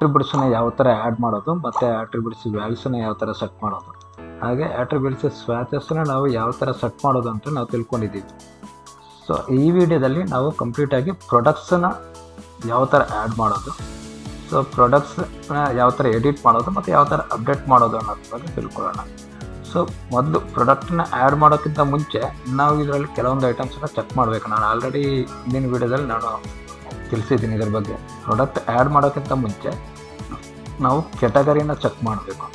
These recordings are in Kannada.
ಆಟ್ರಿಬ್ಯೂಟ್ಸ್ನ ಯಾವ ಥರ ಆ್ಯಡ್ ಮಾಡೋದು ಮತ್ತು ಆಟ್ರಿಬ್ಯೂಟ್ಸ್ ವ್ಯಾಲ್ಯೂಸನ್ನ ಯಾವ ಥರ ಸೆಟ್ ಮಾಡೋದು, ಹಾಗೆ ಆಟ್ರಿಬ್ಯೂಟ್ಸ್ ಸ್ವ್ಯಾಚಸ್ನ ನಾವು ಯಾವ ಥರ ಸೆಟ್ ಮಾಡೋದು ಅಂತ ನಾವು ತಿಳ್ಕೊಂಡಿದ್ದೀವಿ. ಸೊ ಈ ವಿಡಿಯೋದಲ್ಲಿ ನಾವು ಕಂಪ್ಲೀಟಾಗಿ ಪ್ರಾಡಕ್ಟ್ಸನ್ನ ಯಾವ ಥರ ಆ್ಯಡ್ ಮಾಡೋದು, ಸೊ ಪ್ರಾಡಕ್ಟ್ಸ್ನ ಯಾವ ಥರ ಎಡಿಟ್ ಮಾಡೋದು ಮತ್ತು ಯಾವ ಥರ ಅಪ್ಡೇಟ್ ಮಾಡೋದು ಅನ್ನೋದ್ರ ಬಗ್ಗೆ ತಿಳ್ಕೊಳ್ಳೋಣ. ಸೊ ಮೊದಲು ಪ್ರಾಡಕ್ಟನ್ನ ಆ್ಯಡ್ ಮಾಡೋಕ್ಕಿಂತ ಮುಂಚೆ ನಾವು ಇದರಲ್ಲಿ ಕೆಲವೊಂದು ಐಟಮ್ಸನ್ನ ಚೆಕ್ ಮಾಡಬೇಕು. ನಾನು ಆಲ್ರೆಡಿ ಹಿಂದಿನ ವಿಡಿಯೋದಲ್ಲಿ ನಾನು ತಿಳಿಸಿದ್ದೀನಿ ಇದ್ರ ಬಗ್ಗೆ. ಪ್ರಾಡಕ್ಟ್ ಆ್ಯಡ್ ಮಾಡೋಕ್ಕಿಂತ ಮುಂಚೆ ನಾವು ಕೆಟಗರಿನ ಚೆಕ್ ಮಾಡಬೇಕು.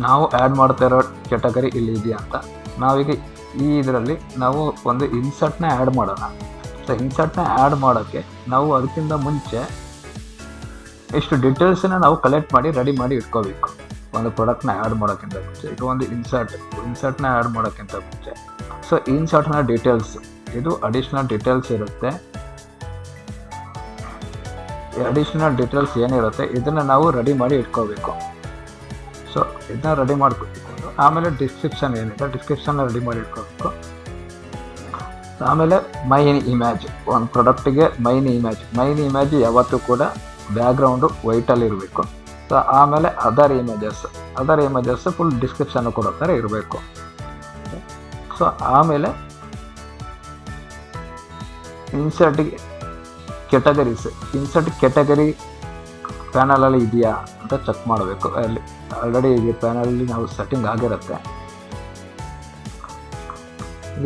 ನಾವು ಆ್ಯಡ್ ಮಾಡ್ತಾ ಇರೋ ಕೆಟಗರಿ ಇಲ್ಲಿ ಇದೆಯಾ ಅಂತ. ನಾವೀಗ ಈ ಇದರಲ್ಲಿ ನಾವು ಒಂದು ಇನ್ಸರ್ಟ್ನ ಆ್ಯಡ್ ಮಾಡೋಣ. ಸೊ ಇನ್ಸರ್ಟ್ನ ಆ್ಯಡ್ ಮಾಡೋಕ್ಕೆ ನಾವು ಅದಕ್ಕಿಂತ ಮುಂಚೆ ಇಷ್ಟು ಡೀಟೇಲ್ಸನ್ನ ನಾವು ಕಲೆಕ್ಟ್ ಮಾಡಿ ರೆಡಿ ಮಾಡಿ ಇಟ್ಕೋಬೇಕು. ಒಂದು ಪ್ರಾಡಕ್ಟ್ನ ಆ್ಯಡ್ ಮಾಡೋಕ್ಕಿಂತ ಮುಂಚೆ ಇದು ಒಂದು ಇನ್ಸರ್ಟ್ನ ಆ್ಯಡ್ ಮಾಡೋಕ್ಕಿಂತ ಮುಂಚೆ. ಸೊ ಇನ್ಸರ್ಟ್ನ ಡೀಟೇಲ್ಸ್, ಇದು ಅಡಿಷ್ನಲ್ ಡೀಟೇಲ್ಸ್ ಇರುತ್ತೆ. ಅಡಿಷ್ನಲ್ ಡೀಟೇಲ್ಸ್ ಏನಿರುತ್ತೆ ಇದನ್ನು ನಾವು ರೆಡಿ ಮಾಡಿ ಇಟ್ಕೋಬೇಕು. ಸೊ ಇದನ್ನ ರೆಡಿ ಮಾಡ್ಕೊಬೇಕು. ಆಮೇಲೆ ಡಿಸ್ಕ್ರಿಪ್ಷನ್ ಏನಿದೆ ಡಿಸ್ಕ್ರಿಪ್ಷನ್ನ ರೆಡಿ ಮಾಡಿ ಇಟ್ಕೋಬೇಕು. ಆಮೇಲೆ ಮೈನ್ ಇಮೇಜ್, ಒಂದು ಪ್ರಾಡಕ್ಟಿಗೆ ಮೈನ್ ಇಮೇಜ್ ಯಾವತ್ತೂ ಕೂಡ ಬ್ಯಾಕ್ಗ್ರೌಂಡು ವೈಟಲ್ಲಿ ಇರಬೇಕು. ಸೊ ಆಮೇಲೆ ಅದರ್ ಇಮೇಜಸ್ ಫುಲ್ ಡಿಸ್ಕ್ರಿಪ್ಷನ್ ಕೊಡೋ ಥರ ಇರಬೇಕು. ಸೊ ಆಮೇಲೆ ಇನ್ಸರ್ಟ್ ಕೆಟಗರಿ ಪ್ಯಾನಲಲ್ಲಿ ಇದೆಯಾ ಅಂತ ಚೆಕ್ ಮಾಡಬೇಕು. ಅಲ್ಲಿ ಆಲ್ರೆಡಿ ಈ ಪ್ಯಾನಲಲ್ಲಿ ನಾವು ಸೆಟ್ಟಿಂಗ್ ಆಗಿರುತ್ತೆ.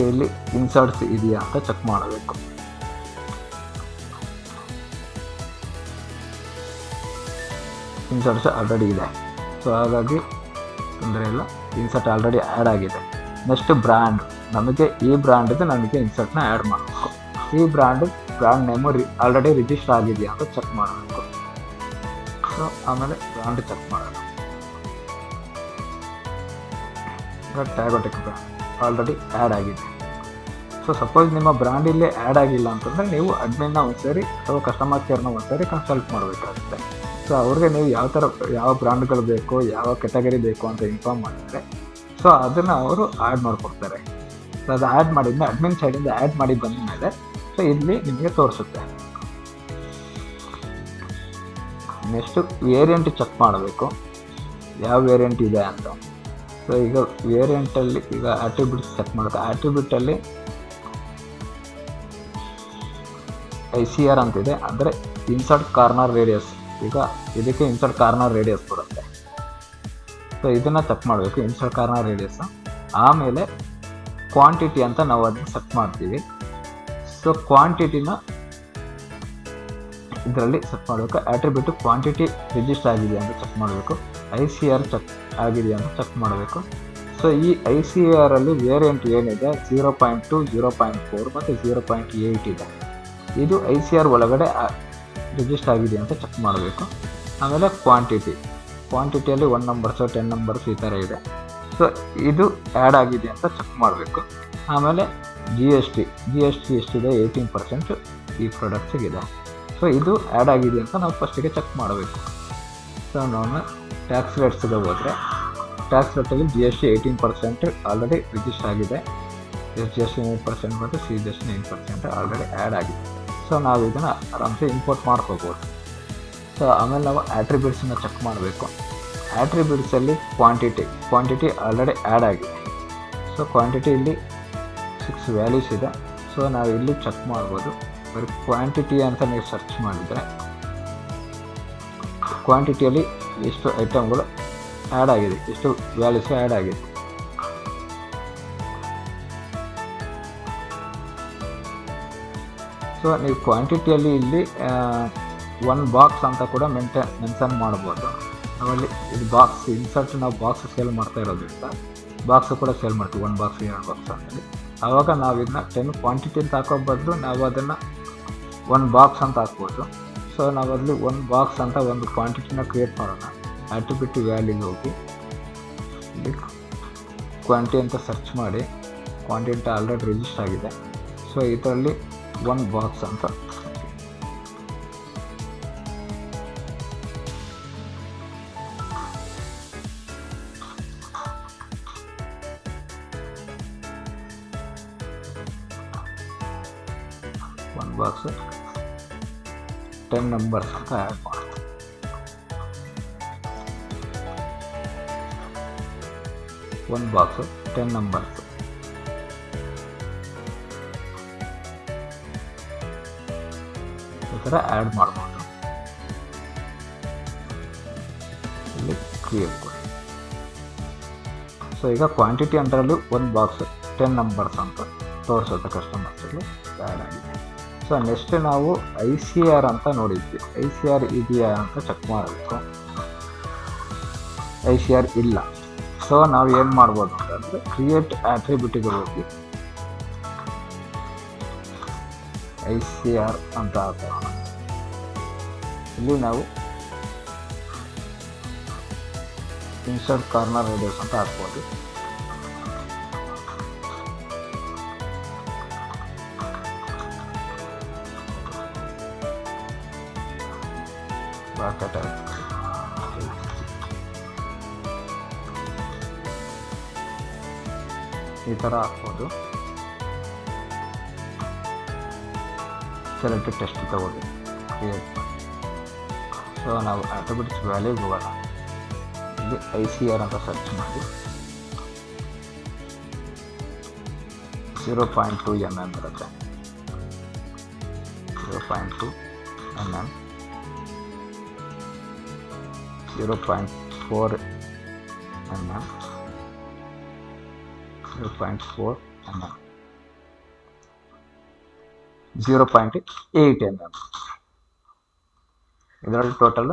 ಇಲ್ಲಿ ಇನ್ಸರ್ಟ್ಸ್ ಇದೆಯಾ ಅಂತ ಚೆಕ್ ಮಾಡಬೇಕು. ಇನ್ಸರ್ಟ್ಸ್ ಆಲ್ರೆಡಿ ಇದೆ, ಸೊ ಹಾಗಾಗಿ ತೊಂದರೆ ಇಲ್ಲ. ಇನ್ಸರ್ಟ್ ಆಲ್ರೆಡಿ ಆ್ಯಡ್ ಆಗಿದೆ. ನೆಕ್ಸ್ಟ್ ಬ್ರ್ಯಾಂಡ್, ನಮಗೆ ಈ ಬ್ರ್ಯಾಂಡಿದ್ದು ನನಗೆ ಇನ್ಸರ್ಟ್ನ ಆ್ಯಡ್ ಮಾಡಬೇಕು. ಈ ಬ್ರ್ಯಾಂಡ್ ನೇಮು ಆಲ್ರೆಡಿ ರಿಜಿಸ್ಟರ್ ಆಗಿದೆಯಾ ಅಂತ ಚೆಕ್ ಮಾಡಬೇಕು. ಸೊ ಆಮೇಲೆ ಬ್ರ್ಯಾಂಡ್ ಚೆಕ್ ಮಾಡೋಣ. ಟ್ಯಾಗೋಟೆಕ್ ಬ್ರ್ಯಾಂಡ್ ಆಲ್ರೆಡಿ ಆ್ಯಡ್ ಆಗಿದೆ. ಸೊ ಸಪೋಸ್ ನಿಮ್ಮ ಬ್ರ್ಯಾಂಡ್ ಇಲ್ಲೇ ಆ್ಯಡ್ ಆಗಿಲ್ಲ ಅಂತಂದರೆ ನೀವು ಅಡ್ಮಿನ್ನ ಒಂದ್ಸರಿ ಅಥವಾ ಕಸ್ಟಮರ್ ಕೇರ್ನ ಒಂದ್ಸರಿ ಕನ್ಸಲ್ಟ್ ಮಾಡಬೇಕಾಗುತ್ತೆ. ಸೊ ಅವ್ರಿಗೆ ನೀವು ಯಾವ ಬ್ರ್ಯಾಂಡ್ಗಳು ಬೇಕು, ಯಾವ ಕೆಟಗರಿ ಬೇಕು ಅಂತ ಇನ್ಫಾರ್ಮ್ ಮಾಡಿದರೆ ಸೊ ಅದನ್ನು ಅವರು ಆ್ಯಡ್ ಮಾಡಿಕೊಡ್ತಾರೆ. ಸೊ ಅದು ಆ್ಯಡ್ ಮಾಡಿದ್ಮೇಲೆ ಅಡ್ಮಿನ್ ಸೈಡಿಂದ ಆ್ಯಡ್ ಮಾಡಿ ಬಂದ ಮೇಲೆ ಸೊ ಇಲ್ಲಿ ನಿಮಗೆ ತೋರಿಸುತ್ತೆ. ನೆಕ್ಸ್ಟು ವೇರಿಯಂಟ್ ಚೆಕ್ ಮಾಡಬೇಕು, ಯಾವ ವೇರಿಯಂಟ್ ಇದೆ ಅಂತ. ಸೊ ಈಗ ವೇರಿಯಂಟಲ್ಲಿ ಈಗ ಆಟ್ರಿಬ್ಯೂಟ್ಸ್ ಚೆಕ್ ಮಾಡಬೇಕು. ಆಟ್ರಿಬ್ಯೂಟಲ್ಲಿ ICR ಅಂತಿದೆ, ಅಂದರೆ ಇನ್ಸರ್ಟ್ ಕಾರ್ನರ್ ರೇಡಿಯಸ್. ಈಗ ಇದಕ್ಕೆ ಇನ್ಸರ್ಟ್ ಕಾರ್ನರ್ ರೇಡಿಯಸ್ ಬರುತ್ತೆ. ಸೊ ಇದನ್ನು ಚೆಕ್ ಮಾಡಬೇಕು, ಇನ್ಸರ್ಟ್ ಕಾರ್ನರ್ ರೇಡಿಯಸ್. ಆಮೇಲೆ ಕ್ವಾಂಟಿಟಿ ಅಂತ ನಾವು ಅದನ್ನ ಸೆಟ್ ಮಾಡ್ತೀವಿ. ಸೊ ಕ್ವಾಂಟಿಟಿನ ಇದರಲ್ಲಿ ಸೆಟ್ ಮಾಡಬೇಕು. ಆಟ್ರಿಬ್ಯೂಟ್ ಕ್ವಾಂಟಿಟಿ ರಿಜಿಸ್ಟರ್ ಆಗಿದೆಯಾ ಅಂತ ಚೆಕ್ ಮಾಡಬೇಕು. ICR ಚೆಕ್ ಆಗಿದೆಯಾ ಅಂತ ಚೆಕ್ ಮಾಡಬೇಕು. ಸೊ ಈ ICR ಅಲ್ಲಿ ವೇರಿಯಂಟ್ ಏನಿದೆ 0.2, 0.4 ಮತ್ತು 0.8 ಇದೆ. ಇದು ICR ಒಳಗಡೆ ರಿಜಿಸ್ಟರ್ ಆಗಿದೆ ಅಂತ ಚೆಕ್ ಮಾಡಬೇಕು. ಆಮೇಲೆ ಕ್ವಾಂಟಿಟಿಯಲ್ಲಿ 1 ನಂಬರ್ಸು 10 ನಂಬರ್ಸ್ ಈ ಥರ ಇದೆ. ಸೊ ಇದು ಆ್ಯಡ್ ಆಗಿದೆ ಅಂತ ಚೆಕ್ ಮಾಡಬೇಕು. ಆಮೇಲೆ GST ಎಷ್ಟಿದೆ 18% ಈ ಪ್ರಾಡಕ್ಟ್ಸಿಗಿದೆ. ಸೊ ಇದು ಆ್ಯಡ್ ಆಗಿದೆ ಅಂತ ನಾವು ಫಸ್ಟಿಗೆ ಚೆಕ್ ಮಾಡಬೇಕು. ಸೊ ನಾನು ಟ್ಯಾಕ್ಸ್ ರೇಟ್ಸ್ಗೆ ಹೋದರೆ ಟ್ಯಾಕ್ಸ್ ರೇಟಲ್ಲಿ GST 18% ಆಲ್ರೆಡಿ ರಿಜಿಸ್ಟರ್ ಆಗಿದೆ. SGST 9% ಮತ್ತು CGST 9% ಆಲ್ರೆಡಿ ಆ್ಯಡ್ ಆಗಿದೆ. ಸೊ ನಾವು ಇದನ್ನು ಆರಾಮ್ಸೆ ಇಂಪೋರ್ಟ್ ಮಾಡ್ಕೋಬೋದು. ಸೊ ಆಮೇಲೆ ನಾವು ಆಟ್ರಿಬ್ಯೂಟ್ಸನ್ನ ಚೆಕ್ ಮಾಡಬೇಕು. ಆಟ್ರಿಬ್ಯೂಟ್ಸಲ್ಲಿ ಕ್ವಾಂಟಿಟಿ ಆಲ್ರೆಡಿ ಆ್ಯಡ್ ಆಗಿದೆ. ಸೊ ಕ್ವಾಂಟಿಟಿ ಇಲ್ಲಿ 6 ವ್ಯಾಲ್ಯೂಸ್ ಇದೆ. ಸೊ ನಾವು ಇಲ್ಲಿ ಚೆಕ್ ಮಾಡ್ಬೋದು. ಬರೀ ಕ್ವಾಂಟಿಟಿ ಅಂತ ನೀವು ಸರ್ಚ್ ಮಾಡಿದರೆ ಕ್ವಾಂಟಿಟಿಯಲ್ಲಿ ಎಷ್ಟು ಐಟಮ್ಗಳು ಆ್ಯಡ್ ಆಗಿದೆ, ಎಷ್ಟು ವ್ಯಾಲ್ಯೂಸ್ ಆ್ಯಡ್ ಆಗಿದೆ. ಸೊ ನೀವು ಕ್ವಾಂಟಿಟಿಯಲ್ಲಿ ಇಲ್ಲಿ 1 ಬಾಕ್ಸ್ ಅಂತ ಕೂಡ ಮೆನ್ಷನ್ ಮಾಡ್ಬೋದು. ನಾವಲ್ಲಿ ಇದು ಬಾಕ್ಸ್ ಇನ್ಸರ್ಟ್ ನಾವು ಬಾಕ್ಸ್ ಸೇಲ್ ಮಾಡ್ತಾ ಇರೋದ್ರಿಂದ ಬಾಕ್ಸು ಕೂಡ ಸೇಲ್ ಮಾಡ್ತೀವಿ, 1 ಬಾಕ್ಸ್ 2 ಬಾಕ್ಸ್ ಅಂತೇಳಿ. ಆವಾಗ ನಾವು ಇದನ್ನ 10 ಕ್ವಾಂಟಿಟಿ ಅಂತ ಹಾಕೋ ಬದಲು ನಾವು ಅದನ್ನು 1 ಬಾಕ್ಸ್ ಅಂತ ಹಾಕ್ಬೋದು. ಸೊ ನಾವಲ್ಲಿ 1 ಬಾಕ್ಸ್ ಅಂತ ಒಂದು ಕ್ವಾಂಟಿಟಿನ ಕ್ರಿಯೇಟ್ ಮಾಡೋಣ. ಆಟ್ರಿಬ್ಯೂಟ್ ವ್ಯಾಲ್ಯೂಗೆ ಹೋಗಿ ಇಲ್ಲಿ ಕ್ವಾಂಟಿಟಿ ಅಂತ ಸರ್ಚ್ ಮಾಡಿ, ಕ್ವಾಂಟಿಟಿ ಆಲ್ರೆಡಿ ರಿಜಿಸ್ಟರ್ ಆಗಿದೆ. ಸೊ ಇದರಲ್ಲಿ 1 ಬಾಕ್ಸ್ ಅಂತ ಬಾಕ್ಸ್ 10 ನಂಬರ್ಸ್ ಅಂತ ಆ್ಯಡ್ ಮಾಡೋದು. ಒಂದು ಬಾಕ್ಸು 10 ನಂಬರ್ಸ್. ಈ ಥರ ಆ್ಯಡ್ ಮಾಡ್ಬೋದು. ಇಲ್ಲಿ ಕ್ರಿಯೇಟ್ ಕೊಡಿ. ಸೊ ಈಗ ಕ್ವಾಂಟಿಟಿ ಅಂಡರಲ್ಲಿ ಒಂದು ಬಾಕ್ಸ್ 10 ನಂಬರ್ಸ್ ಅಂತ ತೋರಿಸುತ್ತೆ ಕಸ್ಟಮರ್ಸ್ಗೆ ಆ್ಯಡ್ ಆಗಿದೆ. ಸೊ ನೆಕ್ಸ್ಟ್ ನಾವು ICR ಅಂತ ನೋಡಿದ್ವಿ. ICR ಇದೆಯಾ ಅಂತ ಚೆಕ್ ಮಾಡಬೇಕು. ICR ಇಲ್ಲ. ಸೊ ನಾವು ಏನು ಮಾಡ್ಬೋದು ಅಂತಂದರೆ ಕ್ರಿಯೇಟ್ ಆಟ್ರಿಬ್ಯೂಟಿಗೆ ಹೋಗಿ ICR ಅಂತ ಹಾಕೋಣ. ಇಲ್ಲಿ ನಾವು ಇನ್ಸರ್ಟ್ ಕಾರ್ನರ್ ರೇಡಿಯಸ್ ಅಂತ ಹಾಕ್ಬೋದು. ಈ ಥರ ಹಾಕ್ಬೋದು. ಸೆಲೆಕ್ಟೆಡ್ ಟೆಸ್ಟ್ ತಗೊಳ್ಳಿ, ಕ್ರಿಯೇಟ್ ಮಾಡಿ. ಸೊ ನಾವು ಆಟೋಮೆಟಿಕ್ಸ್ ವ್ಯಾಲ್ಯೂಗೆ ಹೋಗೋಣ. ಇಲ್ಲಿ ICR ಅಂತ ಸರ್ಚ್ ಮಾಡಿ 0.2 mm ಬರುತ್ತೆ. 0.2 mm, 0.4 mm, 0.4 mm, 0.8 mm. ಇದರಲ್ಲಿ ಟೋಟಲ್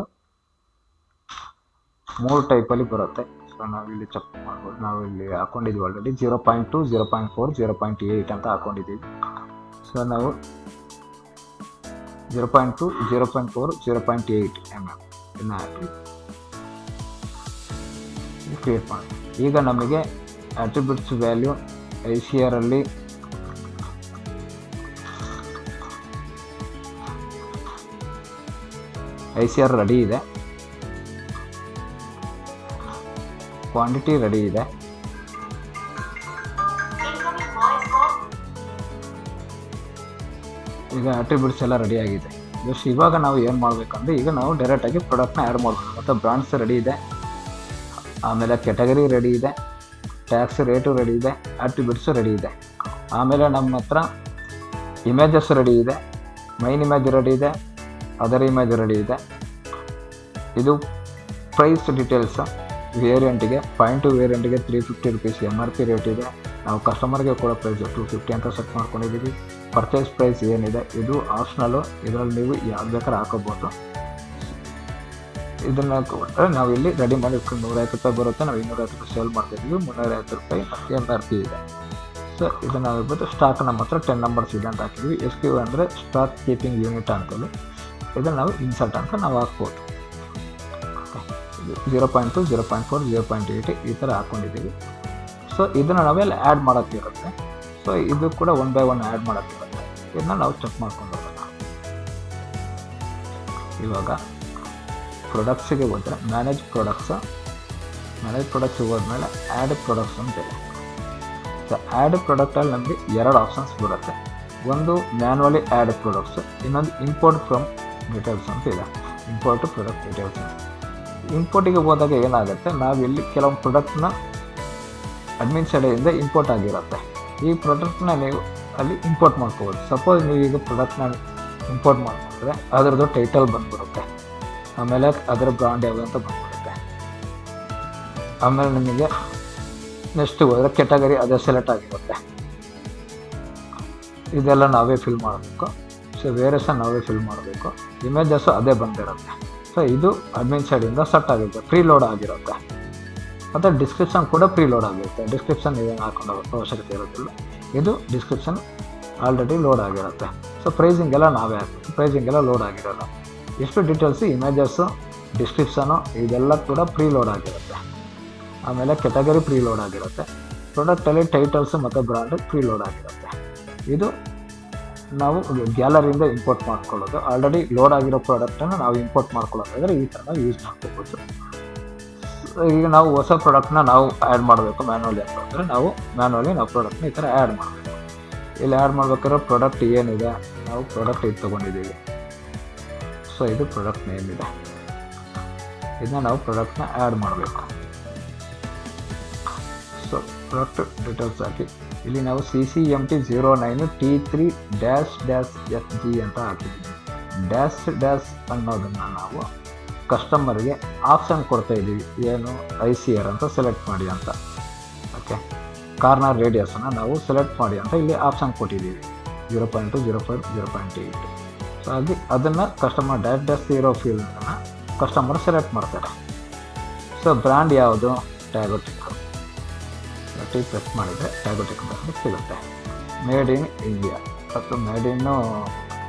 3 ಟೈಪಲ್ಲಿ ಬರುತ್ತೆ. ಸೊ ನಾವಿಲ್ಲಿ ಚೆಕ್ ಮಾಡ್ಬೋದು. ನಾವು ಇಲ್ಲಿ ಹಾಕೊಂಡಿದ್ದೀವಿ ಆಲ್ರೆಡಿ 0.2, 0.4, 0.8 ಅಂತ ಹಾಕೊಂಡಿದ್ದೀವಿ. ಸೊ ನಾವು 0.2, 0.4, 0.8 mm ಇದನ್ನ ಹಾಕಿ ಕ್ರಿಯೇಟ್ ಮಾಡಿ. ಈಗ ನಮಗೆ ಆಟ್ರಿಬ್ಯೂಟ್ಸ್ ವ್ಯಾಲ್ಯೂ ICR ಅಲ್ಲಿ ICR ರೆಡಿ ಇದೆ, ಕ್ವಾಂಟಿಟಿ ರೆಡಿ ಇದೆ. ಈಗ ಆಟ್ರಿಬ್ಯೂಟ್ಸ್ ಎಲ್ಲ ರೆಡಿ ಆಗಿದೆ. ಜಸ್ಟ್ ಇವಾಗ ನಾವು ಏನು ಮಾಡಬೇಕಂದ್ರೆ ಈಗ ನಾವು ಡೈರೆಕ್ಟಾಗಿ ಪ್ರಾಡಕ್ಟ್ನ ಆ್ಯಡ್ ಮಾಡಬೇಕು. ಮತ್ತು ಬ್ರಾಂಡ್ಸ್ ರೆಡಿ ಇದೆ, ಆಮೇಲೆ ಕೆಟಗರಿ ರೆಡಿ ಇದೆ, ಟ್ಯಾಕ್ಸ್ ರೇಟು ರೆಡಿ ಇದೆ, ಆಟ್ರಿಬ್ಯೂಟ್ಸು ರೆಡಿ ಇದೆ. ಆಮೇಲೆ ನಮ್ಮ ಹತ್ರ ಇಮೇಜಸ್ ರೆಡಿ ಇದೆ, ಮೈನ್ ಇಮೇಜ್ ರೆಡಿ ಇದೆ, ಅದರ್ ಇಮೇಜ್ ರೆಡಿ ಇದೆ. ಇದು ಪ್ರೈಸ್ ಡೀಟೇಲ್ಸ್ ವೇರಿಯಂಟಿಗೆ, ಪಾಯಿಂಟು ವೇರಿಯಂಟಿಗೆ 350 rupees MRP ರೇಟ್ ಇದೆ. ನಾವು ಕಸ್ಟಮರ್ಗೆ ಕೊಡೋ ಪ್ರೈಸ್ 250 ಅಂತ ಸೆಟ್ ಮಾಡ್ಕೊಂಡಿದ್ದೀವಿ. ಪರ್ಚೇಸ್ ಪ್ರೈಸ್ ಏನಿದೆ ಇದು ಆಪ್ಷನಲ್ಲು, ಇದರಲ್ಲಿ ನೀವು ಯಾವ್ದು ಬೇಕಾದ್ರೆ ಹಾಕೋಬೋದು. ಇದನ್ನು ಕೊಟ್ಟರೆ ನಾವು ಇಲ್ಲಿ ರೆಡಿ ಮಾಡಿ 150 ರೂಪಾಯಿ ಬರುತ್ತೆ. ನಾವು 250 ರೂಪಾಯಿ ಸೇಲ್ ಮಾಡ್ತಿದ್ದೀವಿ. 350 ರೂಪಾಯಿ MRP ಇದೆ. ಸೊ ಇದನ್ನು ಹೇಳ್ಬೋದು. ಸ್ಟಾಕ್ ನಮ್ಮ ಹತ್ರ 10 ನಂಬರ್ಸ್ ಇದೆ ಅಂತ ಹಾಕಿದ್ವಿ. SKU ಅಂದರೆ ಸ್ಟಾಕ್ ಕೀಪಿಂಗ್ ಯೂನಿಟ್ ಅಂತೇಳಿ. ಇದನ್ನು ನಾವು ಇನ್ಸರ್ಟ್ ಅಂತ ನಾವು ಹಾಕ್ಬೋದು. 0.2, 0.4, 0.8 ಈ ಥರ ಹಾಕ್ಕೊಂಡಿದ್ದೀವಿ. ಸೊ ಇದನ್ನು ನಾವೆಲ್ಲ ಆ್ಯಡ್ ಮಾಡೋಕ್ಕಿರುತ್ತೆ. ಸೊ ಇದು ಕೂಡ 1 by 1 ಆ್ಯಡ್ ಮಾಡೋಕ್ಕಿರುತ್ತೆ. ಇದನ್ನ ನಾವು ಚೆಕ್ ಮಾಡ್ಕೊಂಡು ಹೋಗೋಣ. ಇವಾಗ ಪ್ರೊಡಕ್ಟ್ಸಿಗೆ ಹೋದರೆ ಮ್ಯಾನೇಜ್ ಪ್ರಾಡಕ್ಟ್ಸಿಗೆ ಹೋದ್ಮೇಲೆ ಆ್ಯಡ್ ಪ್ರಾಡಕ್ಟ್ಸ್ ಅಂತಿದೆ. ಸೊ ಆ್ಯಡ್ ಪ್ರಾಡಕ್ಟಲ್ಲಿ ನಮಗೆ 2 ಆಪ್ಷನ್ಸ್ ಬರುತ್ತೆ. ಒಂದು ಮ್ಯಾನ್ಯುವಲಿ ಆ್ಯಡ್ ಪ್ರಾಡಕ್ಟ್ಸ್, ಇನ್ನೊಂದು ಇಂಪೋರ್ಟ್ ಫ್ರಮ್ ಡೀಟೇಲ್ಸ್ ಅಂತ ಇದೆ. Import product details. ಇಂಪೋರ್ಟಿಗೆ ಹೋದಾಗ ಏನಾಗುತ್ತೆ, ನಾವಿಲ್ಲಿ ಕೆಲವೊಂದು ಪ್ರಾಡಕ್ಟ್ನ ಅಡ್ಮಿನ್ ಸೈಡಿಂದ ಇಂಪೋರ್ಟ್ ಆಗಿರುತ್ತೆ. ಈ ಪ್ರಾಡಕ್ಟ್ನ ನೀವು ಅಲ್ಲಿ ಇಂಪೋರ್ಟ್ ಮಾಡ್ಕೋಬೋದು. ಸಪೋಸ್ ನೀವು ಈಗ ಪ್ರಾಡಕ್ಟ್ನ ಇಂಪೋರ್ಟ್ ಮಾಡ್ಕೊಂಡ್ರೆ ಅದರದ್ದು ಟೈಟಲ್ ಬಂದ್ಬಿಡುತ್ತೆ, ಆಮೇಲೆ ಅದರ ಬ್ರಾಂಡ್ ಯಾವುದು ಅಂತ ಬಂದ್ಬಿಡುತ್ತೆ. ಆಮೇಲೆ ನಿಮಗೆ ನೆಕ್ಸ್ಟ್ ಹೋದರೆ ಕೆಟಗರಿ ಅದೇ ಸೆಲೆಕ್ಟ್ ಆಗಿರುತ್ತೆ. ಇದೆಲ್ಲ ನಾವೇ ಫಿಲ್ ಮಾಡಬೇಕು. ಸೊ ವೇರಿಯೇಷ ನಾವೇ ಫಿಲ್ ಮಾಡಬೇಕು. ಇಮೇಜಸ್ಸು ಅದೇ ಬಂದಿರುತ್ತೆ. ಸೊ ಇದು ಅಡ್ಮಿನ್ ಸೈಡಿಂದ ಸೆಟ್ ಆಗಿರುತ್ತೆ, ಪ್ರೀ ಲೋಡ್ ಆಗಿರುತ್ತೆ. ಮತ್ತು ಡಿಸ್ಕ್ರಿಪ್ಷನ್ ಕೂಡ ಪ್ರೀ ಲೋಡ್ ಆಗಿರುತ್ತೆ. ಡಿಸ್ಕ್ರಿಪ್ಷನ್ ಇದೇನು ಹಾಕೊಂಡು ಅವಶ್ಯಕತೆ ಇರೋದಿಲ್ಲ. ಇದು ಡಿಸ್ಕ್ರಿಪ್ಷನ್ ಆಲ್ರೆಡಿ ಲೋಡ್ ಆಗಿರುತ್ತೆ. ಸೊ ಪ್ರೈಸಿಂಗ್ ಎಲ್ಲ ನಾವೇ ಹಾಕ್ತೀವಿ. ಪ್ರೈಸಿಂಗ್ ಎಲ್ಲ ಲೋಡ್ ಆಗಿರೋಲ್ಲ. ಎಷ್ಟು ಡೀಟೇಲ್ಸು, ಇಮೇಜಸ್ಸು, ಡಿಸ್ಕ್ರಿಪ್ಷನು ಇದೆಲ್ಲ ಕೂಡ ಪ್ರೀ ಲೋಡ್ ಆಗಿರುತ್ತೆ. ಆಮೇಲೆ ಕೆಟಗರಿ ಪ್ರೀ ಲೋಡ್ ಆಗಿರುತ್ತೆ. ಪ್ರಾಡಕ್ಟಲ್ಲಿ ಟೈಟಲ್ಸು ಮತ್ತು ಬ್ರ್ಯಾಂಡ್ ಪ್ರೀ ಲೋಡ್ ಆಗಿರುತ್ತೆ. ಇದು ನಾವು ಗ್ಯಾಲರಿಯಿಂದ ಇಂಪೋರ್ಟ್ ಮಾಡ್ಕೊಳ್ಳೋದು. ಆಲ್ರೆಡಿ ಲೋಡ್ ಆಗಿರೋ ಪ್ರಾಡಕ್ಟನ್ನು ನಾವು ಇಂಪೋರ್ಟ್ ಮಾಡ್ಕೊಳ್ಳೋದಾದರೆ ಈ ಥರ ನಾವು ಯೂಸ್ ಮಾಡ್ಕೋಬೋದು. ಈಗ ನಾವು ಹೊಸ ಪ್ರಾಡಕ್ಟ್ನ ನಾವು ಆ್ಯಡ್ ಮಾಡಬೇಕು ಮ್ಯಾನ್ಯುವಲಿ ಅಂತಂದರೆ ನಾವು ಪ್ರಾಡಕ್ಟ್ನ ಈ ಥರ ಆ್ಯಡ್ ಮಾಡಬೇಕು. ಇಲ್ಲಿ ಆ್ಯಡ್ ಮಾಡ್ಬೇಕಾದ್ರೆ ಪ್ರಾಡಕ್ಟ್ ಏನಿದೆ, ನಾವು ಪ್ರಾಡಕ್ಟ್ ಇದು ತೊಗೊಂಡಿದ್ದೀವಿ. ಸೊ ಇದು ಪ್ರಾಡಕ್ಟ್ ನೇಮ್ ಇದೆ. ಇದನ್ನ ನಾವು ಪ್ರಾಡಕ್ಟ್ನ ಆ್ಯಡ್ ಮಾಡಬೇಕು. ಸೊ ಪ್ರಾಡಕ್ಟ್ ಡೀಟೇಲ್ಸ್ ಹಾಕಿ ಇಲ್ಲಿ ನಾವು CCMT09T3-SG ಅಂತ ಹಾಕಿದ್ದೀವಿ. ಡ್ಯಾಶ್ ಅನ್ನೋದನ್ನು ನಾವು ಕಸ್ಟಮರ್ಗೆ ಆಪ್ಷನ್ ಕೊಡ್ತಾ ಇದ್ದೀವಿ, ಏನು ICR ಅಂತ ಸೆಲೆಕ್ಟ್ ಮಾಡಿ ಅಂತ. ಓಕೆ, ಕಾರ್ನರ್ ರೇಡಿಯಸನ್ನು ನಾವು ಸೆಲೆಕ್ಟ್ ಮಾಡಿ ಅಂತ ಇಲ್ಲಿ ಆಪ್ಷನ್ ಕೊಟ್ಟಿದ್ದೀವಿ 0.2, 0.5, 0.8. ಸೊ ಹಾಗೆ ಅದನ್ನು ಕಸ್ಟಮರ್ ಡ್ಯಾಶ್ ಇರೋ ಫೀಲ್ಡನ್ನು ಕಸ್ಟಮರ್ ಸೆಲೆಕ್ಟ್ ಮಾಡ್ತಾರೆ. ಸೊ ಬ್ರ್ಯಾಂಡ್ ಯಾವುದು? ಟ್ಯಾಗೋಟೆಕ್. ಪ್ರೆಸ್ ಮಾಡಿದರೆ ಟ್ಯಾಗೋಟೆಕ್ ಬ್ರ್ಯಾಂಡ್ ಸಿಗುತ್ತೆ. ಮೇಡ್ ಇನ್ ಇಂಡಿಯಾ ಅಥವಾ ಮೇಡ್ ಇನ್ನು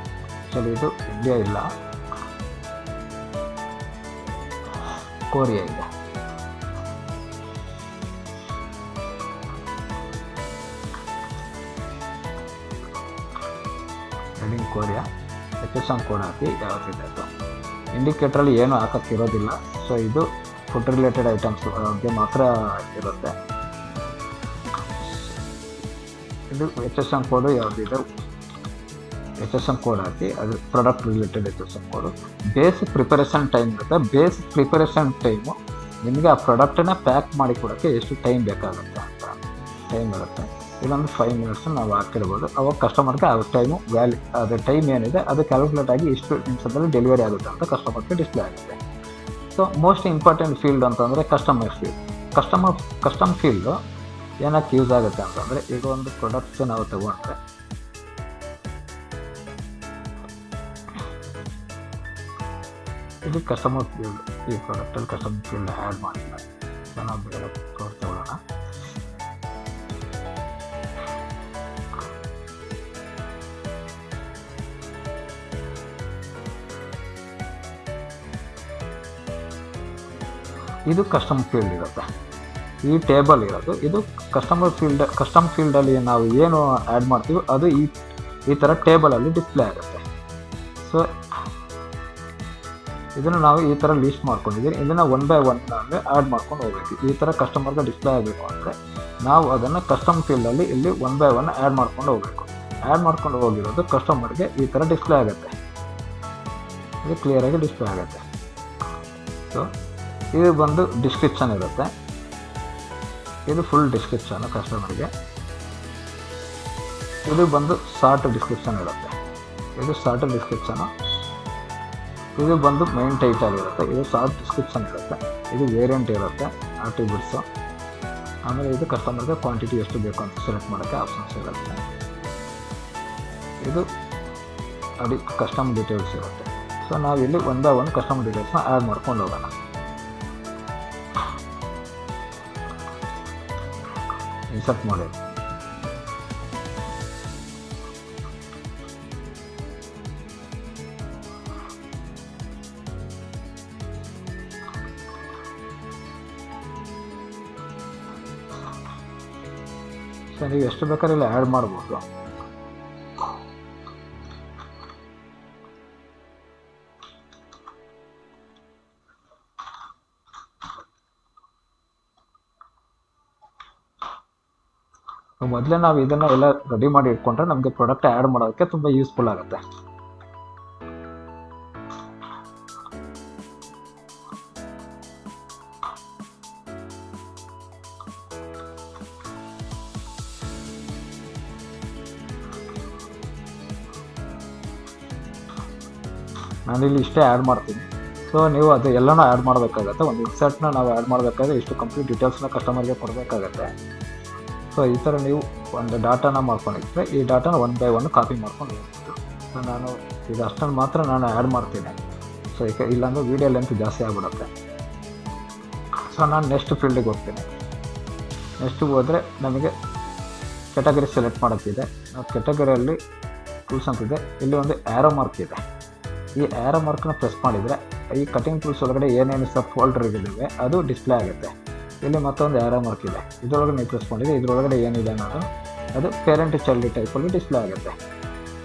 ಇದು ಇಂಡಿಯಾ ಇಲ್ಲ, ಕೊರಿಯಾ ಇದೆ. Made in Korea. HSN code ಹಾಕಿ ಯಾವ್ದಿದೆ ಅದು. ಇಂಡಿಕೇಟ್ರಲ್ಲಿ ಏನು ಹಾಕೋಕ್ಕಿರೋದಿಲ್ಲ. ಸೊ ಇದು ಫುಡ್ ರಿಲೇಟೆಡ್ ಐಟಮ್ಸ್ಗೆ ಮಾತ್ರ ಇರುತ್ತೆ. ಇದು HSN ಕೋಡು ಯಾವುದಿದೆ HSN ಕೋಡ್ ಹಾಕಿ ಅದು ಪ್ರಾಡಕ್ಟ್ ರಿಲೇಟೆಡ್ HSN ಕೋಡು. ಬೇಸಿಕ್ ಪ್ರಿಪರೇಷನ್ ಟೈಮ್ ಇರುತ್ತೆ. ಬೇಸಿಕ್ ಪ್ರಿಪರೇಷನ್ ಟೈಮು ನಿಮಗೆ ಆ ಪ್ರಾಡಕ್ಟನ್ನ ಪ್ಯಾಕ್ ಮಾಡಿ ಕೊಡೋಕ್ಕೆ ಎಷ್ಟು ಟೈಮ್ ಬೇಕಾಗುತ್ತೆ ಅಂತ ಟೈಮ್ ಇರುತ್ತೆ. ಇಲ್ಲೊಂದು 5 ಮಿನಿಟ್ಸ್ ನಾವು ಹಾಕಿರ್ಬೋದು. ಅವಾಗ ಕಸ್ಟಮರ್ಗೆ ಆ ಟೈಮು ಅದು ಟೈಮ್ ಏನಿದೆ ಅದು ಕ್ಯಾಲ್ಕುಲೇಟ್ ಆಗಿ ಇಷ್ಟು ನಿಮಿಷದಲ್ಲಿ ಡೆಲಿವರಿ ಆಗುತ್ತೆ ಅಂತ ಕಸ್ಟಮರ್ಗೆ ಡಿಸ್ಪ್ಲೇ ಆಗುತ್ತೆ. ಸೊ ಮೋಸ್ಟ್ ಇಂಪಾರ್ಟೆಂಟ್ ಫೀಲ್ಡ್ ಅಂತಂದರೆ ಕಸ್ಟಮರ್ ಫೀಲ್ಡ್. ಕಸ್ಟಮ್ ಫೀಲ್ಡು ಏನಕ್ಕೆ ಯೂಸ್ ಆಗುತ್ತೆ ಅಂತಂದರೆ, ಈಗ ಒಂದು ಪ್ರಾಡಕ್ಟ್ಸ್ ನಾವು ತಗೊಂಡ್ರೆ ಇಲ್ಲಿ ಕಸ್ಟಮರ್ ಫೀಲ್ಡ್, ಈ ಪ್ರಾಡಕ್ಟಲ್ಲಿ ಕಸ್ಟಮರ್ ಫೀಲ್ಡ್ ಆ್ಯಡ್ ಮಾಡಿಲ್ಲ. ಸೊ ನಾವು ಬೇರೆ ಕೋಡ್ ತಗೊಳ್ಳೋಣ. ಇದು ಕಸ್ಟಮ್ ಫೀಲ್ಡ್ ಇರುತ್ತೆ. ಈ ಟೇಬಲ್ ಇರೋದು ಇದು ಕಸ್ಟಮ್ ಫೀಲ್ಡಲ್ಲಿ ನಾವು ಏನು ಆ್ಯಡ್ ಮಾಡ್ತೀವಿ ಅದು ಈ ಥರ ಟೇಬಲಲ್ಲಿ ಡಿಸ್ಪ್ಲೇ ಆಗುತ್ತೆ. ಸೊ ಇದನ್ನು ನಾವು ಈ ಥರ ಲೀಸ್ಟ್ ಮಾಡ್ಕೊಂಡಿದ್ದೀವಿ. ಇದನ್ನು 1 by 1 ಆ್ಯಡ್ ಮಾಡ್ಕೊಂಡು ಹೋಗಬೇಕು. ಈ ಥರ ಕಸ್ಟಮರ್ಗೆ ಡಿಸ್ಪ್ಲೇ ಆಗಬೇಕು ಅಂದರೆ ನಾವು ಅದನ್ನು ಕಸ್ಟಮ್ ಫೀಲ್ಡಲ್ಲಿ ಇಲ್ಲಿ 1 by 1 ಆ್ಯಡ್ ಮಾಡ್ಕೊಂಡು ಹೋಗಬೇಕು. ಆ್ಯಡ್ ಮಾಡ್ಕೊಂಡು ಹೋಗಿರೋದು ಕಸ್ಟಮರ್ಗೆ ಈ ಥರ ಡಿಸ್ಪ್ಲೇ ಆಗುತ್ತೆ. ಇದು ಕ್ಲಿಯರಾಗಿ ಡಿಸ್ಪ್ಲೇ ಆಗುತ್ತೆ. ಸೊ ಇದು ಬಂದು ಡಿಸ್ಕ್ರಿಪ್ಷನ್ ಇರುತ್ತೆ. ಇದು ಫುಲ್ ಡಿಸ್ಕ್ರಿಪ್ಷನು ಕಸ್ಟಮರ್ಗೆ. ಇದು ಬಂದು ಶಾರ್ಟ್ ಡಿಸ್ಕ್ರಿಪ್ಷನ್ ಇರುತ್ತೆ. ಇದು ಶಾರ್ಟ್ ಡಿಸ್ಕ್ರಿಪ್ಷನು. ಇದು ಬಂದು ಮೈನ್ ಟೈಟಲ್ ಇರುತ್ತೆ. ಇದು ಶಾರ್ಟ್ ಡಿಸ್ಕ್ರಿಪ್ಷನ್ ಇರುತ್ತೆ. ಇದು ವೇರಿಯಂಟ್ ಇರುತ್ತೆ, ಆಟ್ರಿಬ್ಯೂಟ್ಸು. ಆಮೇಲೆ ಇದು ಕಸ್ಟಮರ್ಗೆ ಕ್ವಾಂಟಿಟಿ ಎಷ್ಟು ಬೇಕು ಅಂತ ಸೆಲೆಕ್ಟ್ ಮಾಡೋಕ್ಕೆ ಆಪ್ಷನ್ಸ್ ಇರುತ್ತೆ. ಇದು ಕಸ್ಟಮ್ ಡೀಟೇಲ್ಸ್ ಇರುತ್ತೆ. ಸೊ ನಾವು ಇಲ್ಲಿ 1 by 1 ಕಸ್ಟಮ್ ಡೀಟೇಲ್ಸ್ನ ಆ್ಯಡ್ ಮಾಡ್ಕೊಂಡು ಹೋಗೋಣ. ಇನ್ಸರ್ಟ್ ಮಾಡಿ. ಸೊ ನೀವು ಎಷ್ಟು ಬೇಕಾದ್ರೆ ಇಲ್ಲಿ ಆ್ಯಡ್ ಮಾಡ್ಬೋದು. ಮೊದಲೇ ನಾವು ಇದನ್ನು ಎಲ್ಲ ರೆಡಿ ಮಾಡಿ ಇಟ್ಕೊಂಡ್ರೆ ನಮಗೆ ಪ್ರಾಡಕ್ಟ್ ಆ್ಯಡ್ ಮಾಡೋದಕ್ಕೆ ತುಂಬ ಯೂಸ್ಫುಲ್ ಆಗುತ್ತೆ. ನಾನಿಲ್ಲಿ ಇಷ್ಟೇ ಆ್ಯಡ್ ಮಾಡ್ತೀನಿ. ಸೊ ನೀವು ಅದು ಎಲ್ಲನೂ ಆ್ಯಡ್ ಮಾಡಬೇಕಾಗತ್ತೆ. ಒಂದು ಇನ್ಸರ್ಟ್ನ ನಾವು ಆ್ಯಡ್ ಮಾಡಬೇಕಾದ್ರೆ ಇಷ್ಟು ಕಂಪ್ಲೀಟ್ ಡೀಟೇಲ್ಸ್ನ ಕಸ್ಟಮರ್ಗೆ ಕೊಡಬೇಕಾಗತ್ತೆ. ಸೊ ಈ ಥರ ನೀವು ಒಂದು ಡಾಟಾನ ಮಾಡ್ಕೊಂಡಿದ್ರೆ ಈ ಡಾಟಾನ 1 by 1 ಕಾಪಿ ಮಾಡ್ಕೊಂಡು ಹೋಗ್ಬೋದು. ಸೊ ನಾನು ಈಗ ಅಷ್ಟನ್ನು ಮಾತ್ರ ನಾನು ಆ್ಯಡ್ ಮಾಡ್ತೀನಿ. ಸೊ ಈಗ ಇಲ್ಲಾಂದರೆ ವೀಡಿಯೋ ಲೆಂತ್ ಜಾಸ್ತಿ ಆಗಿಬಿಡುತ್ತೆ. ಸೊ ನಾನು ನೆಕ್ಸ್ಟ್ ಫೀಲ್ಡಿಗೆ ಹೋಗ್ತೀನಿ. ನೆಕ್ಸ್ಟಿಗೆ ಹೋದರೆ ನಮಗೆ ಕೆಟಗರಿ ಸೆಲೆಕ್ಟ್ ಮಾಡೋಕ್ಕಿದೆ. ನಾವು ಕೆಟಗರಿಯಲ್ಲಿ ಟೂಲ್ಸ್ ಅಂತಿದೆ. ಇಲ್ಲಿ ಒಂದು ಆ್ಯರೋ ಮಾರ್ಕ್ ಇದೆ. ಈ ಆ್ಯರೋ ಮಾರ್ಕ್ನ ಪ್ರೆಸ್ ಮಾಡಿದರೆ ಈ ಕಟಿಂಗ್ ಟೂಲ್ಸ್ ಒಳಗಡೆ ಏನೇನು ಸಬ್ ಫೋಲ್ಡರ್ಗಳಿವೆ ಅದು ಡಿಸ್ಪ್ಲೇ ಆಗುತ್ತೆ. ಇಲ್ಲಿ ಮತ್ತೊಂದು ಆ್ಯರೋ ಮಾರ್ಕ್ ಇದೆ. ಇದರೊಳಗೆ ನೀವು ಪ್ರೆಸ್ ಮಾಡಿದರೆ ಇದರೊಳಗಡೆ ಏನಿದೆ ಅನ್ನೋದು ಅದು ಪೇರೆಂಟ್ ಚೈಲ್ಡ್ ಟೈಪಲ್ಲಿ ಡಿಸ್ಪ್ಲೇ ಆಗುತ್ತೆ.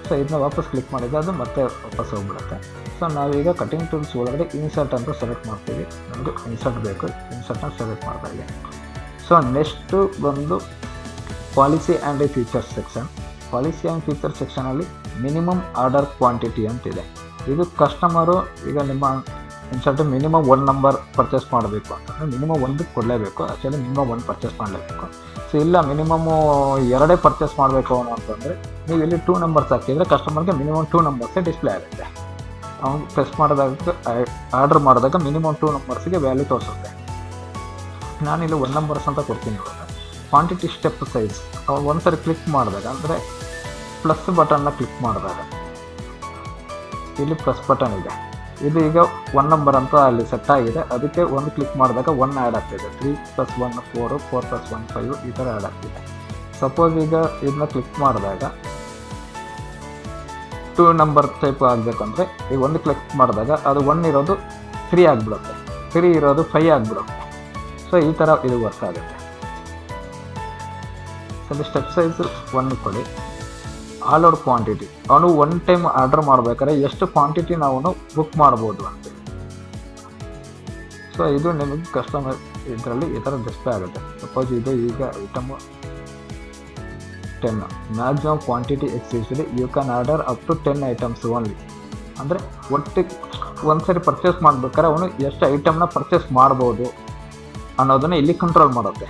ಸೊ ಇದನ್ನ ವಾಪಸ್ ಕ್ಲಿಕ್ ಮಾಡಿದರೆ ಅದು ಮತ್ತೆ ವಾಪಸ್ ಹೋಗ್ಬಿಡುತ್ತೆ. ಸೊ ನಾವೀಗ ಕಟಿಂಗ್ ಟೂಲ್ಸ್ ಒಳಗಡೆ ಇನ್ಸರ್ಟ್ ಅಂತ ಸೆಲೆಕ್ಟ್ ಮಾಡ್ತೀವಿ. ನಮಗೆ ಇನ್ಸರ್ಟ್ ಬೇಕು, ಇನ್ಸರ್ಟ್ನ ಸೆಲೆಕ್ಟ್ ಮಾಡ್ತಾ ಇದೆ. ಸೊ ನೆಕ್ಸ್ಟು ಬಂದು policy and features section. Policy and feature ಸೆಕ್ಷನಲ್ಲಿ ಮಿನಿಮಮ್ ಆರ್ಡರ್ ಕ್ವಾಂಟಿಟಿ ಅಂತಿದೆ. ಇದು ಕಸ್ಟಮರು ಈಗ ನಿಮ್ಮ ಇನ್ಸರ್ಟ್ ಮಿನಿಮಮ್ 1 ನಂಬರ್ ಪರ್ಚೇಸ್ ಮಾಡಬೇಕು ಅಂತಂದರೆ ಮಿನಿಮಮ್ 1 ಕೊಡಲೇಬೇಕು. ಆ್ಯಕ್ಚುಲಿ ಮಿನಿಮಮ್ 1 ಪರ್ಚೇಸ್ ಮಾಡಲೇಬೇಕು. ಸೊ ಇಲ್ಲ ಮಿನಿಮಮ್ಮು 2 ಪರ್ಚೇಸ್ ಮಾಡಬೇಕು ಅಂತಂದರೆ ನೀವು ಇಲ್ಲಿ 2 ನಂಬರ್ಸ್ ಹಾಕಿದರೆ ಕಸ್ಟಮರ್ಗೆ ಮಿನಿಮಮ್ 2 ನಂಬರ್ಸೇ ಡಿಸ್ಪ್ಲೇ ಆಗುತ್ತೆ. ಅವ್ನು ಪ್ರೆಸ್ ಮಾಡಿದಾಗ ಆರ್ಡರ್ ಮಾಡಿದಾಗ ಮಿನಿಮಮ್ 2 ನಂಬರ್ಸ್ಗೆ ವ್ಯಾಲ್ಯೂ ತೋರಿಸುತ್ತೆ. ನಾನಿಲ್ಲಿ 1 ನಂಬರ್ಸ್ ಅಂತ ಕೊಡ್ತೀನಿ. ಇವಾಗ ಕ್ವಾಂಟಿಟಿ ಸ್ಟೆಪ್ ಸೈಜ್ ಒಂದ್ಸರಿ ಕ್ಲಿಕ್ ಮಾಡಿದಾಗ ಅಂದರೆ ಪ್ಲಸ್ ಬಟನ್ನ ಕ್ಲಿಕ್ ಮಾಡಿದಾಗ ಇಲ್ಲಿ ಪ್ಲಸ್ ಬಟನ್ ಇದೆ. ಇದು ಈಗ 1 ನಂಬರ್ ಅಂತ ಅಲ್ಲಿ ಸೆಟ್ ಆಗಿದೆ. ಅದಕ್ಕೆ ಒಂದು ಕ್ಲಿಕ್ ಮಾಡಿದಾಗ 1 ಆ್ಯಡ್ ಆಗ್ತಿದೆ. 3 + 1 4, 4 + 1 5 ಈ ಥರ ಆ್ಯಡ್ ಆಗ್ತಿದೆ. ಸಪೋಸ್ ಈಗ ಇದನ್ನ ಕ್ಲಿಕ್ ಮಾಡಿದಾಗ 2 ನಂಬರ್ ಟೈಪ್ ಆಗಬೇಕಂದ್ರೆ ಈಗ ಒಂದು ಕ್ಲಿಕ್ ಮಾಡಿದಾಗ ಅದು 1 ಇರೋದು 3 ಆಗಿಬಿಡುತ್ತೆ, 3 ಇರೋದು 5 ಆಗಿಬಿಡುತ್ತೆ. ಸೊ ಈ ಥರ ಇದು ವರ್ಕ್ ಆಗುತ್ತೆ. ಸೊ ಸ್ಟೆಪ್ ಸೈಜ್ 1 ಕೊಡಿ. ಆಲ್ ಔಟ್ ಕ್ವಾಂಟಿಟಿ ಅವನು 1 ಟೈಮ್ ಆರ್ಡರ್ ಮಾಡ್ಬೇಕಾದ್ರೆ ಎಷ್ಟು ಕ್ವಾಂಟಿಟಿ ನಾವು ಬುಕ್ ಮಾಡ್ಬೋದು ಅಂತ. ಸೊ ಇದು ನಿಮಗೆ ಕಸ್ಟಮರ್ ಇದರಲ್ಲಿ ಈ ಥರ ಡಿಸ್ಪ್ಲೇ ಆಗುತ್ತೆ. ಸಪೋಸ್ ಇದು ಈಗ item 10 maximum quantity existed you can order up to 10 items only. ಅಂದರೆ ಒಟ್ಟಿಗೆ ಒಂದ್ಸರಿ ಪರ್ಚೇಸ್ ಮಾಡ್ಬೇಕಾದ್ರೆ ಅವನು ಎಷ್ಟು ಐಟಮ್ನ ಪರ್ಚೇಸ್ ಮಾಡ್ಬೋದು ಅನ್ನೋದನ್ನು ಇಲ್ಲಿ ಕಂಟ್ರೋಲ್ ಮಾಡುತ್ತೆ.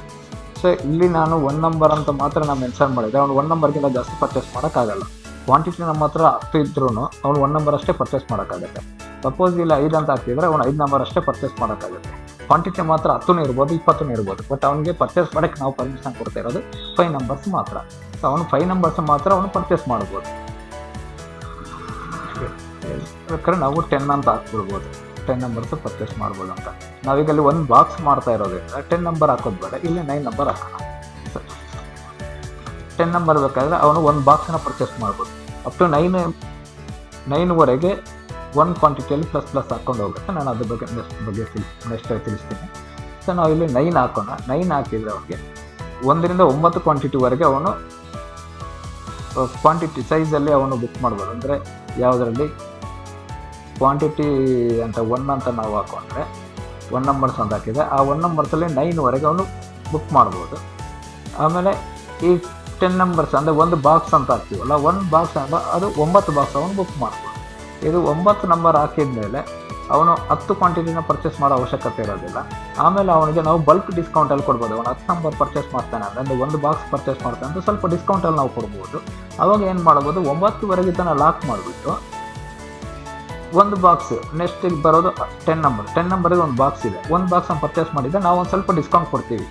ಸೊ ಇಲ್ಲಿ ನಾನು 1 ನಂಬರ್ ಅಂತ ಮಾತ್ರ ನಾನು ಮೆನ್ಷನ್ ಮಾಡಿದೆ. ಅವ್ನು 1 ನಂಬರ್ಗಿಂತ ಜಾಸ್ತಿ ಪರ್ಚೇಸ್ ಮಾಡೋಕ್ಕಾಗಲ್ಲ. ಕ್ವಾಂಟಿಟಿ ನಮ್ಮ ಹತ್ರ 10 ಇದ್ರೂ ಅವ್ನು 1 ನಂಬರ್ ಅಷ್ಟೇ ಪರ್ಚೇಸ್ ಮಾಡೋಕ್ಕಾಗುತ್ತೆ. ಸಪೋಸ್ ಇಲ್ಲಿ 5 ಅಂತ ಹಾಕಿದರೆ ಅವ್ನು 5 ನಂಬರ್ ಅಷ್ಟೇ ಪರ್ಚೇಸ್ ಮಾಡೋಕ್ಕಾಗುತ್ತೆ. ಕ್ವಾಂಟಿಟಿ ಮಾತ್ರ 10 ಇರ್ಬೋದು, 20 ಇರ್ಬೋದು. ಬಟ್ ಅವನಿಗೆ ಪರ್ಚೇಸ್ ಮಾಡೋಕ್ಕೆ ನಾವು ಪರ್ಮಿಷನ್ ಕೊಡ್ತಾ ಇರೋದು 5 ನಂಬರ್ಸ್ ಮಾತ್ರ. ಸೊ ಅವನು 5 ನಂಬರ್ಸ್ ಮಾತ್ರ ಅವನು ಪರ್ಚೇಸ್ ಮಾಡ್ಬೋದು. ಬೇಕಾದ್ರೆ ನಾವು 10 ಅಂತ ಹಾಕ್ಬಿಡ್ಬೋದು. 10 ನಂಬರ್ಸ್ ಪರ್ಚೇಸ್ ಮಾಡ್ಬೋದು ಅಂತ. ನಾವೀಗ ಅಲ್ಲಿ 1 ಬಾಕ್ಸ್ ಮಾಡ್ತಾ ಇರೋದ್ರಿಂದ 10 ನಂಬರ್ ಹಾಕೋದು ಬೇಡ, ಇಲ್ಲಿ 9 ನಂಬರ್ ಹಾಕೋಣ. 10 ನಂಬರ್ ಬೇಕಾದರೆ ಅವನು 1 ಬಾಕ್ಸನ್ನ ಪರ್ಚೇಸ್ ಮಾಡ್ಬೋದು. ಅಪ್ ಟು 9ವರೆಗೆ 1 ಕ್ವಾಂಟಿಟಿಯಲ್ಲಿ ಪ್ಲಸ್ ಹಾಕ್ಕೊಂಡು ಹೋಗುತ್ತೆ. ನಾನು ಅದ್ರ ಬಗ್ಗೆ ನೆಕ್ಸ್ಟ್ ತಿಳಿಸ್ತೀನಿ. ಸೊ ನಾವು ಇಲ್ಲಿ 9 ಹಾಕೋಣ. 9 ಹಾಕಿದರೆ ಅವನಿಗೆ 1 ರಿಂದ 9 ಕ್ವಾಂಟಿಟಿವರೆಗೆ ಅವನು ಕ್ವಾಂಟಿಟಿ ಸೈಜಲ್ಲಿ ಅವನು ಬುಕ್ ಮಾಡ್ಬೋದು. ಅಂದರೆ ಯಾವುದರಲ್ಲಿ ಕ್ವಾಂಟಿಟಿ ಅಂತ 1 ಅಂತ ನಾವು ಹಾಕೊಂಡ್ರೆ 1 ನಂಬರ್ಸ್ ಅಂತ ಹಾಕಿದೆ. ಆ 1 ನಂಬರ್ಸಲ್ಲಿ 9ವರೆಗೆ ಅವನು ಬುಕ್ ಮಾಡ್ಬೋದು. ಆಮೇಲೆ ಈ 10 ನಂಬರ್ಸ್ ಅಂದರೆ 1 ಬಾಕ್ಸ್ ಅಂತ ಹಾಕ್ತೀವಲ್ಲ, 1 ಬಾಕ್ಸ್ ಅಂದರೆ ಅದು 9 ಬಾಕ್ಸ್ ಅವನು ಬುಕ್ ಮಾಡ್ಬೋದು. ಇದು 9 ನಂಬರ್ ಹಾಕಿದ ಮೇಲೆ ಅವನು 10 ಕ್ವಾಂಟಿಟಿನ ಪರ್ಚೇಸ್ ಮಾಡೋ ಅವಶ್ಯಕತೆ ಇರೋದಿಲ್ಲ. ಆಮೇಲೆ ಅವನಿಗೆ ನಾವು ಬಲ್ಕ್ ಡಿಸ್ಕೌಂಟಲ್ಲಿ ಕೊಡ್ಬೋದು. ಅವನು 10 ನಂಬರ್ ಪರ್ಚೇಸ್ ಮಾಡ್ತಾನೆ ಅಂದರೆ 1 ಬಾಕ್ಸ್ ಪರ್ಚೇಸ್ ಮಾಡ್ತಾನೆ ಅಂತ ಸ್ವಲ್ಪ ಡಿಸ್ಕೌಂಟಲ್ಲಿ ನಾವು ಕೊಡ್ಬೋದು. ಆವಾಗ ಏನು ಮಾಡ್ಬೋದು, 9ವರೆಗೆ ತನಕ ಲಾಕ್ ಮಾಡಿಬಿಟ್ಟು 1 ಬಾಕ್ಸ್ ನೆಕ್ಸ್ಟಿಗೆ ಬರೋದು 10 ನಂಬರಿಗೆ 1 ಬಾಕ್ಸ್ ಇದೆ. 1 ಬಾಕ್ಸನ್ನು ಪರ್ಚೇಸ್ ಮಾಡಿದರೆ ನಾವು ಒಂದು ಸ್ವಲ್ಪ ಡಿಸ್ಕೌಂಟ್ ಕೊಡ್ತೀವಿ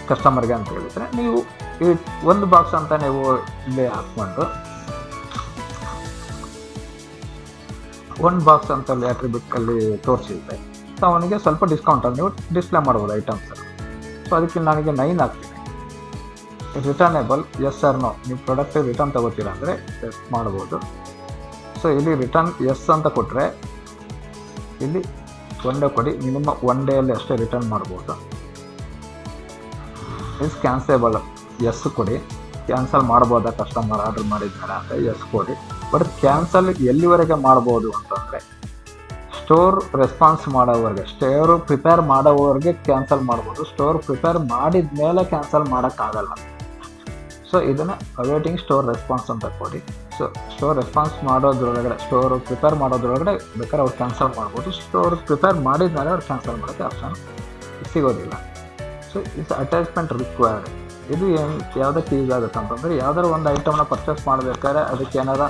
ಕಸ್ಟಮರ್ಗೆ ಅಂತ ಹೇಳಿದರೆ, ನೀವು ಈ 1 ಬಾಕ್ಸ್ ಅಂತ ನೀವು ಇಲ್ಲಿ ಹಾಕ್ಕೊಂಡು 1 ಬಾಕ್ಸ್ ಅಂತ ಅಲ್ಲಿ ಅಟ್ರಿಬ್ಯೂಟಲ್ಲಿ ತೋರಿಸಿದ್ರೆ ಸೊ ಅವನಿಗೆ ಸ್ವಲ್ಪ ಡಿಸ್ಕೌಂಟಲ್ಲಿ ನೀವು ಡಿಸ್ಪ್ಲೇ ಮಾಡ್ಬೋದು ಐಟಮ್ಸ್. ಸೊ ಅದಕ್ಕೆ ನನಗೆ 9 ಹಾಕ್ತೀನಿ. ರಿಟರ್ನೇಬಲ್ ಎಸ್ ಆರ್ ನೋ, ನೀವು ಪ್ರಾಡಕ್ಟ್ ರಿಟರ್ನ್ ತಗೋತೀರಾ ಅಂದರೆ ಎಸ್ ಮಾಡ್ಬೋದು. ಸೊ ಇಲ್ಲಿ ರಿಟರ್ನ್ ಎಸ್ ಅಂತ ಕೊಟ್ಟರೆ ಇಲ್ಲಿ 1 ಡೇ ಕೊಡಿ, ಮಿನಿಮಮ್ 1 ಡೇಯಲ್ಲಿ ಅಷ್ಟೇ ರಿಟರ್ನ್ ಮಾಡ್ಬೋದು. ಇಸ್ ಕ್ಯಾನ್ಸೇಬಲ್ ಎಸ್ ಕೊಡಿ. ಕ್ಯಾನ್ಸಲ್ ಮಾಡ್ಬೋದಾ ಕಸ್ಟಮರ್ ಆರ್ಡರ್ ಮಾಡಿದ್ದಾರೆ ಅಂತ ಎಸ್ ಕೊಡಿ. ಬಟ್ ಕ್ಯಾನ್ಸಲ್ ಎಲ್ಲಿವರೆಗೆ ಮಾಡ್ಬೋದು ಅಂತಂದರೆ ಸ್ಟೋರ್ ರೆಸ್ಪಾನ್ಸ್ ಮಾಡೋವರೆಗೆ, ಸ್ಟೋರ್ ಪ್ರಿಪೇರ್ ಮಾಡೋವರೆಗೆ ಕ್ಯಾನ್ಸಲ್ ಮಾಡ್ಬೋದು. ಸ್ಟೋರ್ ಪ್ರಿಪೇರ್ ಮಾಡಿದ ಮೇಲೆ ಕ್ಯಾನ್ಸಲ್ ಮಾಡೋಕ್ಕಾಗಲ್ಲ. ಸೊ ಇದನ್ನು ಅವೇಟಿಂಗ್ ಸ್ಟೋರ್ ರೆಸ್ಪಾನ್ಸ್ ಅಂತ ಕೊಡಿ. ಸೊ ಸ್ಟೋರ್ ರೆಸ್ಪಾನ್ಸ್ ಮಾಡೋದ್ರೊಳಗಡೆ, ಸ್ಟೋರ್ ಪ್ರಿಪೇರ್ ಮಾಡೋದ್ರೊಳಗಡೆ ಬೇಕಾದ್ರೆ ಅವ್ರು ಕ್ಯಾನ್ಸಲ್ ಮಾಡ್ಬೋದು. ಸ್ಟೋರ್ ಪ್ರಿಪೇರ್ ಮಾಡಿದ ಮೇಲೆ ಅವ್ರು ಕ್ಯಾನ್ಸಲ್ ಮಾಡೋಕ್ಕೆ ಆಪ್ಷನ್ ಸಿಗೋದಿಲ್ಲ. So it's attachment required. ಇದು ಏನು ಯಾವುದಕ್ಕೆ ಯೂಸ್ ಆಗುತ್ತೆ ಅಂತಂದರೆ, ಯಾವ್ದಾದ್ರು ಒಂದು ಐಟಮ್ನ ಪರ್ಚೇಸ್ ಮಾಡಬೇಕಾದ್ರೆ ಅದಕ್ಕೆ ಏನಾರ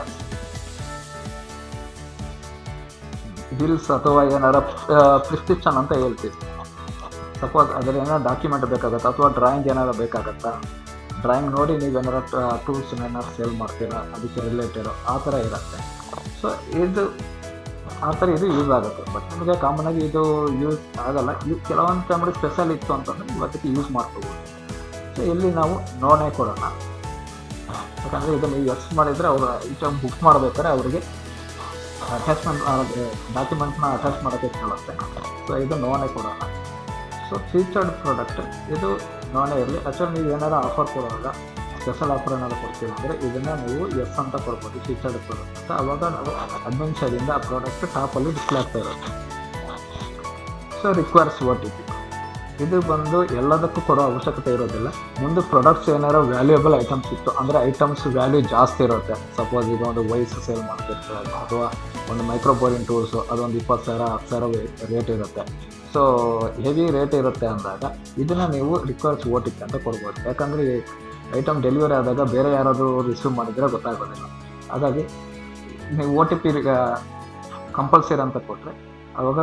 ಬಿಲ್ಸ್ ಅಥವಾ ಏನಾರ ಪ್ರಿಸ್ಕ್ರಿಪ್ಷನ್ ಅಂತ ಹೇಳ್ತೀವಿ. ಸಪೋಸ್ ಅದರಲ್ಲಿ ಏನಾರು ಡಾಕ್ಯುಮೆಂಟ್ ಬೇಕಾಗತ್ತಾ ಅಥವಾ ಡ್ರಾಯಿಂಗ್ ಏನಾರು ಬೇಕಾಗತ್ತಾ, ಡ್ರಾಯಿಂಗ್ ನೋಡಿ ನೀವೇನಾರ ಟೂಲ್ಸ್ ಏನಾರು ಸೇಲ್ ಮಾಡ್ತೀರಾ ಅದಕ್ಕೆ ರಿಲೇಟೆಡು ಆ ಥರ ಇರುತ್ತೆ. ಸೊ ಇದು ಆ ಥರ ಇದು ಯೂಸ್ ಆಗುತ್ತೆ. ಬಟ್ ನಿಮಗೆ ಕಾಮನಾಗಿ ಇದು ಯೂಸ್ ಆಗಲ್ಲ. ಕೆಲವೊಂದು ಟೈಮಲ್ಲಿ ಸ್ಪೆಷಲ್ ಇತ್ತು ಅಂತಂದರೆ ಇವತ್ತಿಗೆ ಯೂಸ್ ಮಾಡ್ಕೋಬೋದು. ಸೊ ಇಲ್ಲಿ ನಾವು ನೋನೇ ಕೊಡೋಣ. ಯಾಕಂದರೆ ಇದು ನೀವು ಎಸ್ ಮಾಡಿದರೆ ಅವರು ಐಟಮ್ ಬುಕ್ ಮಾಡಬೇಕಾದ್ರೆ ಅವರಿಗೆ ಅಟ್ಯಾಚ್ಮೆಂಟ್ ಡಾಕ್ಯುಮೆಂಟ್ನ ಅಟ್ಯಾಚ್ ಮಾಡೋಕ್ಕೆ ಕೇಳುತ್ತೆ. ಸೊ ಇದು ನೋನೇ ಕೊಡೋಣ. ಸೊ ಫೀಚರ್ಡ್ ಪ್ರಾಡಕ್ಟ್ ಇದು ನೋನೇ ಇರಲಿ. ಆ್ಯಕ್ಚುಲಿ ನೀವು ಏನಾರು ಆಫರ್ ಕೊಡುವಾಗ ಸ್ಪೆಷಲ್ ಆಫರ್ ಏನಾದ್ರು ಕೊಡ್ತೀವಿ ಅಂದರೆ ಇದನ್ನು ನೀವು ಎಸ್ ಅಂತ ಕೊಡ್ಬೋದು, ಫೀಚರ್ಡ್ ಪ್ರಾಡಕ್ಟ್ ಅಂತ. ಆವಾಗ ನಾವು ಅಡ್ಮಿನ್ ಸೈಡಿಂದ ಆ ಪ್ರಾಡಕ್ಟ್ ಟಾಪಲ್ಲಿ ಡಿಸ್ಪ್ಲೇ ಆಗ್ತಾ ಇರುತ್ತೆ. So requires OTP. ಇದು ಬಂದು ಎಲ್ಲದಕ್ಕೂ ಕೊಡೋ ಅವಶ್ಯಕತೆ ಇರೋದಿಲ್ಲ. ಮುಂದೆ ಪ್ರಾಡಕ್ಟ್ಸ್ ಏನಾರು ವ್ಯಾಲ್ಯೂಯಬಲ್ ಐಟಮ್ಸ್ ಇತ್ತು ಅಂದರೆ ಐಟಮ್ಸ್ ವ್ಯಾಲ್ಯೂ ಜಾಸ್ತಿ ಇರುತ್ತೆ. ಸಪೋಸ್ ಈಗ ಒಂದು ವೈಸ್ ಸೇಲ್ ಮಾಡ್ತಿರ್ತಾರೆ ಅಥವಾ ಒಂದು ಮೈಕ್ರೋ ಬೋರಿಂಗ್ ಟೂಲ್ಸು ಅದೊಂದು 20,000 10,000 ರೇಟ್ ಇರುತ್ತೆ. ಸೊ ಹೆವಿ ರೇಟ್ ಇರುತ್ತೆ ಅಂದಾಗ ಇದನ್ನು ನೀವು ರಿಕ್ವೈರ್ಸ್ OTP ಅಂತ ಕೊಡ್ಬೋದು. ಯಾಕಂದರೆ ಐಟಮ್ ಡೆಲಿವರಿ ಆದಾಗ ಬೇರೆ ಯಾರಾದರೂ ರಿಸೀವ್ ಮಾಡಿದರೆ ಗೊತ್ತಾಗೋದಿಲ್ಲ. ಹಾಗಾಗಿ ನೀವು OTP ಕಂಪಲ್ಸರಿ ಅಂತ ಕೊಟ್ಟರೆ ಆವಾಗ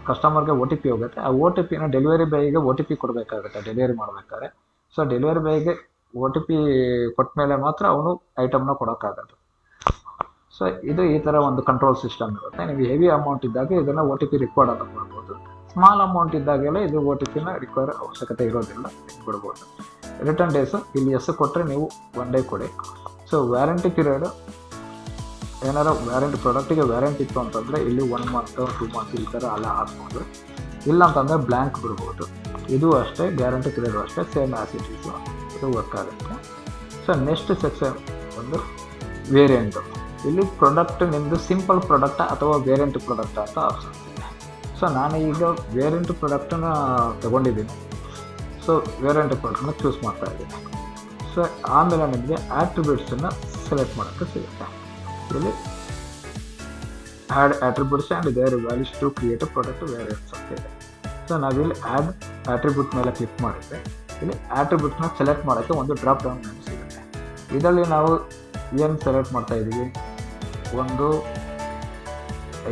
ಕಸ್ಟಮರ್ಗೆ OTP ಹೋಗುತ್ತೆ. ಆ OTPನ ಡೆಲಿವರಿ ಬಾಯ್ಗೆ OTP ಕೊಡಬೇಕಾಗುತ್ತೆ ಡೆಲಿವರಿ ಮಾಡಬೇಕಾದ್ರೆ. ಸೊ ಡೆಲಿವರಿ ಬಾಯ್ಗೆ OTP ಕೊಟ್ಟ ಮೇಲೆ ಮಾತ್ರ ಅವನು ಐಟಮ್ನ ಕೊಡೋಕ್ಕಾಗೋದು. ಸೊ ಇದು ಈ ಥರ ಒಂದು ಕಂಟ್ರೋಲ್ ಸಿಸ್ಟಮ್ ಇರುತ್ತೆ. ನೀವು ಹೆವಿ ಅಮೌಂಟ್ ಇದ್ದಾಗ ಇದನ್ನು OTP ರಿಕ್ವೈರ್ಡ್ ಅಂತ ಕೊಡ್ಬೋದು. ಸ್ಮಾಲ್ ಅಮೌಂಟ್ ಇದ್ದಾಗೆಲ್ಲ ಇದು OTPನ ರಿಕ್ವೈರ್ ಅವಶ್ಯಕತೆ ಇರೋದಿಲ್ಲ, ಕೊಡ್ಬೋದು. ರಿಟರ್ನ್ ಡೇಸು ಇಲ್ಲಿ ಕೊಟ್ಟರೆ ನೀವು 1 ಡೇ ಕೊಡಿ. ಸೊ ವ್ಯಾರಂಟಿ ಪೀರಿಯಡು ಏನಾರು ವ್ಯಾರಂಟಿ ಪ್ರಾಡಕ್ಟಿಗೆ ವ್ಯಾರಂಟಿ ಇತ್ತು ಅಂತಂದರೆ ಇಲ್ಲಿ 1 ಮಂತ್ 2 ಮಂತ್ ಈ ಥರ ಎಲ್ಲ ಹಾಕ್ಬೋದು. ಇಲ್ಲ ಅಂತಂದರೆ ಬ್ಲ್ಯಾಂಕ್ ಬಿಡ್ಬೋದು. ಇದು ಅಷ್ಟೇ, ಗ್ಯಾರಂಟಿ ಪೀರಿಯಡ್ ಅಷ್ಟೇ, ಸೇಮ್ ಆ್ಯಸ್ ಇಟ್ ಈಸು ಇದು ವರ್ಕ್ ಆಗುತ್ತೆ. ಸೊ ನೆಕ್ಸ್ಟ್ ಸೆಕ್ಷನ್ ಒಂದು ವೇರಿಯಂಟು. ಇಲ್ಲಿ ಪ್ರಾಡಕ್ಟ್ ನಿಮ್ಮದು ಸಿಂಪಲ್ ಪ್ರಾಡಕ್ಟಾ ಅಥವಾ ವೇರಿಯಂಟ್ ಪ್ರಾಡಕ್ಟಾ ಅಂತ ಆಪ್ಷನ್ ಇದೆ. ಸೊ ನಾನು ಈಗ ವೇರಿಯಂಟ್ ಪ್ರಾಡಕ್ಟನ್ನ ತೊಗೊಂಡಿದ್ದೀನಿ. ಸೊ ವೇರಿಯಂಟ್ ಪ್ರಾಡಕ್ಟನ್ನ ಚೂಸ್ ಮಾಡ್ತಾ ಇದ್ದೀನಿ. ಸೊ ಆಮೇಲೆ ನಿಮಗೆ ಆಟ್ರಿಬ್ಯೂಟ್ಸನ್ನು ಸೆಲೆಕ್ಟ್ ಮಾಡೋಕ್ಕೆ ಸಿಗುತ್ತೆ. ಇಲ್ಲಿ add attributes and their values to create a product variants ಅಂತ ಇದೆ. ಸೊ ನಾವಿಲ್ಲಿ ಆ್ಯಡ್ ಆಟ್ರಿಬ್ಯೂಟ್ ಮೇಲೆ ಕ್ಲಿಕ್ ಮಾಡಿದರೆ ಇಲ್ಲಿ ಆಟ್ರಿಬ್ಯೂಟ್ನ ಸೆಲೆಕ್ಟ್ ಮಾಡೋಕ್ಕೆ ಒಂದು ಡ್ರಾಪ್ ಡೌನ್ ಮೆನು ಸಿಗುತ್ತೆ. ಇದರಲ್ಲಿ ನಾವು ಏನು ಸೆಲೆಕ್ಟ್ ಮಾಡ್ತಾ ಇದ್ದೀವಿ, ಒಂದು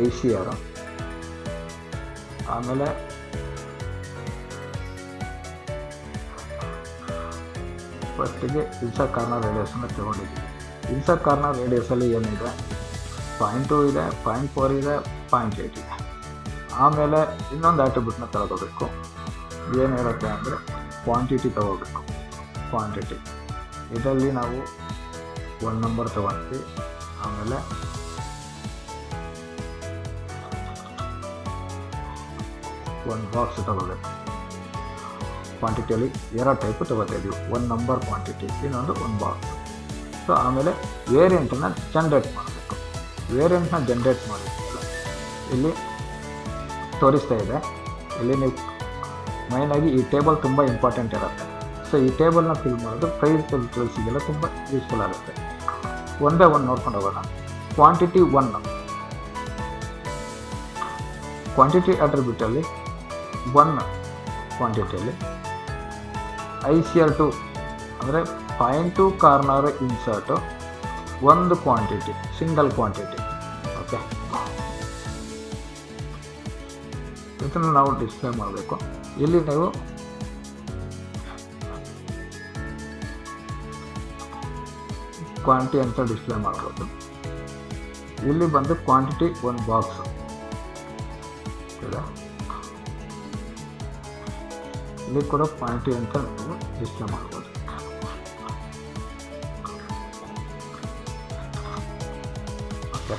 ICR, ಆಮೇಲೆ ಫಸ್ಟಿಗೆ ಇನ್ಸರ್ಟ್ ಕಾರ್ನರ್ ರೇಡಿಯಸನ್ನು ತಗೊಂಡಿದ್ದೀವಿ. ಇನ್ಸರ್ಟ್ ಕಾರ್ನರ್ ರೇಡಿಯಸಲ್ಲಿ ಏನಿದೆ, 0.2 ಇದೆ, 0.4 ಇದೆ, 0.8 ಇದೆ. ಆಮೇಲೆ ಇನ್ನೊಂದು ಆಟ್ರಿಬ್ಯೂಟ್ನ ತಗೋಬೇಕು. ಏನಿರುತ್ತೆ ಅಂದರೆ ಕ್ವಾಂಟಿಟಿ ತಗೋಬೇಕು. ಕ್ವಾಂಟಿಟಿ ಇದರಲ್ಲಿ ನಾವು 1 ನಂಬರ್ ತಗೊಳ್ತೀವಿ. ಆಮೇಲೆ ಒಂದು ಬಾಕ್ಸ್ ತಗೋಬೇಕು. ಕ್ವಾಂಟಿಟಿಯಲ್ಲಿ 2 ಟೈಪು ತಗೋತಾ ಇದ್ದೀವಿ, 1 ನಂಬರ್ ಕ್ವಾಂಟಿಟಿ, ಇನ್ನೊಂದು 1 ಬಾಕ್ಸ್. ಸೊ ಆಮೇಲೆ ವೇರಿಯಂಟನ್ನು ಜನ್ರೇಟ್ ಮಾಡಬೇಕು. ವೇರಿಯಂಟ್ನ ಜನ್ರೇಟ್ ಮಾಡಿದ್ಮೇಲೆ ಇಲ್ಲಿ ತೋರಿಸ್ತಾ ಇದೆ. ಇಲ್ಲಿ ನೀವು ಮೈನಾಗಿ ಈ ಟೇಬಲ್ ತುಂಬ ಇಂಪಾರ್ಟೆಂಟ್ ಇರುತ್ತೆ. ಸೊ ಈ ಟೇಬಲ್ನ ಫಿಲ್ ಮಾಡೋದು ಪ್ರೈಸ್ ಡೀಟೇಲ್ಸಿಗೆಲ್ಲ ತುಂಬ ಯೂಸ್ಫುಲ್ ಆಗುತ್ತೆ. ಒನ್ ಬೈ ಒನ್ ನೋಡ್ಕೊಂಡು ಹೋಗೋಣ. ಕ್ವಾಂಟಿಟಿ 1 ಕ್ವಾಂಟಿಟಿ ಅಟ್ರಿಬ್ಯೂಟಲ್ಲಿ 1 ಕ್ವಾಂಟಿಟಿಯಲ್ಲಿ ICR 2 ಅಂದರೆ 0.2 corner insert, 1 quantity, single quantity. Okay, ಇದನ್ನು ನಾವು ಡಿಸ್ಪ್ಲೇ ಮಾಡಬೇಕು. ಇಲ್ಲಿ ನೀವು ಕ್ವಾಂಟಿಟಿ ಅಂತ ಡಿಸ್ಪ್ಲೇ ಮಾಡ್ಬೋದು. ಇಲ್ಲಿ ಬಂದು ಕ್ವಾಂಟಿಟಿ 1 ಬಾಕ್ಸ್ ಇದೆ. ಇಲ್ಲಿ ಕೂಡ ಕ್ವಾಂಟಿಟಿ ಅಂತ ನೀವು ಡಿಸ್ಪ್ಲೇ ಮಾಡ್ಬೋದು. ಓಕೆ,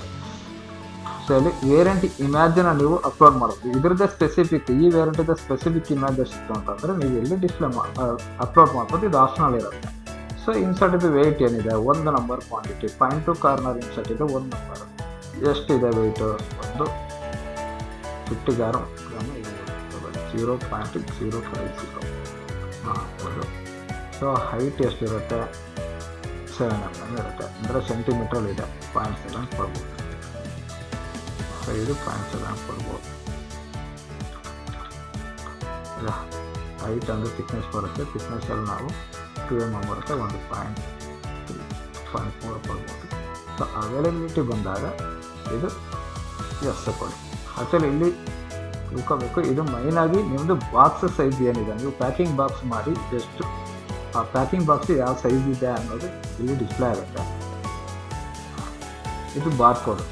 ಸೊ ಇಲ್ಲಿ ವೇರಿಯಂಟ್ ಇಮೇಜನ್ನ ನೀವು ಅಪ್ಲೋಡ್ ಮಾಡಬಹುದು. ಇದ್ರದ್ದೇ ಸ್ಪೆಸಿಫಿಕ್, ಈ ವೇರಿಯಂಟಿದ ಸ್ಪೆಸಿಫಿಕ್ ಇಮೇಜಸ್ ಇತ್ತು ಅಂತಂದರೆ ನೀವು ಇಲ್ಲಿ ಡಿಸ್ಪ್ಲೇ ಅಪ್ಲೋಡ್ ಮಾಡ್ಬೋದು. ಇದು ಆಪ್ಷನಲ್ ಇರುತ್ತೆ. ಸೊ ಇನ್ಸರ್ಟ್ ಇದು ವೆಯ್ಟ್ ಏನಿದೆ, 1 ನಂಬರ್ ಕ್ವಾಂಟಿಟಿ, 0.2 ಕಾರ್ನರ್ ಇನ್ಸರ್ಟ್ ಇದೆ, 1 ನಂಬರ್. ಎಷ್ಟಿದೆ ವೆಯ್ಟು, ಒಂದು 50 ಗ್ರಾಮ್ ಇರ್ಬೋದು, 0.050 ಹಾಕ್ಬೋದು. ಸೊ ಹೈಟ್ ಎಷ್ಟಿರುತ್ತೆ, 7 mm ಇರುತ್ತೆ, ಅಂದರೆ ಸೆಂಟಿಮೀಟ್ರಲ್ಲಿದೆ, 0.7 ಕೊಡ್ಬೋದು. ಸೊ ಇದು 0.7 ಕೊಡ್ಬೋದು. ಹೈಟ್ ಅಂದರೆ ಥಿಕ್ನೆಸ್ ಬರುತ್ತೆ. ಥಿಕ್ನೆಸ್ಸಲ್ಲಿ ನಾವು 2 mm ಬರುತ್ತೆ, 1.3.4 ಕೊಡ್ಬೋದು. ಸೊ ಅವೈಲಬಿಲಿಟಿ ಬಂದಾಗ ಇದು ಎಸ್ ಕೊಡಿ. ಆ್ಯಕ್ಚುಲಿ ಇಲ್ಲಿ ತಿಳ್ಕೋಬೇಕು, ಇದು ಮೈನಾಗಿ ನಿಮ್ಮದು ಬಾಕ್ಸ್ ಸೈಜ್ ಏನಿದೆ, ನೀವು ಪ್ಯಾಕಿಂಗ್ ಬಾಕ್ಸ್ ಮಾಡಿ ಎಷ್ಟು ಆ ಪ್ಯಾಕಿಂಗ್ ಬಾಕ್ಸ್ ಯಾವ ಸೈಜ್ ಇದೆ ಅನ್ನೋದು ಇಲ್ಲಿ ಡಿಸ್ಪ್ಲೇ ಆಗುತ್ತೆ. ಇದು ಬಾರ್ಕೋಡ್.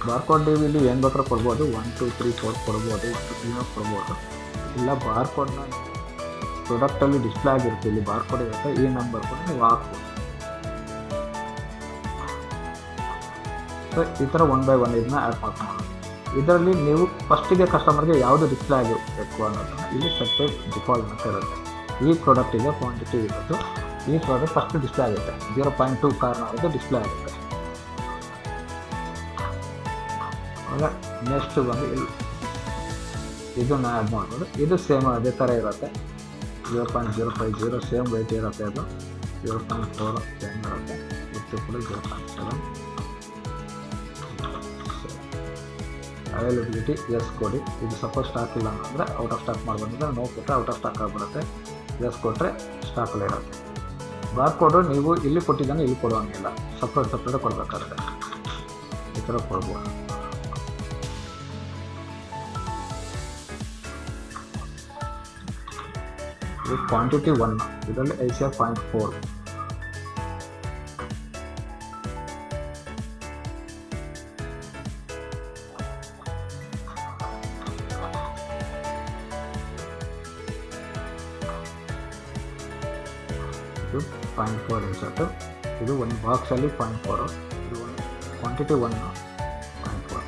ಬಾರ್ಕೋಡ್ ನೀವು ಇಲ್ಲಿ ಏನು ಬೇಕಾದ್ರೂ ಕೊಡ್ಬೋದು, 1 2 3 4 ಕೊಡ್ಬೋದು, 1 2 3 ಕೊಡ್ಬೋದು. ಇಲ್ಲ ಬಾರ್ಕೋಡ್ನ ಪ್ರಾಡಕ್ಟಲ್ಲಿ ಡಿಸ್ಪ್ಲೇ ಆಗಿರುತ್ತೆ, ಇಲ್ಲಿ ಬಾರ್ಕೋಡ್ ಇರುತ್ತೆ, ಈ ನಂಬರ್ ಕೂಡ ನೀವು ಹಾಕ್ಬೋದು. ಸೊ ಈ ಥರ 1 by 1 ಇದನ್ನ ಆ್ಯಡ್ ಮಾಡ್ಕೊಂಡು ಇದರಲ್ಲಿ ನೀವು ಫಸ್ಟಿಗೆ ಕಸ್ಟಮರ್ಗೆ ಯಾವುದು ಡಿಸ್ಪ್ಲೇ ಆಗಿರಬೇಕು ಅನ್ನೋದನ್ನು ಇಲ್ಲಿ ಸಪ್ರೇಟ್ ಡಿಫಾಲ್ಟ್ ಅಂತ ಇರುತ್ತೆ. ಈ ಪ್ರಾಡಕ್ಟಿಗೆ ಕ್ವಾಂಟಿಟಿ ಇರೋದು, ಈ ಪ್ರಾಡಕ್ಟ್ ಫಸ್ಟ್ ಡಿಸ್ಪ್ಲೇ ಆಗುತ್ತೆ, 0.2 ಕಾರ್ನರ್ದು ಡಿಸ್ಪ್ಲೇ ಆಗುತ್ತೆ. ಆಮೇಲೆ ನೆಕ್ಸ್ಟ್ ಬಂದು ಇಲ್ಲಿ ಇದನ್ನು ಆ್ಯಡ್ ಮಾಡ್ಬೋದು. ಇದು ಸೇಮ್ ಅದೇ ಥರ ಇರುತ್ತೆ, 0.050 ಸೇಮ್ ವೆಯ್ಟ್ ಇರುತ್ತೆ. ಅದು 0.4 ಸೇಮ್ ಇರುತ್ತೆ, ಇದು ಕೂಡ 0.7. ಅವೈಲಬಿಲಿಟಿ ಎಸ್ ಕೊಡಿ. ಇದು ಸಪೋಸ್ ಸ್ಟಾಕ್ ಇಲ್ಲ ಅಂತಂದರೆ ಔಟ್ ಆಫ್ ಸ್ಟಾಕ್ ಮಾಡ್ಬಂದ್ರೆ ನೋ ಕೊಟ್ಟರೆ ಔಟ್ ಆಫ್ ಸ್ಟಾಕ್ ಆಗಿಬಿಡುತ್ತೆ, ಎಸ್ ಕೊಟ್ಟರೆ ಸ್ಟಾಕಲ್ಲಿ ಇರುತ್ತೆ. ಬಾರ್ ಕೋಡು ನೀವು ಇಲ್ಲಿ ಕೊಟ್ಟಿದ್ದಾನೆ ಇಲ್ಲಿ ಕೊಡುವಂಗಿಲ್ಲ, ಸಪ್ರೇಟ್ ಕೊಡಬೇಕಾಗುತ್ತೆ, ಈ ಥರ ಕೊಡ್ಬೋದು. ಇದು ಕ್ವಾಂಟಿಟಿ 1, ಇದರಲ್ಲಿ ICR 0.4. ಇದು 0.4 ಇನ್ಸರ್ಟು, ಇದು ಒಂದು ಬಾಕ್ಸಲ್ಲಿ 0.4, ಇದು ಒಂದು ಕ್ವಾಂಟಿಟಿ 1 0.4.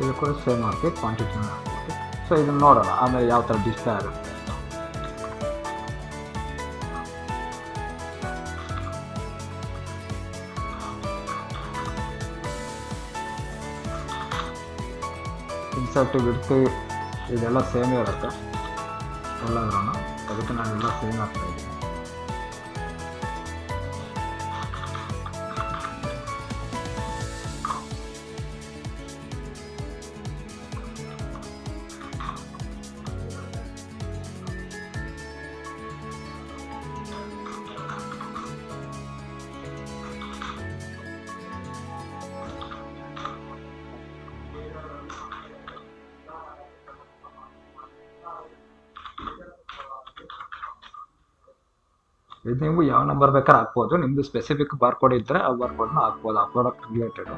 ಇದು ಕೂಡ ಸೇಮ್ ಆಗಿ ಕ್ವಾಂಟಿಟಿನ ಹಾಕ್ಬೋದು. ಸೊ ಇದನ್ನು ನೋಡೋಣ ಆಮೇಲೆ ಯಾವ ಥರ ಡಿಸ್ಪ್ಲೇ ಆಗುತ್ತೆ. ಇನ್ಸರ್ಟ್ ಬಿಡ್ತು ಇದೆಲ್ಲ ಸೇಮ್ ಇರುತ್ತೆ ಎಲ್ಲದ್ರೂ, ಅದಕ್ಕೆ ನಾನೆಲ್ಲ ಸೇಮ್ ಆಗ್ತಾಯಿದ್ದೀನಿ. ಇದು ನೀವು ಯಾವ ನಂಬರ್ ಬೇಕಾದ್ರೆ ಹಾಕ್ಬೋದು, ನಿಮ್ಮದು ಸ್ಪೆಸಿಫಿಕ್ ಬಾರ್ಕೋಡ್ ಇದ್ದರೆ ಆ ಬಾರ್ಕೋಡ್ನ ಹಾಕ್ಬೋದು, ಆ ಪ್ರಾಡಕ್ಟ್ ರಿಲೇಟೆಡು.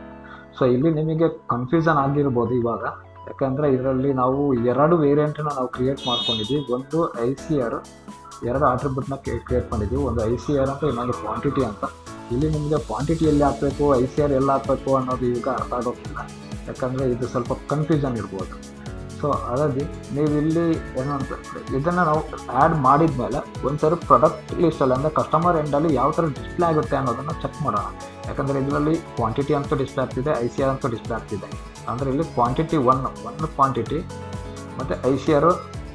ಸೊ ಇಲ್ಲಿ ನಿಮಗೆ ಕನ್ಫ್ಯೂಷನ್ ಆಗಿರ್ಬೋದು ಇವಾಗ, ಯಾಕಂದರೆ ಇದರಲ್ಲಿ ನಾವು 2 ವೇರಿಯಂಟನ್ನ ನಾವು ಕ್ರಿಯೇಟ್ ಮಾಡ್ಕೊಂಡಿದ್ದೀವಿ. ಒಂದು ICR, 2 ಆಟ್ರಿಬ್ಯೂಟ್ನ ಕ್ರಿಯೇಟ್ ಮಾಡಿದ್ದೀವಿ. ಒಂದು ICR ಅಂತ, ಇನ್ನೊಂದು ಕ್ವಾಂಟಿಟಿ ಅಂತ. ಇಲ್ಲಿ ನಿಮಗೆ ಕ್ವಾಂಟಿಟಿ ಎಲ್ಲಿ ಹಾಕಬೇಕು, ICR ಎಲ್ಲ ಹಾಕಬೇಕು ಅನ್ನೋದು ಈಗ ಅರ್ಥ ಆಗೋಕ್ಕಿಲ್ಲ, ಯಾಕಂದರೆ ಇದು ಸ್ವಲ್ಪ ಕನ್ಫ್ಯೂಷನ್ ಇರ್ಬೋದು. ಸೊ ಹಾಗಾಗಿ ನೀವು ಇಲ್ಲಿ ಏನಂತ ಇದನ್ನು ನಾವು ಆ್ಯಡ್ ಮಾಡಿದ್ಮೇಲೆ ಒಂದ್ಸರಿ ಪ್ರಾಡಕ್ಟ್ ಲಿಸ್ಟಲ್ಲಿ ಅಂದರೆ ಕಸ್ಟಮರ್ ಎಂಡಲ್ಲಿ ಯಾವ ಥರ ಡಿಸ್ಪ್ಲೇ ಆಗುತ್ತೆ ಅನ್ನೋದನ್ನು ಚೆಕ್ ಮಾಡೋಣ. ಯಾಕಂದರೆ ಇದರಲ್ಲಿ ಕ್ವಾಂಟಿಟಿ ಅಂತೂ ಡಿಸ್ಪ್ಲೇ ಆಗ್ತಿದೆ, ICR ಅಂತೂ ಡಿಸ್ಪ್ಲೇ ಆಗ್ತಿದೆ. ಅಂದರೆ ಇಲ್ಲಿ ಕ್ವಾಂಟಿಟಿ 1 ಕ್ವಾಂಟಿಟಿ ಮತ್ತು ICR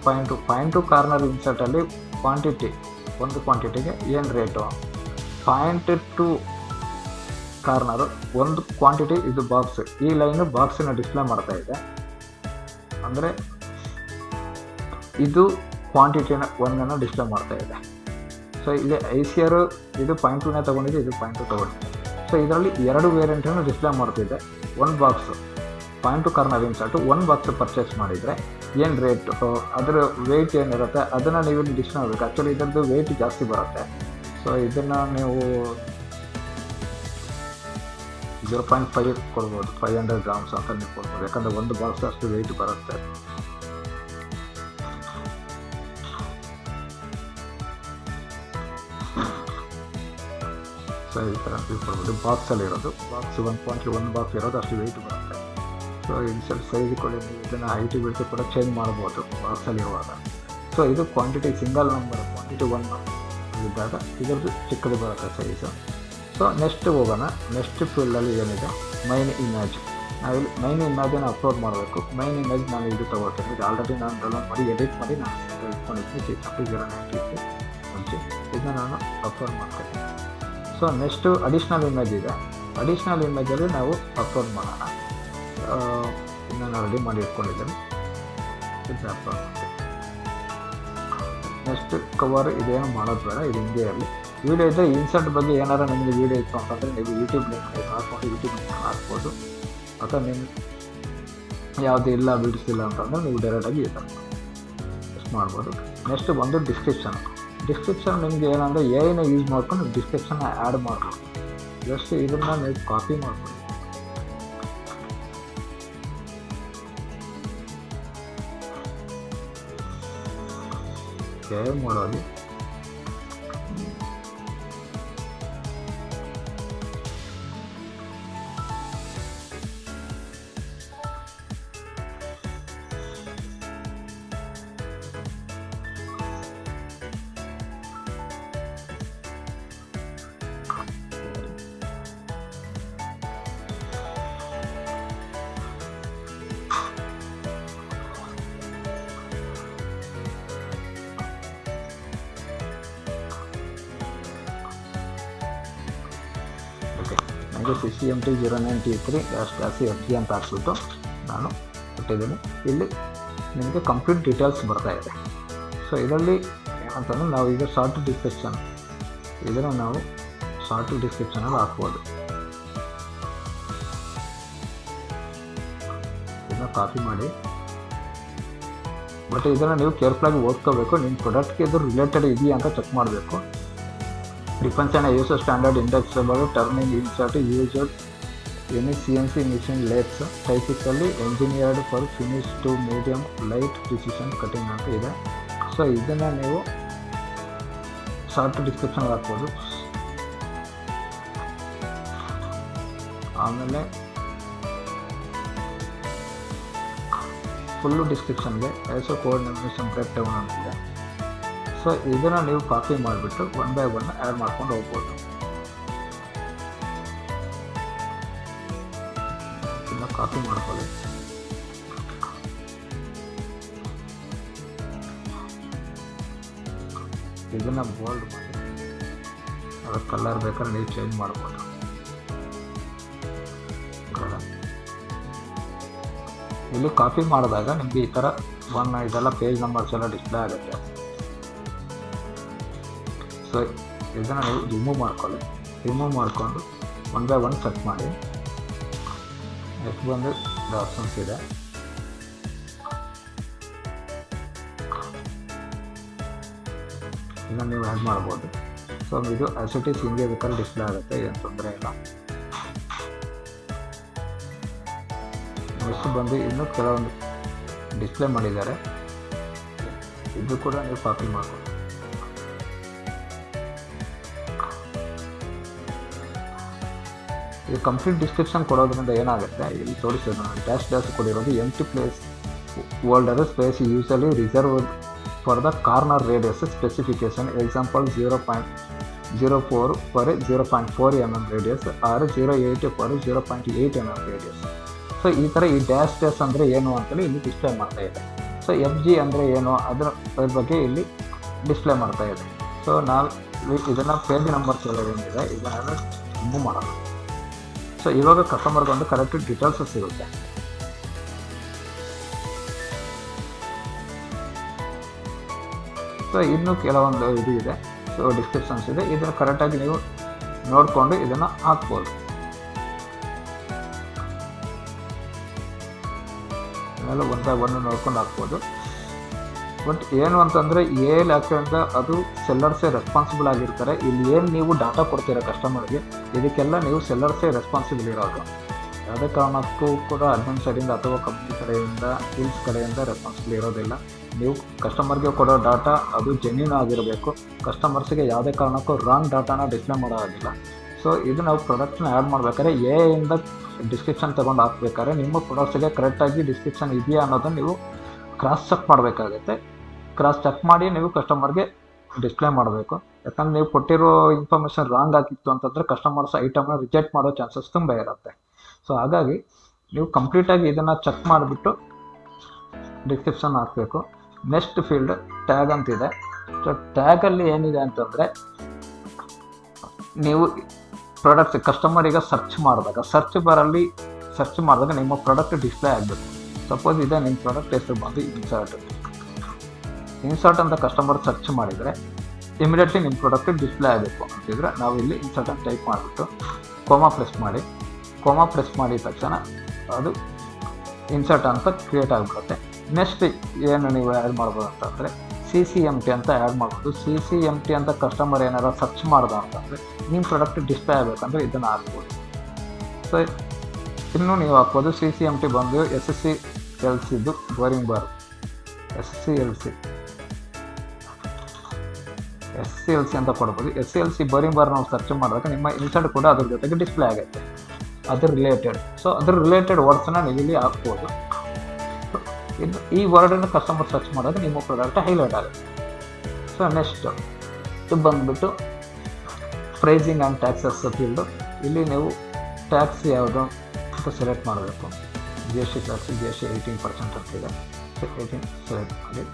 0.2 ಕಾರ್ನರ್ ಇನ್ಸರ್ಟಲ್ಲಿ ಕ್ವಾಂಟಿಟಿ, ಒಂದು ಕ್ವಾಂಟಿಟಿಗೆ ಏನು ರೇಟು, 0.2 ಕಾರ್ನರು ಒಂದು ಕ್ವಾಂಟಿಟಿ, ಇದು ಬಾಕ್ಸ್, ಈ ಲೈನು ಬಾಕ್ಸಿನ ಡಿಸ್ಪ್ಲೇ ಮಾಡ್ತಾ ಇದೆ. ಅಂದರೆ ಇದು ಕ್ವಾಂಟಿಟಿನ 1 ಡಿಸ್ಪ್ಲೇ ಮಾಡ್ತಾ ಇದೆ. ಸೊ ಇಲ್ಲಿ ICR ಇದು 0.2ನೇ ತೊಗೊಂಡಿದೆ, ಇದು 0.2 ತೊಗೊಂಡಿದೆ. ಸೊ ಇದರಲ್ಲಿ 2 ವೇರಿಯಂಟನ್ನು ಡಿಸ್ಪ್ಲೇ ಮಾಡ್ತಿದೆ. ಒಂದು box 0.2 corner insert, 1 box purchase ಮಾಡಿದರೆ ಏನು ರೇಟು, ಅದರ ವೆಯ್ಟ್ ಏನಿರುತ್ತೆ ಅದನ್ನು ನೀವು ಇಲ್ಲಿ ಡಿಸ್ಪ್ಲೇ ಮಾಡಬೇಕು. ಆ್ಯಕ್ಚುಲಿ ಇದರದ್ದು ವೆಯ್ಟ್ ಜಾಸ್ತಿ ಬರುತ್ತೆ. ಸೊ ಇದನ್ನು ನೀವು 0.5 ಕೊಡ್ಬೋದು, 500 ಗ್ರಾಮ್ಸ್ ಅಂತ ನೀವು ಕೊಡ್ಬೋದು, ಯಾಕಂದರೆ ಒಂದು ಬಾಕ್ಸ್ ಅಷ್ಟು ವೆಯ್ಟ್ ಬರುತ್ತೆ. ಸೊ ಈ ಥರ ಕೊಡ್ಬೋದು. ಬಾಕ್ಸಲ್ಲಿ ಇರೋದು ಬಾಕ್ಸ್ 1.1 ಬಾಕ್ಸ್ ಇರೋದು ಅಷ್ಟು ವೆಯ್ಟ್ ಬರುತ್ತೆ. ಸೊ ಇನ್ಸರ್ಟ್ ಸೈಜ್ ಕೊಡಿ, ಇದನ್ನು ಹೈಟ್ ಬಿಟ್ಟು ಕೂಡ ಚೇಂಜ್ ಮಾಡ್ಬೋದು ಬಾಕ್ಸಲ್ಲಿ ಇರುವಾಗ. ಸೊ ಇದು ಕ್ವಾಂಟಿಟಿ ಸಿಂಗಲ್ ನಂಬರ್, ಕ್ವಾಂಟಿಟಿ 1 ಇದ್ದಾಗ ಇದರದ್ದು ಚಿಕ್ಕದು ಬರುತ್ತೆ ಸೈಜು. ಸೊ ನೆಕ್ಸ್ಟ್ ಹೋಗೋಣ. ನೆಕ್ಸ್ಟ್ ಫೀಲ್ಡಲ್ಲಿ ಏನಿದೆ, ಮೈನ್ ಇಮೇಜ್. ನಾವಿಲ್ಲಿ ಮೈನ್ ಇಮೇಜನ್ನು ಅಪ್ಲೋಡ್ ಮಾಡಬೇಕು. ಮೈನ್ ಇಮೇಜ್ ನಾನು ಇದು ತೊಗೊಳ್ತೀನಿ. ಇದು ಆಲ್ರೆಡಿ ನಾನು ಡೌನ್ಲೋಡ್ ಮಾಡಿ ಎಡಿಟ್ ಮಾಡಿ ನಾನು ಇಟ್ಕೊಂಡಿದ್ದೀನಿ, 090 ಮುಂಚೆ. ಇದನ್ನ ನಾನು ಅಪ್ಲೋಡ್ ಮಾಡ್ತೀನಿ. ಸೊ ನೆಕ್ಸ್ಟು ಅಡಿಷ್ನಲ್ ಇಮೇಜ್ ಇದೆ. ಅಡಿಷ್ನಲ್ ಇಮೇಜಲ್ಲಿ ನಾವು ಅಪ್ಲೋಡ್ ಮಾಡೋಣ. ಇದನ್ನು ನಾನು ರೆಡಿ ಮಾಡಿ ಇಟ್ಕೊಂಡಿದ್ದೀನಿ, ಇದು ಅಪ್ಲೋಡ್ ಮಾಡ್ತೀನಿ. ನೆಕ್ಸ್ಟ್ ಕವರ್ ಇದೇನು ಮಾಡೋದು ಬೇಡ, ಇದು ಹಿಂಗೆ ಇರಲಿ. ವೀಡಿಯೋ ಇದ್ದರೆ ಇನ್ಸರ್ಟ್ ಬಗ್ಗೆ ಏನಾರು ನಿಮಗೆ ವೀಡಿಯೋ ಇತ್ತು ಅಂತಂದರೆ ನೀವು ಯೂಟ್ಯೂಬ್ ಲಿಂಕ್ ಹಾಕ್ಕೊಂಡು ಯೂಟ್ಯೂಬ್ ಲಿಂಕ್ ಹಾಕ್ಬೋದು. ಅಥವಾ ನಿಮ್ಮ ಯಾವುದೂ ಇಲ್ಲ ವೀಡಿಯೋಸ್ ಇಲ್ಲ ಅಂತಂದರೆ ನೀವು ಡೈರೆಕ್ಟಾಗಿ ಎಷ್ಟು ಮಾಡ್ಬೋದು. ನೆಕ್ಸ್ಟ್ ಒಂದು ಡಿಸ್ಕ್ರಿಪ್ಷನ್ ನಿಮಗೆ ಏನಂದರೆ AI ಯೂಸ್ ಮಾಡ್ಕೊಂಡು ಡಿಸ್ಕ್ರಿಪ್ಷನ್ನ ಆ್ಯಡ್ ಮಾಡ್ಬೋದು. ಜಸ್ಟ್ ಇದನ್ನು ನೀವು ಕಾಪಿ ಮಾಡ್ಕೊಳ್ಳಿ. ಸೇವ್ ಮಾಡೋದು. ನನಗೆ CCMT09T3-FG ಅಂತ ಹಾಕ್ಬಿಟ್ಟು ನಾನು ಕೊಟ್ಟಿದ್ದೀನಿ. ಇಲ್ಲಿ ನಿಮಗೆ ಕಂಪ್ಲೀಟ್ ಡೀಟೇಲ್ಸ್ ಬರ್ತಾ ಇದೆ. ಸೊ ಇದರಲ್ಲಿ ಏನಂತಂದರೆ ನಾವು ಈಗ ಶಾರ್ಟ್ ಡಿಸ್ಕ್ರಿಪ್ಷನ್ ಇದನ್ನು ನಾವು ಶಾರ್ಟ್ ಡಿಸ್ಕ್ರಿಪ್ಷನಲ್ಲಿ ಹಾಕ್ಬೋದು. ಇದನ್ನು ಕಾಪಿ ಮಾಡಿ, ಬಟ್ ಇದನ್ನು ನೀವು ಕೇರ್ಫುಲ್ಲಾಗಿ ಓದ್ಕೋಬೇಕು. ನಿಮ್ಮ ಪ್ರಾಡಕ್ಟ್ಗೆ ಇದು ರಿಲೇಟೆಡ್ ಇದೆಯಾ ಅಂತ ಚೆಕ್ ಮಾಡಬೇಕು. Defines an ISO standard indexable turning insert used in CNC machine lathes, typically engineered for finish to medium light precision cutting ಅಂತ ಇದೆ. ಸೊ ಇದನ್ನು ನೀವು ಶಾರ್ಟ್ ಡಿಸ್ಕ್ರಿಪ್ಷನ್ ಹಾಕ್ಬೋದು. ಆಮೇಲೆ ಫುಲ್ಲು ಡಿಸ್ಕ್ರಿಪ್ಷನ್ಗೆ ISO code number break down ಅಂತಿದೆ. ಸೊ ಇದನ್ನು ನೀವು ಕಾಪಿ ಮಾಡಿಬಿಟ್ಟು 1 by 1 ಆ್ಯಡ್ ಮಾಡ್ಕೊಂಡು ಹೋಗ್ಬೋದು. ಇದನ್ನು ಕಾಪಿ ಮಾಡ್ಕೊಳ್ಳಿ. ಇದನ್ನು ಬೋಲ್ಡ್ ಮಾಡಿ, ಅದರ ಕಲರ್ ಬೇಕಾದ್ರೆ ನೀವು ಚೇಂಜ್ ಮಾಡ್ಬೋದು. ಇಲ್ಲಿ ಕಾಪಿ ಮಾಡಿದಾಗ ನಿಮಗೆ ಈ ಥರ ಇದೆಲ್ಲ ಪೇಜ್ ನಂಬರ್ಸ್ ಎಲ್ಲ ಡಿಸ್ಪ್ಲೇ ಆಗುತ್ತೆ. ಸೊ ಇದನ್ನು ನೀವು ರಿಮೂವ್ ಮಾಡಿಕೊಂಡು 1 by 1 ಸೆಟ್ ಮಾಡಿ. ನೆಕ್ಸ್ಟ್ ಬಂದು ಇದು ಆಪ್ಷನ್ಸ್ ಇದೆ. ಇದನ್ನು ನೀವು ಆ್ಯಡ್ ಮಾಡ್ಬೋದು. ಸೊ ಇದು ಅಸಿಟಿಸ್ ಹಿಂಗೆ ಬೇಕಾದ್ರೆ ಡಿಸ್ಪ್ಲೇ ಆಗುತ್ತೆ, ಏನು ತೊಂದರೆ ಇಲ್ಲ. ನೆಕ್ಸ್ಟ್ ಬಂದು ಇನ್ನೂ ಕೆಲವೊಂದು ಡಿಸ್ಪ್ಲೇ ಮಾಡಿದ್ದಾರೆ, ಇದು ಕೂಡ ನೀವು ಕಾಪಿ ಮಾಡ್ಬೋದು. ಇದು ಕಂಪ್ಲೀಟ್ ಡಿಸ್ಕ್ರಿಪ್ಷನ್ ಕೊಡೋದ್ರಿಂದ ಏನಾಗುತ್ತೆ, ಇಲ್ಲಿ ತೋರಿಸೋದು ಡ್ಯಾಶ್ ಕೊಡಿರೋದು empty placeholder space usually reserved for the corner radius specification, example 0.04 for 0.4 mm radius or 0.8 for 0.8 mm radius. So ಈ ಥರ ಈ ಡ್ಯಾಶ್ ಅಂದರೆ ಏನು ಅಂತೇಳಿ ಇಲ್ಲಿ ಡಿಸ್ಪ್ಲೇ ಮಾಡ್ತಾ ಇದೆ. ಸೊ FG ಅಂದರೆ ಏನು ಅದರ ಬಗ್ಗೆ ಇಲ್ಲಿ ಡಿಸ್ಪ್ಲೇ ಮಾಡ್ತಾ ಇದೆ. ಸೊ ನಾವು ಇದನ್ನು ಪೇಜ್ ನಂಬರ್ಸ್ ಎಲ್ಲ ಏನಿದೆ ಇದನ್ನೆಲ್ಲ ರಿಮೂವ್ ಮಾಡೋಣ. ಸೊ ಇವಾಗ ಕಸ್ಟಮರ್ಗೊಂದು ಕರೆಕ್ಟ್ ಡೀಟೇಲ್ಸ್ ಸಿಗುತ್ತೆ. ಸೊ ಇನ್ನೂ ಕೆಲವೊಂದು ಇದು ಇದೆ, ಸೊ ಡಿಸ್ಕ್ರಿಪ್ಷನ್ಸ್ ಇದೆ, ಇದನ್ನು ಕರೆಕ್ಟಾಗಿ ನೀವು ನೋಡಿಕೊಂಡು ಇದನ್ನು ಹಾಕ್ಬೋದು. ಇದನ್ನೆಲ್ಲ 1 by 1 ನೋಡ್ಕೊಂಡು ಹಾಕ್ಬೋದು. ಬಟ್ ಏನು ಅಂತಂದರೆ ಯಾಕೆಂದರೆ ಅದು ಸೆಲ್ಲರ್ಸೇ ರೆಸ್ಪಾನ್ಸಿಬಲ್ ಆಗಿರ್ತಾರೆ. ಇಲ್ಲಿ ಏನು ನೀವು ಡಾಟಾ ಕೊಡ್ತೀರ ಕಸ್ಟಮರ್ಗೆ, ಇದಕ್ಕೆಲ್ಲ ನೀವು ಸೆಲ್ಲರ್ಸೇ ರೆಸ್ಪಾನ್ಸಿಬಲ್ ಇರೋದು. ಯಾವುದೇ ಕಾರಣಕ್ಕೂ ಕೂಡ ಅಡ್ಮಿನ್ ಸೈಡಿಂದ ಅಥವಾ ಕಂಪ್ನಿ ಕಡೆಯಿಂದ ಸೇಲ್ಸ್ ಕಡೆಯಿಂದ ರೆಸ್ಪಾನ್ಸಿಬಲ್ ಇರೋದಿಲ್ಲ. ನೀವು ಕಸ್ಟಮರ್ಗೆ ಕೊಡೋ ಡಾಟಾ ಅದು ಜೆನ್ಯೂನ್ ಆಗಿರಬೇಕು. ಕಸ್ಟಮರ್ಸ್ಗೆ ಯಾವುದೇ ಕಾರಣಕ್ಕೂ ರಾಂಗ್ ಡಾಟಾನ ಡಿಸ್ಪ್ಲೇ ಮಾಡೋದಿಲ್ಲ. ಸೊ ಇದು ನಾವು ಪ್ರಾಡಕ್ಟ್ನ ಆ್ಯಡ್ ಮಾಡಬೇಕಾದ್ರೆ ಇಂದ ಡಿಸ್ಕ್ರಿಪ್ಷನ್ ತೊಗೊಂಡು ಹಾಕ್ಬೇಕಾದ್ರೆ ನಿಮ್ಮ ಪ್ರಾಡಕ್ಟ್ಸ್ಗೆ ಕರೆಕ್ಟಾಗಿ ಡಿಸ್ಕ್ರಿಪ್ಷನ್ ಇದೆಯಾ ಅನ್ನೋದನ್ನು ನೀವು ಕ್ರಾಸ್ ಚೆಕ್ ಮಾಡಬೇಕಾಗುತ್ತೆ. ಕ್ರಾಸ್ ಚೆಕ್ ಮಾಡಿ ನೀವು ಕಸ್ಟಮರ್ಗೆ ಡಿಸ್ಪ್ಲೇ ಮಾಡಬೇಕು. ಯಾಕಂದರೆ ನೀವು ಕೊಟ್ಟಿರೋ ಇನ್ಫಾರ್ಮೇಷನ್ ರಾಂಗ್ ಆಗಿತ್ತು ಅಂತಂದರೆ ಕಸ್ಟಮರ್ಸ್ ಐಟಮ್ನ ರಿಜೆಕ್ಟ್ ಮಾಡೋ ಚಾನ್ಸಸ್ ತುಂಬ ಇರುತ್ತೆ. ಸೊ ಹಾಗಾಗಿ ನೀವು ಕಂಪ್ಲೀಟಾಗಿ ಇದನ್ನು ಚೆಕ್ ಮಾಡಿಬಿಟ್ಟು ಡಿಸ್ಕ್ರಿಪ್ಷನ್ ಹಾಕಬೇಕು. ನೆಕ್ಸ್ಟ್ ಫೀಲ್ಡ್ ಟ್ಯಾಗ್ ಅಂತಿದೆ. ಸೊ ಟ್ಯಾಗಲ್ಲಿ ಏನಿದೆ ಅಂತಂದರೆ ನೀವು ಪ್ರಾಡಕ್ಟ್ಸ್ ಕಸ್ಟಮರಿಗೆ ಸರ್ಚ್ ಮಾಡಿದಾಗ ನಿಮ್ಮ ಪ್ರಾಡಕ್ಟ್ ಡಿಸ್ಪ್ಲೇ ಆಗಬೇಕು. ಸಪೋಸ್ ಇದೆ ನಿಮ್ಮ ಪ್ರಾಡಕ್ಟ್ ಹೆಸರು ಬಂದು ಇನ್ಸರ್ಟ್ ಅಂತ ಕಸ್ಟಮರ್ ಸರ್ಚ್ ಮಾಡಿದರೆ ಇಮಿಡಿಯೇಟ್ಲಿ ನಿಮ್ಮ ಪ್ರಾಡಕ್ಟ್ ಡಿಸ್ಪ್ಲೇ ಆಗಬೇಕು ಅಂತಿದ್ರೆ ನಾವು ಇಲ್ಲಿ ಇನ್ಸರ್ಟ್ ಅಂತ ಟೈಪ್ ಮಾಡಿಬಿಟ್ಟು ಕೋಮಾ ಪ್ರೆಸ್ ಮಾಡಿದ ತಕ್ಷಣ ಅದು ಇನ್ಸರ್ಟ್ ಅಂತ ಕ್ರಿಯೇಟ್ ಆಗಿಬಿಡುತ್ತೆ. ನೆಕ್ಸ್ಟ್ ಏನು ನೀವು ಆ್ಯಡ್ ಮಾಡ್ಬೋದು ಅಂತಂದರೆ CCMT ಅಂತ ಆ್ಯಡ್ ಮಾಡ್ಬೋದು. CCMT ಅಂತ ಕಸ್ಟಮರ್ ಏನಾರು ಸರ್ಚ್ ಮಾಡ್ದ ಅಂತಂದರೆ ನಿಮ್ಮ ಪ್ರಾಡಕ್ಟ್ ಡಿಸ್ಪ್ಲೇ ಆಗಬೇಕಂದ್ರೆ ಇದನ್ನು ಹಾಕ್ಬೋದು. ಸೊ ಇನ್ನೂ ನೀವು ಹಾಕ್ಬೋದು. CCMT ಬಂದು SSCLCದು ಬೋರಿಂಗ್ ಬಾರ್, SCLC ಅಂತ ಕೊಡ್ಬೋದು. SCLC ಬೋರಿಂಗ್ ಬಾರ್ ನಾವು ಸರ್ಚ್ ಮಾಡಿದಾಗ ನಿಮ್ಮ ಇನ್ಸರ್ಟ್ ಕೂಡ ಅದ್ರ ಜೊತೆಗೆ ಡಿಸ್ಪ್ಲೇ ಆಗುತ್ತೆ, ಅದ್ರ ರಿಲೇಟೆಡ್. ಸೊ ಅದ್ರ ರಿಲೇಟೆಡ್ ವರ್ಡ್ಸನ್ನ ನೀವು ಇಲ್ಲಿ ಹಾಕ್ಬೋದು. ಇನ್ನು ಈ ವರ್ಡನ್ನು ಕಸ್ಟಮರ್ ಸರ್ಚ್ ಮಾಡಿದಾಗ ನಿಮ್ಮ ಪ್ರಾಡಕ್ಟ್ ಹೈಲೈಟ್ ಆಗುತ್ತೆ. ಸೊ ನೆಕ್ಸ್ಟ್ ಇದು ಬಂದುಬಿಟ್ಟು ಪ್ರೈಸಿಂಗ್ ಆ್ಯಂಡ್ ಟ್ಯಾಕ್ಸಸ್ ಫೀಲ್ಡು. ಇಲ್ಲಿ ನೀವು ಟ್ಯಾಕ್ಸ್ ಯಾವುದು ಅಂತ ಸೆಲೆಕ್ಟ್ ಮಾಡಬೇಕು. GST ಟ್ಯಾಕ್ಸ್, GST 18% ಅಂತಿದೆ. ಸೊ 18 ಸೆಲೆಕ್ಟ್ ಮಾಡಿ.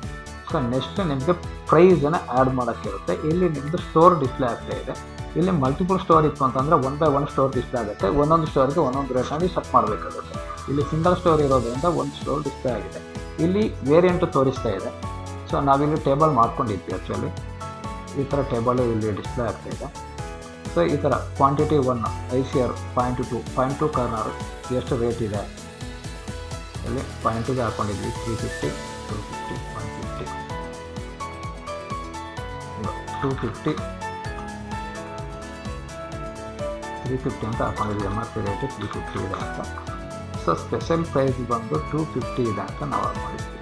ಸೊ ನೆಕ್ಸ್ಟ್ ನಿಮಗೆ ಪ್ರೈಸನ್ನು ಆ್ಯಡ್ ಮಾಡೋಕ್ಕಿರುತ್ತೆ. ಇಲ್ಲಿ ನಿಮ್ಮದು ಸ್ಟೋರ್ ಡಿಸ್ಪ್ಲೇ ಆಗ್ತಾ ಇದೆ. ಇಲ್ಲಿ ಮಲ್ಟಿಪಲ್ ಸ್ಟೋರ್ ಇತ್ತು ಅಂತಂದರೆ 1 by 1 ಸ್ಟೋರ್ ಡಿಸ್ಪ್ಲೇ ಆಗುತ್ತೆ. ಒಂದೊಂದು ಸ್ಟೋರ್ಗೆ ಒಂದೊಂದು ರೇಟಲ್ಲಿ ಸೆಟ್ ಮಾಡಬೇಕಾಗುತ್ತೆ. ಇಲ್ಲಿ ಸಿಂಗಲ್ ಸ್ಟೋರ್ ಇರೋದ್ರಿಂದ ಒಂದು ಸ್ಟೋರ್ ಡಿಸ್ಪ್ಲೇ ಆಗಿದೆ. ಇಲ್ಲಿ ವೇರಿಯಂಟು ತೋರಿಸ್ತಾ ಇದೆ. ಸೊ ನಾವಿಲ್ಲಿ ಟೇಬಲ್ ಮಾಡ್ಕೊಂಡಿದ್ವಿ. ಆ್ಯಕ್ಚುಲಿ ಈ ಥರ ಟೇಬಲು ಇಲ್ಲಿ ಡಿಸ್ಪ್ಲೇ ಆಗ್ತಾ ಇದೆ. ಸೊ ಈ ಥರ ಕ್ವಾಂಟಿಟಿ 1 ICR 0.2 ಕಾರ್ನರು ಎಷ್ಟು ರೇಟ್ ಇದೆ, ಇಲ್ಲಿ 0.2ಗೆ ಹಾಕ್ಕೊಂಡಿದ್ವಿ. 350, 250, 150, 250, 350 ಅಂತ ಹಾಕ್ಕೊಂಡಿದ್ವಿ. MRP ರೇಟು 350 ಇದೆ ಅಂತ. ಸೊ ಸ್ಪೆಷಲ್ ಪ್ರೈಸ್ ಬಂದು 250 ಇದೆ ಅಂತ ನಾವು ಹಾಕ್ಕೊಂಡಿದ್ವಿ.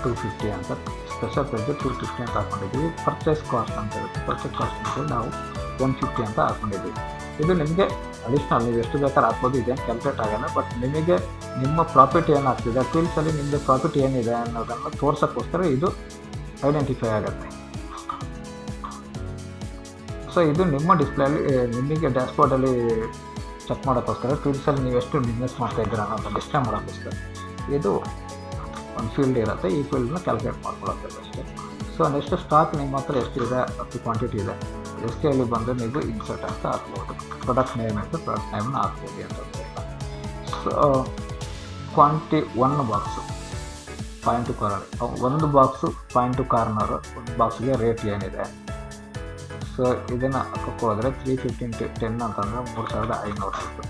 250 ಅಂತ ಸ್ಪೆಷಲ್ ಪ್ರೈಸು 250 ಅಂತ ಹಾಕ್ಕೊಂಡಿದ್ವಿ. ಪರ್ಚೇಸ್ ಕಾಸ್ಟ್ ಅಂತ ಇರುತ್ತೆ. ಪರ್ಚೇಸ್ ಕಾಸ್ಟ್ ಅಂತ ನಾವು 150 ಅಂತ ಹಾಕ್ಕೊಂಡಿದ್ವಿ. ಇದು ನಿಮಗೆ ಅಡಿಷ್ನಲ್, ನೀವು ಎಷ್ಟು ಬೇಕಾದ್ರೆ ಹಾಕ್ಬೋದು. ಇದೇನು ಕ್ಯಾಲ್ಕುಲೇಟ್ ಆಗೋಲ್ಲ. ಬಟ್ ನಿಮಗೆ ನಿಮ್ಮ ಪ್ರಾಫಿಟ್ ಏನಾಗ್ತಿದೆ, ಫೀಲ್ಡ್ಸಲ್ಲಿ ನಿಮ್ಮದು ಪ್ರಾಫಿಟ್ ಏನಿದೆ ಅನ್ನೋದನ್ನು ತೋರ್ಸೋಕ್ಕೋಸ್ಕರ ಇದು ಐಡೆಂಟಿಫೈ ಆಗುತ್ತೆ. ಸೊ ಇದು ನಿಮ್ಮ ಡಿಸ್ಪ್ಲೇಲಿ ನಿಮಗೆ ಡ್ಯಾಶ್ಬೋರ್ಡಲ್ಲಿ ಚೆಕ್ ಮಾಡೋಕ್ಕೋಸ್ಕರ, ಫೀಲ್ಡ್ಸಲ್ಲಿ ನೀವು ಎಷ್ಟು ಬಿಸ್ನೆಸ್ ಮಾಡ್ತಾಯಿದ್ದೀರ ಅನ್ನೋದನ್ನು ಡಿಸ್ಪ್ಲೇ ಮಾಡೋಕ್ಕೋಸ್ಕರ ಇದು ಒಂದು ಫೀಲ್ಡ್ ಇರುತ್ತೆ. ಈ ಫೀಲ್ಡ್ನ ಕ್ಯಾಲ್ಕುಲೇಟ್ ಮಾಡ್ಕೊಳ್ಳೋದು ಅಷ್ಟೇ. ಸೊ ನೆಕ್ಸ್ಟ್ ಸ್ಟಾಕ್ ನಿಮ್ಮ ಹತ್ರ ಎಷ್ಟಿದೆ, ಅಷ್ಟು ಕ್ವಾಂಟಿಟಿ ಇದೆ, SKL ಬಂದು ನೀವು ಇನ್ಸರ್ಟ್ ಅಂತ ಹಾಕ್ಬೋದು. ಪ್ರಾಡಕ್ಟ್ ನೇಮ್ ಅಂತ ಪ್ರಾಡಕ್ಟ್ ನೇಮ್ನ ಹಾಕ್ಬೋದು ಅಂತ. So quantity 1 box 0.2 corner, 1 box 0.2 corner, 1 ಬಾಕ್ಸ್ಗೆ ರೇಟ್ ಏನಿದೆ. ಸೊ ಇದನ್ನು ಹಾಕೋಕ್ಕೆ ಹೋದರೆ 350 × 10 ಅಂತಂದರೆ 3500 ಆಯಿತು.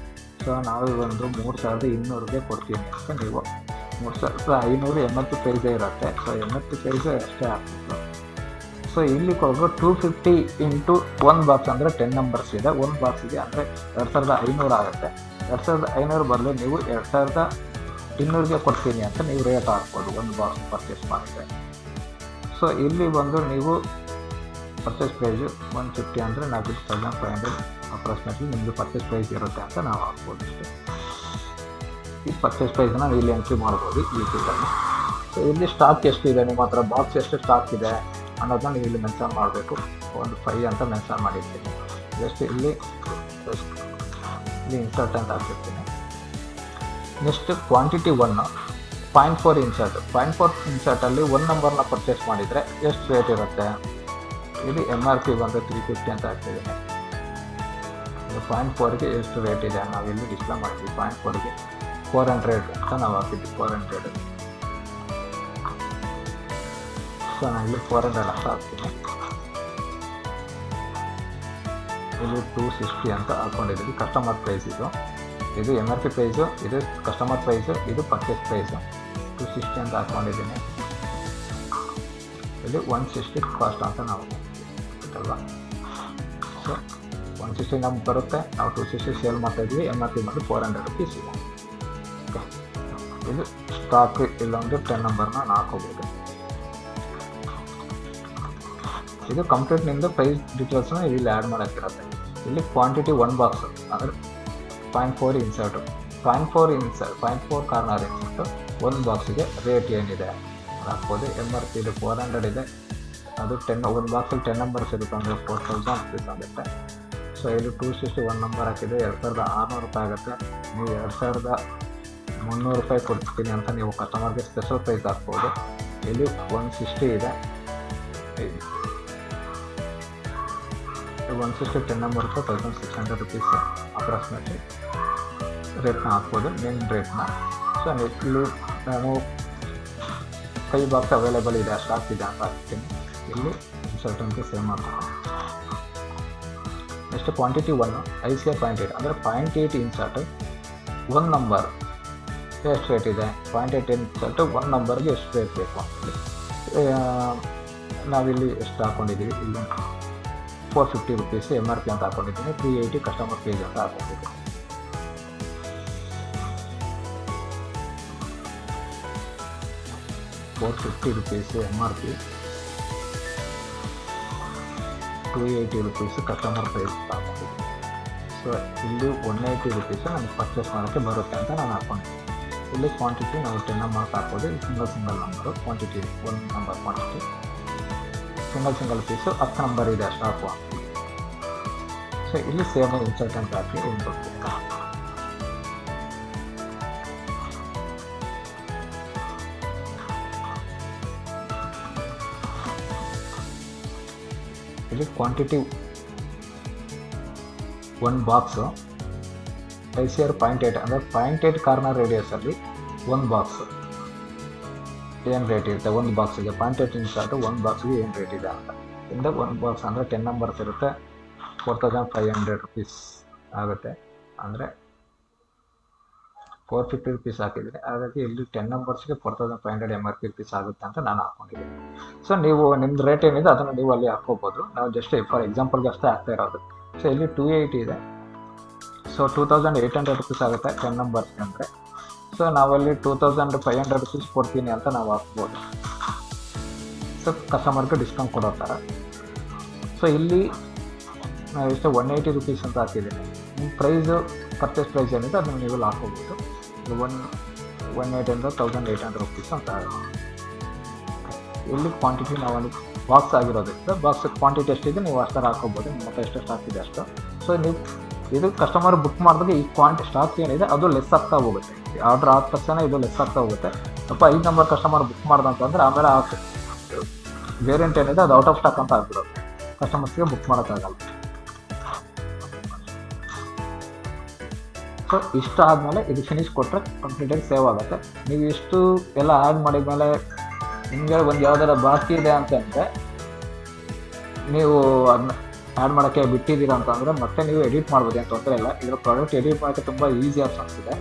ಸೊ ನಾವು ಒಂದು 3200ಗೆ ಕೊಡ್ತೀನಿ ಅಂತ ನೀವು 3500 MRP ಪ್ರೈಸೇ ಇರುತ್ತೆ. ಸೊ MRP ಪ್ರೈಸೇ ಅಷ್ಟೇ ಹಾಕ್ಬೇಕು. ಸೊ ಇಲ್ಲಿ ಕೊಡೋದು 250 × 1 ಬಾಕ್ಸ್ ಅಂದರೆ 10 ನಂಬರ್ಸ್ ಇದೆ. 1 ಬಾಕ್ಸಿಗೆ ಅಂದರೆ 2500 ಆಗುತ್ತೆ. 2500 ಬದಲು ನೀವು 2200ಗೆ ಕೊಡ್ತೀನಿ ಅಂತ ನೀವು ರೇಟ್ ಹಾಕ್ಬೋದು 1 ಬಾಕ್ಸ್ ಪರ್ಚೇಸ್ ಮಾಡಿದ್ರೆ. ಸೊ ಇಲ್ಲಿ ಬಂದು ನೀವು ಪರ್ಚೇಸ್ ಪ್ರೈಸು 150 ಅಂದರೆ 4500 ಅಪ್ರಾಕ್ಸಿಮೇಟ್ಲಿ ನಿಮ್ಮದು ಪರ್ಚೇಸ್ ಪ್ರೈಸ್ ಇರುತ್ತೆ ಅಂತ ನಾವು ಹಾಕ್ಬೋದು ಅಷ್ಟೇ. ಈ ಪರ್ಚೇಸ್ ಪ್ರೈಸನ್ನ ನಾವು ಇಲ್ಲಿ ಎಂಟ್ರಿ ಮಾಡ್ಬೋದು ಈ ಫೀಲ್ಡಲ್ಲಿ. ಸೊ ಇಲ್ಲಿ ಸ್ಟಾಕ್ ಎಷ್ಟಿದೆ, ನಿಮ್ಮ ಹತ್ರ ಬಾಕ್ಸ್ ಎಷ್ಟು ಸ್ಟಾಕ್ ಇದೆ ಅನ್ನೋದನ್ನ ನೀವು ಇಲ್ಲಿ ಮೆನ್ಷನ್ ಮಾಡಬೇಕು. ಒಂದು 5 ಅಂತ ಮೆನ್ಷನ್ ಮಾಡಿರ್ತೀನಿ. ಜಸ್ಟ್ ಇಲ್ಲಿ ಇನ್ಸರ್ಟ್ ಅಂತ ಹಾಕಿರ್ತೀನಿ. Next quantity 1 0.4 insert. 0.4 ಇನ್ಸರ್ಟಲ್ಲಿ 1 ನಂಬರ್ನ ಪರ್ಚೇಸ್ ಮಾಡಿದರೆ ಎಷ್ಟು ರೇಟ್ ಇರುತ್ತೆ. ಇಲ್ಲಿ MRP ಬಂದು 350 ಅಂತ ಹಾಕ್ತಿದ್ದೀನಿ. 0.4ಗೆ ಎಷ್ಟು ರೇಟ್ ಇದೆ ನಾವಿಲ್ಲಿ ಡಿಸ್ಪ್ಲೇ ಮಾಡ್ತೀವಿ. 0.4ಗೆ 400 ಅಂತ ನಾವು ಹಾಕಿದ್ವಿ. 400. ಸೊ ನಾನು ಇಲ್ಲಿ 400 ಅಂತ ಹಾಕ್ತೀನಿ. ಇಲ್ಲಿ 260 ಅಂತ ಹಾಕ್ಕೊಂಡಿದ್ದೀವಿ. ಕಸ್ಟಮರ್ ಪ್ರೈಸ್ ಇದು MRP ಪ್ರೈಸು, ಇದು ಕಸ್ಟಮರ್ ಪ್ರೈಸು, ಇದು ಪರ್ಚೇಸ್ ಪ್ರೈಸು. 260 ಅಂತ ಹಾಕ್ಕೊಂಡಿದ್ದೀನಿ. ಇಲ್ಲಿ 160 ಕಾಸ್ಟ್ ಅಂತ ನಾವು ಅಲ್ವಾ. ಸೊ 160 ನಮ್ಗೆ ಬರುತ್ತೆ. ನಾವು 260 ಸೇಲ್ ಮಾಡ್ತಾಯಿದ್ವಿ. MRP ಬಂದು 400 ರುಪೀಸ್ ಇದೆ. ಓಕೆ, ಇದು ಸ್ಟಾಕ್. ಇಲ್ಲೊಂದು 10 ನಂಬರ್ನ ನಾನು ಹಾಕೋಬೋದು. ಇದು ಕಂಪ್ಲೀಟ್ ನಿಮ್ಮದು ಪ್ರೈಸ್ ಡೀಟೇಲ್ಸ್ನ ಇಲ್ಲಿ ಆ್ಯಡ್ ಮಾಡೋಕ್ಕಿರುತ್ತೆ. ಇಲ್ಲಿ ಕ್ವಾಂಟಿಟಿ 1 ಬಾಕ್ಸ್ ಅಂದರೆ 0.4 ಇನ್ಸರ್ಟು, 0.4 ಕಾರ್ನರ್ ಇನ್ಸರ್ಟು, 1 ಬಾಕ್ಸಿಗೆ ರೇಟ್ ಏನಿದೆ ಹಾಕ್ಬೋದು. MRP ಇದು 400 ಇದೆ. ಅದು 1 ಬಾಕ್ಸಲ್ಲಿ 10 ನಂಬರ್ಸ್ ಇರುತ್ತೆ ಅಂದರೆ 4000 ರುಪೀಸ್ ಆಗುತ್ತೆ. ಸೊ ಇಲ್ಲಿ 260 1 ನಂಬರ್ ಹಾಕಿದೆ 2600 ರೂಪಾಯಿ ಆಗುತ್ತೆ. ನೀವು 2300 ರೂಪಾಯಿ ಕೊಡ್ತೀನಿ ಅಂತ ನೀವು ಕಸ್ಟಮರ್ಗೆ ಸ್ಪೆಷಲ್ ಪ್ರೈಸ್ ಹಾಕ್ಬೋದು. ಇಲ್ಲಿ 160 ಇದೆ. 160 10 ನಂಬರ್ 1600 ರುಪೀಸ್ ಅಪ್ರಾಕ್ಸಿಮೇಟ್ಲಿ ರೇಟ್ನ ಹಾಕ್ಬೋದು, ಮೇನ್ ರೇಟ್ನ. ಸೊ ಇಲ್ಲಿ ನಾನು 5 ಬಾಕ್ಸ್ ಅವೈಲೇಬಲ್ ಇದೆ, ಸ್ಟಾಕ್ ಇದೆ ಅಂತ ಹಾಕ್ತೀನಿ. ಇಲ್ಲಿ ಇನ್ಸರ್ಟನ್ಗೆ ಸೇವ್ ಮಾಡ್ತೀನಿ. ನೆಕ್ಸ್ಟ್ ಕ್ವಾಂಟಿಟಿ 1 ICR 0.8 ಅಂದರೆ 0.8 ಇನ್ಸರ್ಟ್ 1 ನಂಬರ್ ಎಷ್ಟು ರೇಟ್ ಇದೆ. 0.8 ಇನ್ಸರ್ಟ್ 1 ನಂಬರ್ಗೆ ಎಷ್ಟು ರೇಟ್ ಬೇಕು ಅಂತೇಳಿ ನಾವಿಲ್ಲಿ ಎಷ್ಟು ಹಾಕ್ಕೊಂಡಿದ್ದೀವಿ, ಇಲ್ಲಿ 450 ರುಪೀಸ್ MRP ಅಂತ ಹಾಕ್ಕೊಂಡಿದ್ದೀನಿ, 380 ಕಸ್ಟಮರ್ ಪೇಜ್ ಅಂತ ಹಾಕ್ಕೊಂಡಿದ್ದೀನಿ. ₹450 MRP, 280 ರುಪೀಸ್ ಕಸ್ಟಮರ್ ಪ್ರೈಸ್ ಅಂತ ಹಾಕ್ಕೊಂಡಿದ್ದೀನಿ. ಸೊ ಇಲ್ಲಿ 180 ರುಪೀಸ್ ನನಗೆ ಪರ್ಚೇಸ್ ಮಾಡೋಕ್ಕೆ ಬರುತ್ತೆ ಅಂತ ನಾನು ಹಾಕ್ಕೊಂಡಿದ್ದೀನಿ. ಇಲ್ಲಿ ಕ್ವಾಂಟಿಟಿ ನಾವು 10 ನಂಬರ್ಸ್ ಹಾಕ್ಬೋದು, single number quantity, 1 number quantity, single piece 10 number ಇದೆ ಅಷ್ಟು ಹಾಕುವ. ಸೊ ಇಲ್ಲಿ ಸೇಮ್ ಇನ್ಸರ್ಟ್ ಅಂತ ಹಾಕಿ ಇನ್ಪುಟ್ ಇಲ್ಲಿ ಕ್ವಾಂಟಿಟಿ 1 ಬಾಕ್ಸು ICR 0.8 ಅಂದರೆ 0.8 ಕಾರ್ನರ್ ರೇಡಿಯಸಲ್ಲಿ 1 ಬಾಕ್ಸ್ ಏನು ರೇಟ್ ಇರುತ್ತೆ, 1 ಬಾಕ್ಸಿಗೆ 0.8 ಇನ್ಸರ್ಟು 1 ಬಾಕ್ಸಿಗೆ ಏನು ರೇಟ್ ಇದೆ ಅಂತ. ಇಂದ 1 ಬಾಕ್ಸ್ ಅಂದರೆ 10 ನಂಬರ್ಸ್ ಇರುತ್ತೆ, 4500 ರುಪೀಸ್ ಆಗುತ್ತೆ. ಅಂದರೆ 450 ರುಪೀಸ್ ಹಾಕಿದ್ದೀನಿ, ಹಾಗಾಗಿ ಇಲ್ಲಿ 10 ನಂಬರ್ಸ್ಗೆ 4500 MRP ರುಪೀಸ್ ಆಗುತ್ತೆ ಅಂತ ನಾನು ಹಾಕ್ಕೊಂಡಿದ್ದೀನಿ. ಸೊ ನೀವು ನಿಮ್ಮದು ರೇಟ್ ಏನಿದೆ ಅದನ್ನು ನೀವು ಅಲ್ಲಿ ಹಾಕ್ಕೋಬೋದು. ನಾವು ಜಸ್ಟ್ ಫಾರ್ ಎಕ್ಸಾಂಪಲ್ಗೆ ಅಷ್ಟೇ ಹಾಕ್ತಾ ಇರೋದು. ಸೊ ಇಲ್ಲಿ 280 ಇದೆ, ಸೊ 2800 ರುಪೀಸ್ ಆಗುತ್ತೆ 10 ನಂಬರ್ಸ್ಗೆ ಅಂದರೆ. ಸೊ ನಾವಲ್ಲಿ 2500 ರುಪೀಸ್ ಕೊಡ್ತೀನಿ ಅಂತ ನಾವು ಹಾಕ್ಬೋದು. ಸೊ ಕಸ್ಟಮರ್ಗೆ ಡಿಸ್ಕೌಂಟ್ ಕೊಡೋ ಥರ. ಸೊ ಇಲ್ಲಿ ನಾವು ಎಷ್ಟು 180 ರುಪೀಸ್ ಅಂತ ಹಾಕಿದ್ದೀನಿ. ನಿಮ್ಮ ಪ್ರೈಸು ಪರ್ಚೇಸ್ ಪ್ರೈಸ್ ಏನಿದೆ ಅದನ್ನು ನೀವು ಹಾಕ್ಕೋಬೋದು. 180 ಅಂದರೆ 1800 ರುಪೀಸ್ ಅಂತ. ಇಲ್ಲಿ ಕ್ವಾಂಟಿಟಿ ನಾವಲ್ಲಿ ಬಾಕ್ಸ್ ಆಗಿರೋದ್ರಿಂದ ಬಾಕ್ಸ್ ಕ್ವಾಂಟಿಟಿ ಎಷ್ಟಿದೆ ನೀವು ಅಷ್ಟು ಹಾಕ್ಕೋಬೋದು, ನಿಮ್ಮ ಹತ್ರ ಎಷ್ಟು ಸ್ಟಾಕ್ ಇದೆ ಅಷ್ಟು. ಸೊ ನೀವು ಇದು ಕಸ್ಟಮರ್ ಬುಕ್ ಮಾಡಿದಾಗ ಈ ಸ್ಟಾಕ್ ಏನಿದೆ ಅದು ಲೆಸ್ ಆಗ್ತಾ ಹೋಗುತ್ತೆ. ಆರ್ಡ್ರ್ ಆದ ತಕ್ಷಣ ಇದು ಲೆಸ್ ಆಗ್ತಾ ಹೋಗುತ್ತೆ. ಸ್ವಲ್ಪ 5 ನಂಬರ್ ಕಸ್ಟಮರ್ ಬುಕ್ ಮಾಡ್ದಂತಂದರೆ ಆಮೇಲೆ ಆ ವೇರಿಯಂಟ್ ಏನಿದೆ ಅದು ಔಟ್ ಆಫ್ ಸ್ಟಾಕ್ ಅಂತ ಆಗ್ಬಿಡುತ್ತೆ, ಕಸ್ಟಮರ್ಸ್ಗೆ ಬುಕ್ ಮಾಡೋಕ್ಕಾಗಲ್ಲ. ಸೊ ಇಷ್ಟು ಆದಮೇಲೆ ಇದು ಫಿನಿಶ್ ಕೊಟ್ಟರೆ ಕಂಪ್ಲೀಟಾಗಿ ಸೇವ್ ಆಗುತ್ತೆ. ನೀವು ಇಷ್ಟು ಎಲ್ಲ ಆ್ಯಡ್ ಮಾಡಿದ್ಮೇಲೆ ನಿಮಗೆ ಒಂದು ಯಾವ್ದಾರ ಬಾಕಿ ಇದೆ ಅಂತಂದರೆ ನೀವು ಅದನ್ನ ಆ್ಯಡ್ ಮಾಡೋಕ್ಕೆ ಬಿಟ್ಟಿದ್ದೀರಾ ಅಂತಂದರೆ ಮತ್ತೆ ನೀವು ಎಡಿಟ್ ಮಾಡ್ಬೋದು, ಏನು ತೊಂದರೆ ಇಲ್ಲ. ಇದರ ಪ್ರಾಡಕ್ಟ್ ಎಡಿಟ್ ಮಾಡೋಕ್ಕೆ ತುಂಬ ಈಸಿ ಆಪ್ಷನ್ಸ್ ಇದೆ.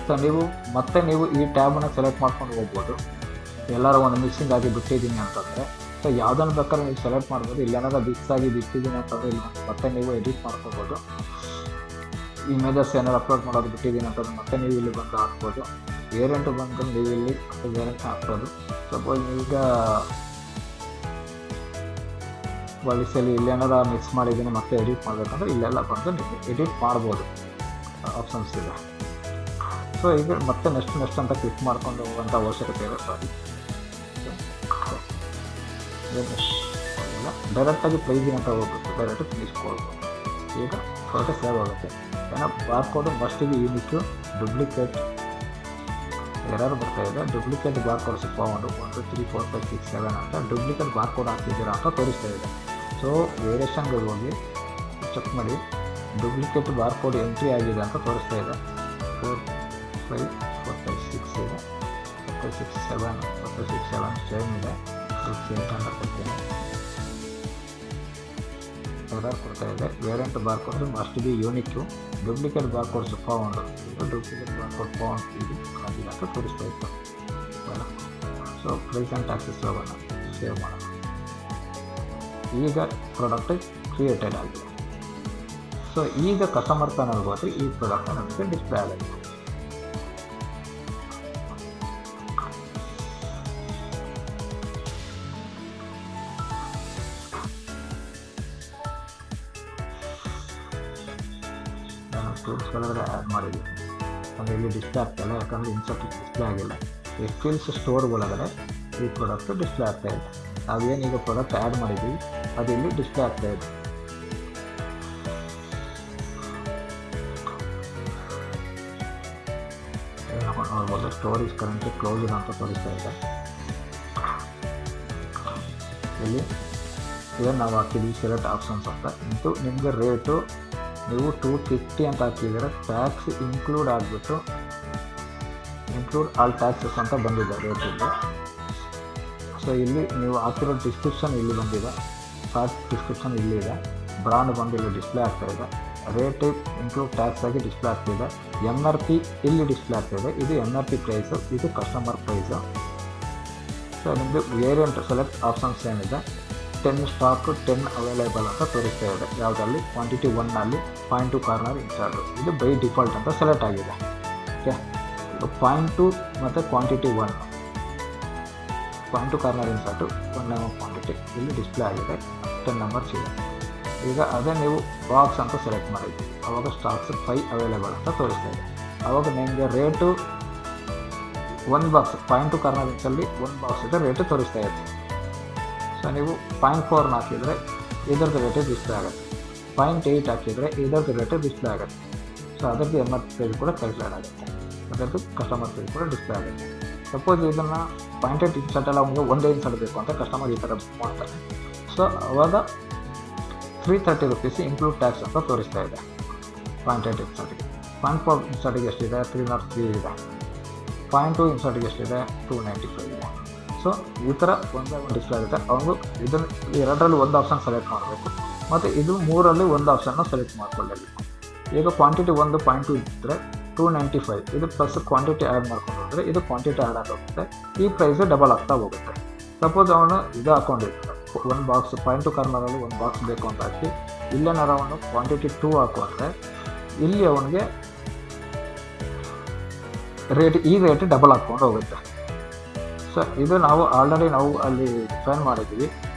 ಸೊ ನೀವು ಈ ಟ್ಯಾಬನ್ನು ಸೆಲೆಕ್ಟ್ ಮಾಡ್ಕೊಂಡು ಹೋಗ್ಬೋದು. ಎಲ್ಲರೂ ಒಂದು ಮಿಕ್ಸಿಂಗ್ ಆಗಿ ಬಿಟ್ಟಿದ್ದೀನಿ ಅಂತಂದರೆ ಸೊ ಯಾವುದನ್ನು ಬೇಕಾದ್ರೆ ನೀವು ಸೆಲೆಕ್ಟ್ ಮಾಡ್ಬೋದು. ಇಲ್ಲೇನಾದ್ರೂ ಮಿಕ್ಸ್ ಆಗಿ ಬಿಟ್ಟಿದ್ದೀನಿ ಅಂತಂದರೆ ಇಲ್ಲಿ ಮತ್ತೆ ನೀವು ಎಡಿಟ್ ಮಾಡ್ಕೋಬೋದು. ಇಮೇಜಸ್ ಏನಾದ್ರು ಅಪ್ಲೋಡ್ ಮಾಡೋದು ಬಿಟ್ಟಿದ್ದೀನಿ ಅಂತಂದ್ರೆ ಮತ್ತೆ ನೀವು ಇಲ್ಲಿ ಬಂದು ಹಾಕ್ಬೋದು. ವೇರಿಯಂಟು ಬಂದು ನೀವು ಇಲ್ಲಿ ವೇರಿಯಂಟ್ ಹಾಕ್ಬೋದು. ಸಪೋಸ್ ಈಗ ಪಾಲಿಸಿಯಲ್ಲಿ ಇಲ್ಲೇನಾರ ಮಿಕ್ಸ್ ಮಾಡಿದ್ದೀನಿ ಮತ್ತೆ ಎಡಿಟ್ ಮಾಡಬೇಕಂದ್ರೆ ಇಲ್ಲೆಲ್ಲ ಬಂದು ನೀವು ಎಡಿಟ್ ಮಾಡ್ಬೋದು, ಆಪ್ಷನ್ಸ್ ಇದೆ. ಸೊ ಈಗ ಮತ್ತೆ ನೆಕ್ಸ್ಟ್ ಅಂತ ಕ್ಲಿಕ್ ಮಾಡ್ಕೊಂಡು ಹೋಗುವಂಥ ಅವಶ್ಯಕತೆ ಇದೆ. ಸಾರಿ, ಇಲ್ಲ ಡೈರೆಕ್ಟಾಗಿ ಪ್ರೈಸಿಂಗ್ ಅಂತ ಹೋಗ್ಬೇಕು, ಡೈರೆಕ್ಟಾಗಿ ಫಿನಿಶ್ ಕೊಡ್ಬೋದು. ಈಗ ಫೋಟೋ ಸೇವ್ ಆಗುತ್ತೆ. ಏನೋ ಬಾರ್ಕೋಡು ಫಸ್ಟಿಗೆ ಯೂನಿಕ್ಕು ಡೂಪ್ಲಿಕೇಟ್ ಎರರ್ ಬರ್ತಾಯಿದೆ. ಡೂಪ್ಲಿಕೇಟ್ ಬಾರ್ಕೋಡ್ ಸಿಕ್ಕೊಂಡು 1 2 3 4 5 6 7 ಅಂತ ಡೂಪ್ಲಿಕೇಟ್ ಬಾರ್ಕೋಡ್ ಹಾಕ್ತಿದ್ದೀರಾ ಅಂತ ತೋರಿಸ್ತಾ ಇದೆ. ಸೊ ವೇರಿಯೇಷನ್ಗೆ ಹೋಗಿ ಚೆಕ್ ಮಾಡಿ, ಡೂಪ್ಲಿಕೇಟ್ ಬಾರ್ಕೋಡ್ ಎಂಟ್ರಿ ಆಗಿದೆ ಅಂತ ತೋರಿಸ್ತಾ ಇದೆ. 4 5 4 5 6 ಇದೆ, 4 5 6 7 4 5 6 7 ಸೇಮ್ ಇದೆ. 6 8 ಅಂತ ಕೊಡ್ತೀನಿ, ಎರರ್ ಕೊಡ್ತಾ ಇದೆ. Variant barcode must be unique duplicate barcode found, ಇದು ಡೂಪ್ಲಿಕೇಟ್ ಬಾರ್ಕೋಡ್ ಫೌಂಡ್ ಇದು ಆಗಿದೆ ಅಂತ ತೋರಿಸ್ತಾ ಇತ್ತು. ಸೊ ಪ್ರೈಸ್ ಆ್ಯಂಡ್ ಟ್ಯಾಕ್ಸಸ್ ಹೋಗೋಣ, ಸೇವ್ ಮಾಡೋಣ. ಈಗ ಪ್ರಾಡಕ್ಟ್ ಕ್ರಿಯೇಟೆಡ್ ಆಗಿದೆ. ಸೊ ಈಗ ಕಸ್ಟಮರ್ ಪ್ಯಾನಲ್ಗೆ ಹೋದರೆ ಈ ಪ್ರಾಡಕ್ಟ್ ನಮಗೆ ಡಿಸ್ಪ್ಲೇ ಆಗುತ್ತೆ. ಟೂಲ್ಸ್ ಒಳಗಡೆ ಆ್ಯಡ್ ಮಾಡಿದ್ದೀವಿ ಅಂದರೆ ಇಲ್ಲಿ ಡಿಸ್ಪ್ಲೇ ಆಗ್ತಾಯಿಲ್ಲ, ಯಾಕಂದರೆ ಇನ್ಸರ್ಟ್ ಡಿಸ್ಪ್ಲೇ ಆಗಿಲ್ಲ. ಎಕ್ಸ್ಪೀರಿಯನ್ಸ್ ಸ್ಟೋರ್ ಒಳಗಡೆ ಈ ಪ್ರಾಡಕ್ಟ್ ಡಿಸ್ಪ್ಲೇ ಆಗ್ತಾಯಿದೆ. ನಾವೇನೀಗ ಪ್ರಾಡಕ್ಟ್ ಆ್ಯಡ್ ಮಾಡಿದ್ದೀವಿ ಅದು ಇಲ್ಲಿ ಡಿಸ್ಪ್ಲೇ ಆಗ್ತಾಯಿದೆ. ನೋಡ್ಬೋದು ಸ್ಟೋರ್ ಇಸ್ ಕರೆಂಟ್ಲಿ ಕ್ಲೋಸ್ಡ್ ಅಂತ ತೋರಿಸ್ತಾ ಇದೆ. ಇಲ್ಲಿ ಏನು ನಾವು ಹಾಕಿದ್ದೀವಿ ಸೆಲೆಕ್ಟ್ ಆಪ್ಷನ್ಸ್ ಅಂತ ಇಂಟು ನಿಮಗೆ ರೇಟು ನೀವು 250 ಅಂತ ಹಾಕಿದರೆ ಟ್ಯಾಕ್ಸ್ ಇನ್ಕ್ಲೂಡ್ ಆಗಿಬಿಟ್ಟು ಇನ್ಕ್ಲೂಡ್ ಆಲ್ ಟ್ಯಾಕ್ಸಸ್ ಅಂತ ಬಂದಿದೆ ರೇಟ್ ಇಲ್ಲಿ. ಸೊ ಇಲ್ಲಿ ನೀವು ಹಾಕಿರೋ ಡಿಸ್ಕ್ರಿಪ್ಷನ್ ಇಲ್ಲಿ ಬಂದಿದೆ, ಶಾರ್ಟ್ ಡಿಸ್ಕ್ರಿಪ್ಷನ್ ಇಲ್ಲಿ ಇದೆ, ಬ್ರಾಂಡ್ ಬಂದು ಇಲ್ಲಿ ಡಿಸ್ಪ್ಲೇ ಆಗ್ತಾಯಿದೆ, ರೇಟ್ ಇನ್ಕ್ಲೂಡ್ ಟ್ಯಾಕ್ಸ್ ಆಗಿ ಡಿಸ್ಪ್ಲೇ ಆಗ್ತಿದೆ, MRP ಇಲ್ಲಿ ಡಿಸ್ಪ್ಲೇ ಆಗ್ತಾಯಿದೆ. ಇದು MRP ಪ್ರೈಸು, ಇದು ಕಸ್ಟಮರ್ ಪ್ರೈಸು. ಸೊ ನಿಮ್ಮದು ವೇರಿಯಂಟ್ ಸೆಲೆಕ್ಟ್ ಆಪ್ಷನ್ಸ್ ಏನಿದೆ 10 ಸ್ಟಾಕು 10 ಅವೈಲೇಬಲ್ ಅಂತ ತೋರಿಸ್ತಾ ಇದೆ. ಯಾವುದರಲ್ಲಿ ಕ್ವಾಂಟಿಟಿ 1ನಲ್ಲಿ 0.2 ಕಾರ್ನರ್ ಇನ್ಸರ್ಟ್ ಇದು ಬೈ ಡಿಫಾಲ್ಟ್ ಅಂತ ಸೆಲೆಕ್ಟ್ ಆಗಿದೆ. ಓಕೆ, 0.2 ಮತ್ತು quantity 1 0.2 corner insert 1 number quantity ಇಲ್ಲಿ ಡಿಸ್ಪ್ಲೇ ಆಗಿದೆ. 10 ನಂಬರ್ಸ್ ಇದೆ. ಈಗ ಅದೇ ನೀವು ಬಾಕ್ಸ್ ಅಂತ ಸೆಲೆಕ್ಟ್ ಮಾಡಿದ್ವಿ, ಆವಾಗ ಸ್ಟಾಕ್ಸ್ 5 ಅವೈಲೇಬಲ್ ಅಂತ ತೋರಿಸ್ತಾ ಇದೆ. ಆವಾಗ ನಿಮಗೆ ರೇಟು 1 ಬಾಕ್ಸ್ 0.2 ಕಾರ್ನರ್ ಇನ್ಸಲ್ಲಿ 1 ಬಾಕ್ಸ್ ಇದೆ ರೇಟು ತೋರಿಸ್ತಾ ಇದೆ. ಸೊ ನೀವು 0.4 ಹಾಕಿದರೆ ಇದರದ್ದು ರೇಟು ಡಿಸ್ಪ್ಲೇ ಆಗುತ್ತೆ. 0.8 ಹಾಕಿದರೆ ಇದರದ್ದು ರೇಟು ಡಿಸ್ಪ್ಲೇ ಆಗುತ್ತೆ. ಸೊ ಅದರದ್ದು MRP ಕೂಡ ಕ್ಯಾಲ್ಕುಲೇಟ್ ಆಗುತ್ತೆ, ಅದರದ್ದು ಕಸ್ಟಮರ್ ಪೇಜ್ ಕೂಡ ಡಿಸ್ಪ್ಲೇ ಆಗುತ್ತೆ. ಸಪೋಸ್ ಇದನ್ನು 0.8 ಇನ್ಸರ್ಟ್ ಎಲ್ಲ ಅವ್ನಿಗೆ ಒಂದೇ ಇನ್ಸರ್ಟ್ ಬೇಕು ಅಂತ ಕಸ್ಟಮರ್ ಈ ಥರ ಬುಕ್ ಮಾಡ್ತಾರೆ. ಸೊ ಅವಾಗ 330 rupees ಇನ್ಕ್ಲೂಡ್ ಟ್ಯಾಕ್ಸ್ ಅಂತ ತೋರಿಸ್ತಾ ಇದೆ 0.8 ಇನ್ಸರ್ಟ್ಗೆ. 0.4 ಇನ್ಸರ್ಟ್ಗೆ ಎಷ್ಟಿದೆ 303 ಇದೆ. 0.2 ಇನ್ಸರ್ಟ್ಗೆ ಎಷ್ಟಿದೆ 295 ಇದೆ. ಸೊ ಈ ಥರ ಒಂದೇ ಒಂದು ಡಿಸ್ಪ್ಲೇ ಆಗುತ್ತೆ. ಅವನು ಇದನ್ನು ಎರಡರಲ್ಲಿ ಒಂದು ಆಪ್ಷನ್ ಸೆಲೆಕ್ಟ್ ಮಾಡಬೇಕು ಮತ್ತು ಇದು 3ರಲ್ಲಿ ಒಂದು ಆಪ್ಷನ್ನ ಸೆಲೆಕ್ಟ್ ಮಾಡ್ಕೊಳ್ಳಬೇಕು. ಈಗ ಕ್ವಾಂಟಿಟಿ 1 0.2 ಇದ್ದರೆ 295 ಇದು ಪ್ಲಸ್ ಕ್ವಾಂಟಿಟಿ ಆ್ಯಡ್ ಮಾಡ್ಕೊಂಡು ಹೋದರೆ ಇದು ಕ್ವಾಂಟಿಟಿ ಆ್ಯಡ್ ಆಗುತ್ತೆ. ಈ ಪ್ರೈಸು ಡಬಲ್ ಆಗ್ತಾ ಹೋಗುತ್ತೆ. ಸಪೋಸ್ ಅವನು ಇದು ಹಾಕೊಂಡಿರ್ತಾರೆ 1 ಬಾಕ್ಸ್ 0.2 ಕಾರ್ನರಲ್ಲಿ 1 ಬಾಕ್ಸ್ ಬೇಕು ಅಂತ ಹಾಕಿ ಇಲ್ಲೇನಾರ ಅವನು ಕ್ವಾಂಟಿಟಿ 2 ಹಾಕುವಂತೆ ಇಲ್ಲಿ ಅವನಿಗೆ ರೇಟ್ ಡಬಲ್ ಹಾಕ್ಕೊಂಡು ಹೋಗುತ್ತೆ. ಸೊ ಇದು ನಾವು ಆಲ್ರೆಡಿ ಅಲ್ಲಿ ಡಿಫೈನ್ ಮಾಡಿದ್ದೀವಿ.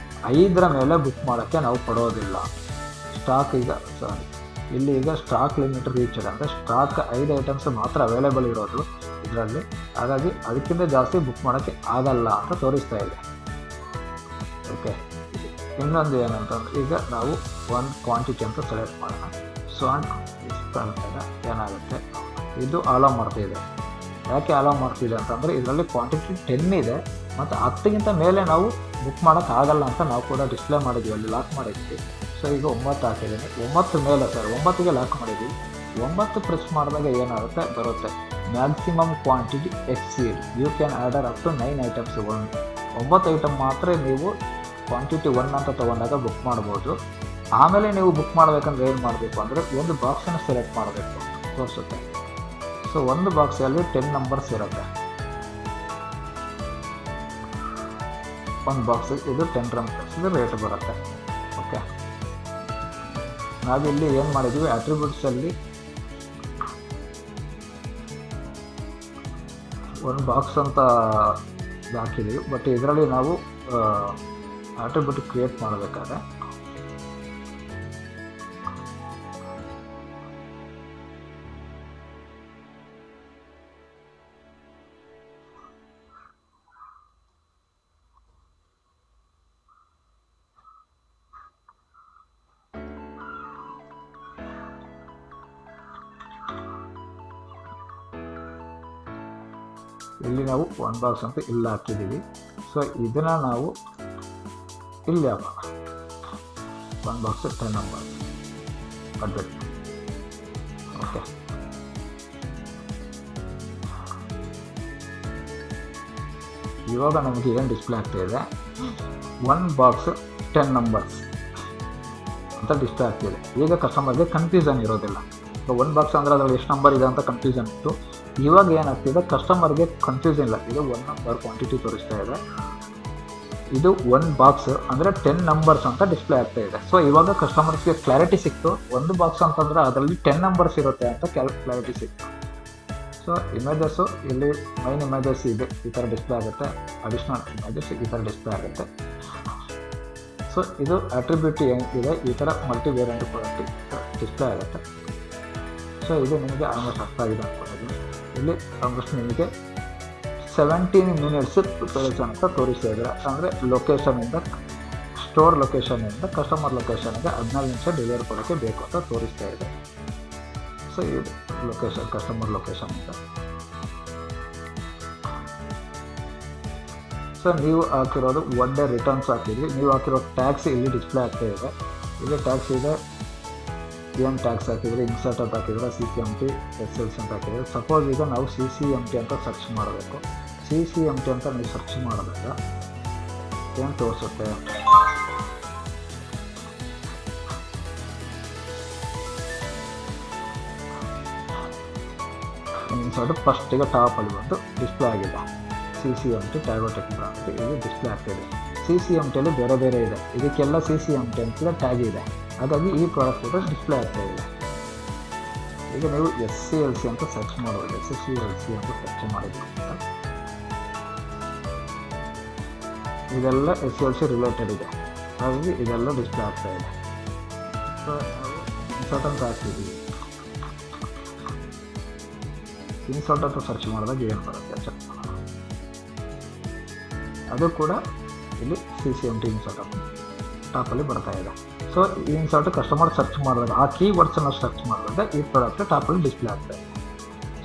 5ರ ಮೇಲೆ ಬುಕ್ ಮಾಡೋಕ್ಕೆ ನಾವು ಕೊಡೋದಿಲ್ಲ. ಸ್ಟಾಕ್ ಈಗ ಇಲ್ಲಿ ಈಗ ಸ್ಟಾಕ್ ಲಿಮಿಟ್ ರೀಚ್ ಇದೆ ಅಂದರೆ ಸ್ಟಾಕ್ 5 ಐಟಮ್ಸ್ ಮಾತ್ರ ಅವೈಲೇಬಲ್ ಇರೋದು ಇದರಲ್ಲಿ. ಹಾಗಾಗಿ ಅದಕ್ಕಿಂತ ಜಾಸ್ತಿ ಬುಕ್ ಮಾಡೋಕ್ಕೆ ಆಗಲ್ಲ ಅಂತ ತೋರಿಸ್ತಾ ಇದೆ. ಓಕೆ, ಇನ್ನೊಂದು ಏನಂತಂದ್ರೆ ಈಗ ನಾವು ಒಂದು ಕ್ವಾಂಟಿಟಿ ಅಂತ ಸೆಲೆಕ್ಟ್ ಮಾಡೋಣ. ಸೊ ಏನಾಗುತ್ತೆ ಇದು ಅಲೋ ಮಾಡ್ತಿದೆ. ಯಾಕೆ ಅಲೋ ಮಾಡ್ತಿದೆ ಅಂತಂದರೆ ಇದರಲ್ಲಿ ಕ್ವಾಂಟಿಟಿ 10 ಇದೆ ಮತ್ತು 10ಗಿಂತ ಮೇಲೆ ನಾವು ಬುಕ್ ಮಾಡೋಕ್ಕಾಗಲ್ಲ ಅಂತ ನಾವು ಕೂಡ ಡಿಸ್ಪ್ಲೇ ಮಾಡಿದ್ವಿ, ಅಲ್ಲಿ ಲಾಕ್ ಮಾಡಿದ್ವಿ. ಸೊ ಈಗ 9 ಹಾಕಿದ್ದೀನಿ, 9 ಮೇಲೆ 9ಗೆ ಲಾಕ್ ಮಾಡಿದ್ವಿ. 9 ಪ್ರೆಸ್ ಮಾಡಿದಾಗ ಏನಾಗುತ್ತೆ ಬರುತ್ತೆ maximum quantity exceed you can order up to 9 items 9 item ಮಾತ್ರ ನೀವು ಕ್ವಾಂಟಿಟಿ 1 ಅಂತ ತೊಗೊಂಡಾಗ ಬುಕ್ ಮಾಡ್ಬೋದು. ಆಮೇಲೆ ನೀವು ಬುಕ್ ಮಾಡಬೇಕಂದ್ರೆ ಏನು ಮಾಡಬೇಕು ಅಂದರೆ ಒಂದು ಬಾಕ್ಸನ್ನು ಸೆಲೆಕ್ಟ್ ಮಾಡಬೇಕು ತೋರಿಸುತ್ತೆ. ಸೊ ಒಂದು ಬಾಕ್ಸಲ್ಲಿ 10 ನಂಬರ್ಸ್ ಇರುತ್ತೆ. ಒಂದು ಬಾಕ್ಸಿಗೆ ಇದು 10 ನಂಬರ್ಸ್ ಇದು ರೇಟ್ ಬರುತ್ತೆ. ಓಕೆ, ನಾವಿಲ್ಲಿ ಏನು ಮಾಡಿದ್ವಿ ಅಟ್ರಿಬ್ಯೂಟ್ಸಲ್ಲಿ ಒಂದು ಬಾಕ್ಸ್ ಅಂತ ಹಾಕಿದ್ದೀವಿ. ಬಟ್ ಇದರಲ್ಲಿ ನಾವು ಅಟ್ರಿಬ್ಯೂಟ್ ಕ್ರಿಯೇಟ್ ಮಾಡಬೇಕಾದ್ರೆ ಇಲ್ಲಿ ನಾವು 1 ಬಾಕ್ಸ್ ಅಂತ ಇಲ್ಲಿ ಹಾಕಿದ್ದೀವಿ. ಸೊ ಇದನ್ನು ನಾವು ಇಲ್ಲಿ ಹಾಕೋಣ 1 ಬಾಕ್ಸ್ 10 ನಂಬರ್ಸ್ ಅಡ್ರೆಸ್. ಓಕೆ, ಇವಾಗ ನಮಗೆ ಏನು ಡಿಸ್ಪ್ಲೇ ಆಗ್ತಾಯಿದೆ 1 ಬಾಕ್ಸ್ 10 ನಂಬರ್ಸ್ ಅಂತ ಡಿಸ್ಪ್ಲೇ ಆಗ್ತಿದೆ. ಈಗ ಕಸ್ಟಮರ್ಗೆ ಕನ್ಫ್ಯೂಷನ್ ಇರೋದಿಲ್ಲ. ಸೊ 1 ಬಾಕ್ಸ್ ಅಂದರೆ ಅದರಲ್ಲಿ ಎಷ್ಟು ನಂಬರ್ ಇದೆ ಅಂತ ಕನ್ಫ್ಯೂಷನ್ ಇತ್ತು. ಇವಾಗ ಏನಾಗ್ತಿದೆ ಕಸ್ಟಮರ್ಗೆ ಕನ್ಫ್ಯೂಷನ್ ಇಲ್ಲ. ಇದು 1 ನಂಬರ್ ಕ್ವಾಂಟಿಟಿ ತೋರಿಸ್ತಾ ಇದೆ. ಇದು 1 ಬಾಕ್ಸ್ ಅಂದರೆ 10 ನಂಬರ್ಸ್ ಅಂತ ಡಿಸ್ಪ್ಲೇ ಆಗ್ತಾ ಇದೆ. ಸೊ ಇವಾಗ ಕಸ್ಟಮರ್ಸ್ಗೆ ಕ್ಲಾರಿಟಿ ಸಿಕ್ತು. 1 ಬಾಕ್ಸ್ ಅಂತಂದರೆ ಅದರಲ್ಲಿ 10 ನಂಬರ್ಸ್ ಇರುತ್ತೆ ಅಂತ ಕ್ಲಾರಿಟಿ ಸಿಕ್ತು. ಸೊ ಇಮೇಜಸ್ಸು ಇಲ್ಲಿ ಮೈನ್ ಇಮೇಜಸ್ ಇದೆ ಈ ಥರ ಡಿಸ್ಪ್ಲೇ ಆಗುತ್ತೆ. ಅಡಿಷ್ನಲ್ ಇಮೇಜಸ್ ಈ ಥರ ಡಿಸ್ಪ್ಲೇ ಆಗುತ್ತೆ. ಸೊ ಇದು ಅಟ್ರಿಬ್ಯೂಟ್ ಏನಿದೆ ಈ ಥರ ಮಲ್ಟಿ ವೇರಿಯಂಟ್ ಕ್ವಾಲಿಟಿ ಡಿಸ್ಪ್ಲೇ ಆಗುತ್ತೆ. ಸೊ ಇದು ನಿಮಗೆ ಆಲ್ಮೋಸ್ಟ್ ಅರ್ಥ ಆಗಿದೆ ಅಂದ್ಕೊಂಡಿದ್ದೀನಿ. ಇಲ್ಲಿ ಆಲ್ಮೋಸ್ಟ್ ನಿಮಗೆ 17 ಮಿನಿಟ್ಸ್ ಪ್ರಿಪರೇಷನ್ ಅಂತ ತೋರಿಸ್ತಾ ಇದ್ದಾರೆ. ಅಂದರೆ ಲೊಕೇಶನಿಂದ ಸ್ಟೋರ್ ಲೊಕೇಶನಿಂದ ಕಸ್ಟಮರ್ ಲೊಕೇಶನ್ಗೆ 14 ನಿಮಿಷ ಡೆಲಿವರಿ ಕೊಡೋಕ್ಕೆ ಬೇಕು ಅಂತ ತೋರಿಸ್ತಾ ಇದೆ. ಸೊ ಇದು ಲೊಕೇಶನ್ ಕಸ್ಟಮರ್ ಲೊಕೇಶನಿಂದ. ಸೊ ನೀವು ಹಾಕಿರೋದು 1 ಡೇ ರಿಟರ್ನ್ಸ್ ಹಾಕಿದ್ವಿ. ನೀವು ಹಾಕಿರೋ ಟ್ಯಾಕ್ಸ್ ಇಲ್ಲಿ ಡಿಸ್ಪ್ಲೇ ಆಗ್ತಾ ಇದೆ. ಇಲ್ಲಿ ಟ್ಯಾಕ್ಸ್ ಇದೆ, ಏನು ಟ್ಯಾಕ್ಸ್ ಹಾಕಿದರೆ ಇನ್ಸರ್ಟ್ ಅಂತ ಹಾಕಿದರೆ CCMT SLC ಅಂತ ಹಾಕಿದರೆ. ಸಪೋಸ್ ಈಗ ನಾವು CCMT ಅಂತ ಸರ್ಚ್ ಮಾಡಬೇಕು. CCMT ಅಂತ ನೀವು ಸರ್ಚ್ ಮಾಡಿದಾಗ ಏನು ತೋರಿಸುತ್ತೆ ಇನ್ಸರ್ಟ್ ಫಸ್ಟಿಗೆ ಟಾಪಲ್ಲಿ ಬಂದು ಡಿಸ್ಪ್ಲೇ ಆಗಿದೆ CCMT ಟ್ಯಾಗೋಟೆಕ್ ಬ್ರಾಂಡ್ ಇದು ಡಿಸ್ಪ್ಲೇ ಆಗ್ತಿದೆ. CCMTಯಲ್ಲಿ ಬೇರೆ ಇದೆ, ಇದಕ್ಕೆಲ್ಲ CCMT ಅಂತ ಟ್ಯಾಗ್ ಇದೆ, ಹಾಗಾಗಿ ಈ ಪ್ರಾಡಕ್ಟ್ ಕೂಡ ಡಿಸ್ಪ್ಲೇ ಆಗ್ತಾ ಇದೆ. ಈಗ ನೀವು SCLC ಅಂತ ಸರ್ಚ್ ಮಾಡೋದು, SCLC ಅಂತ ಸರ್ಚ್ ಮಾಡಿದ್ರು ಇದೆಲ್ಲ SCLC ರಿಲೇಟೆಡ್ ಇದೆ, ಹಾಗಾಗಿ ಇದೆಲ್ಲ ಡಿಸ್ಪ್ಲೇ ಆಗ್ತಾ ಇದೆ. ಸೊ ನಾವು ಇನ್ಸರ್ಟ್ ಅಂತ ಹಾಕ್ತಿದ್ದೀವಿ, ಇನ್ಸರ್ಟ್ ಅಂತ ಸರ್ಚ್ ಮಾಡಿದಾಗ ಏನು ಬರುತ್ತೆ ಚೆಕ್ ಮಾಡೋಣ. ಅದು ಕೂಡ ಇಲ್ಲಿ CCMT ಇನ್ಸರ್ಟ್ ಅಂತ ಟಾಪಲ್ಲಿ ಬರ್ತಾ ಇದೆ. ಸೊ ಈ ಇನ್ಸರ್ಟ್ ಕಸ್ಟಮರ್ ಸರ್ಚ್ ಮಾಡಿದಾಗ ಆ ಕೀವರ್ಡ್ಸನ್ನು ಸರ್ಚ್ ಮಾಡಿದಾಗ ಈ ಪ್ರಾಡಕ್ಟ್ ಟಾಪಲ್ಲಿ ಡಿಸ್ಪ್ಲೇ ಆಗ್ತಾ ಇದೆ.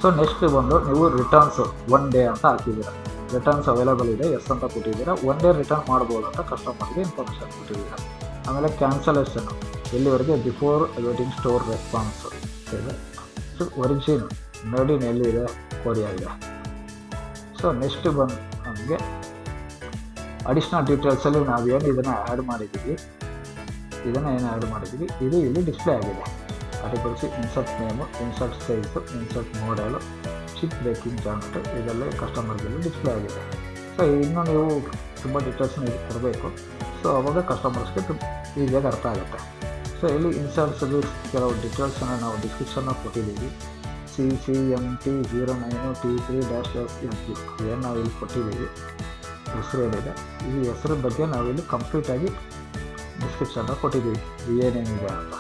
ಸೊ ನೆಕ್ಸ್ಟ್ ಬಂದು ನೀವು ರಿಟರ್ನ್ಸ್ 1 ಡೇ ಅಂತ ಹಾಕಿದ್ದೀರಾ, ರಿಟರ್ನ್ಸ್ ಅವೈಲೇಬಲ್ ಇದೆ ಎಸ್ ಅಂತ ಕೊಟ್ಟಿದ್ದೀರಾ, 1 ಡೇ ರಿಟರ್ನ್ ಮಾಡ್ಬೋದು ಅಂತ ಕಸ್ಟಮರ್ಗೆ ಇನ್ಫಾರ್ಮೇಷನ್ ಕೊಟ್ಟಿದ್ದೀರಾ. ಆಮೇಲೆ ಕ್ಯಾನ್ಸಲೇಷನ್ ಎಲ್ಲಿವರೆಗೆ ಬಿಫೋರ್ ವೇಟಿಂಗ್ ಸ್ಟೋರ್ ರೆಸ್ಪಾನ್ಸ್ ಇದೆ. ಸೊ ಒರಿಜಿನ್ ಮೇಡ್ ಇನ್ ಎಲ್ಲಿದೆ, ಕೊರಿಯಾ ಇದೆ. ಸೊ ನೆಕ್ಸ್ಟ್ ಬಂದು ನಮಗೆ ಅಡಿಷ್ನಲ್ ಡೀಟೇಲ್ಸಲ್ಲಿ ನಾವೇನು ಇದನ್ನು ಆ್ಯಡ್ ಮಾಡಿದ್ದೀವಿ, ಇದು ಇಲ್ಲಿ ಡಿಸ್ಪ್ಲೇ ಆಗಿದೆ. Articles, insert name, insert size, insert ಮಾಡೆಲು, chip breaking geometry ಇದೆಲ್ಲ ಕಸ್ಟಮರ್ಗೆಲ್ಲ ಡಿಸ್ಪ್ಲೇ ಆಗಿದೆ. ಸೊ ಇನ್ನು ನೀವು ತುಂಬ ಡೀಟೇಲ್ಸ್ನ ಇದು ಕೊಡಬೇಕು. ಸೊ ಅವಾಗ ಕಸ್ಟಮರ್ಸ್ಗೆ ಈಸಿಯಾಗಿ ಅರ್ಥ ಆಗುತ್ತೆ. ಸೊ ಇಲ್ಲಿ ಇನ್ಸರ್ಟ್ಸಲ್ಲಿ ಕೆಲವು ಡೀಟೇಲ್ಸನ್ನು ನಾವು ಡಿಸ್ಕ್ರಿಪ್ಷನ್ನ ಕೊಟ್ಟಿದ್ದೀವಿ. CCMT 09T3-SMT ಏನು ನಾವು ಇಲ್ಲಿ ಕೊಟ್ಟಿದ್ದೀವಿ, ಹೆಸರು ಏನಿದೆ ಈ ಹೆಸರು ಬಗ್ಗೆ ನಾವಿಲ್ಲಿ ಕಂಪ್ಲೀಟಾಗಿ ಡಿಸ್ಕ್ರಿಪ್ಷನ್ನ ಕೊಟ್ಟಿದ್ದೀವಿ ಏನೇನಿದೆ ಅಂತ.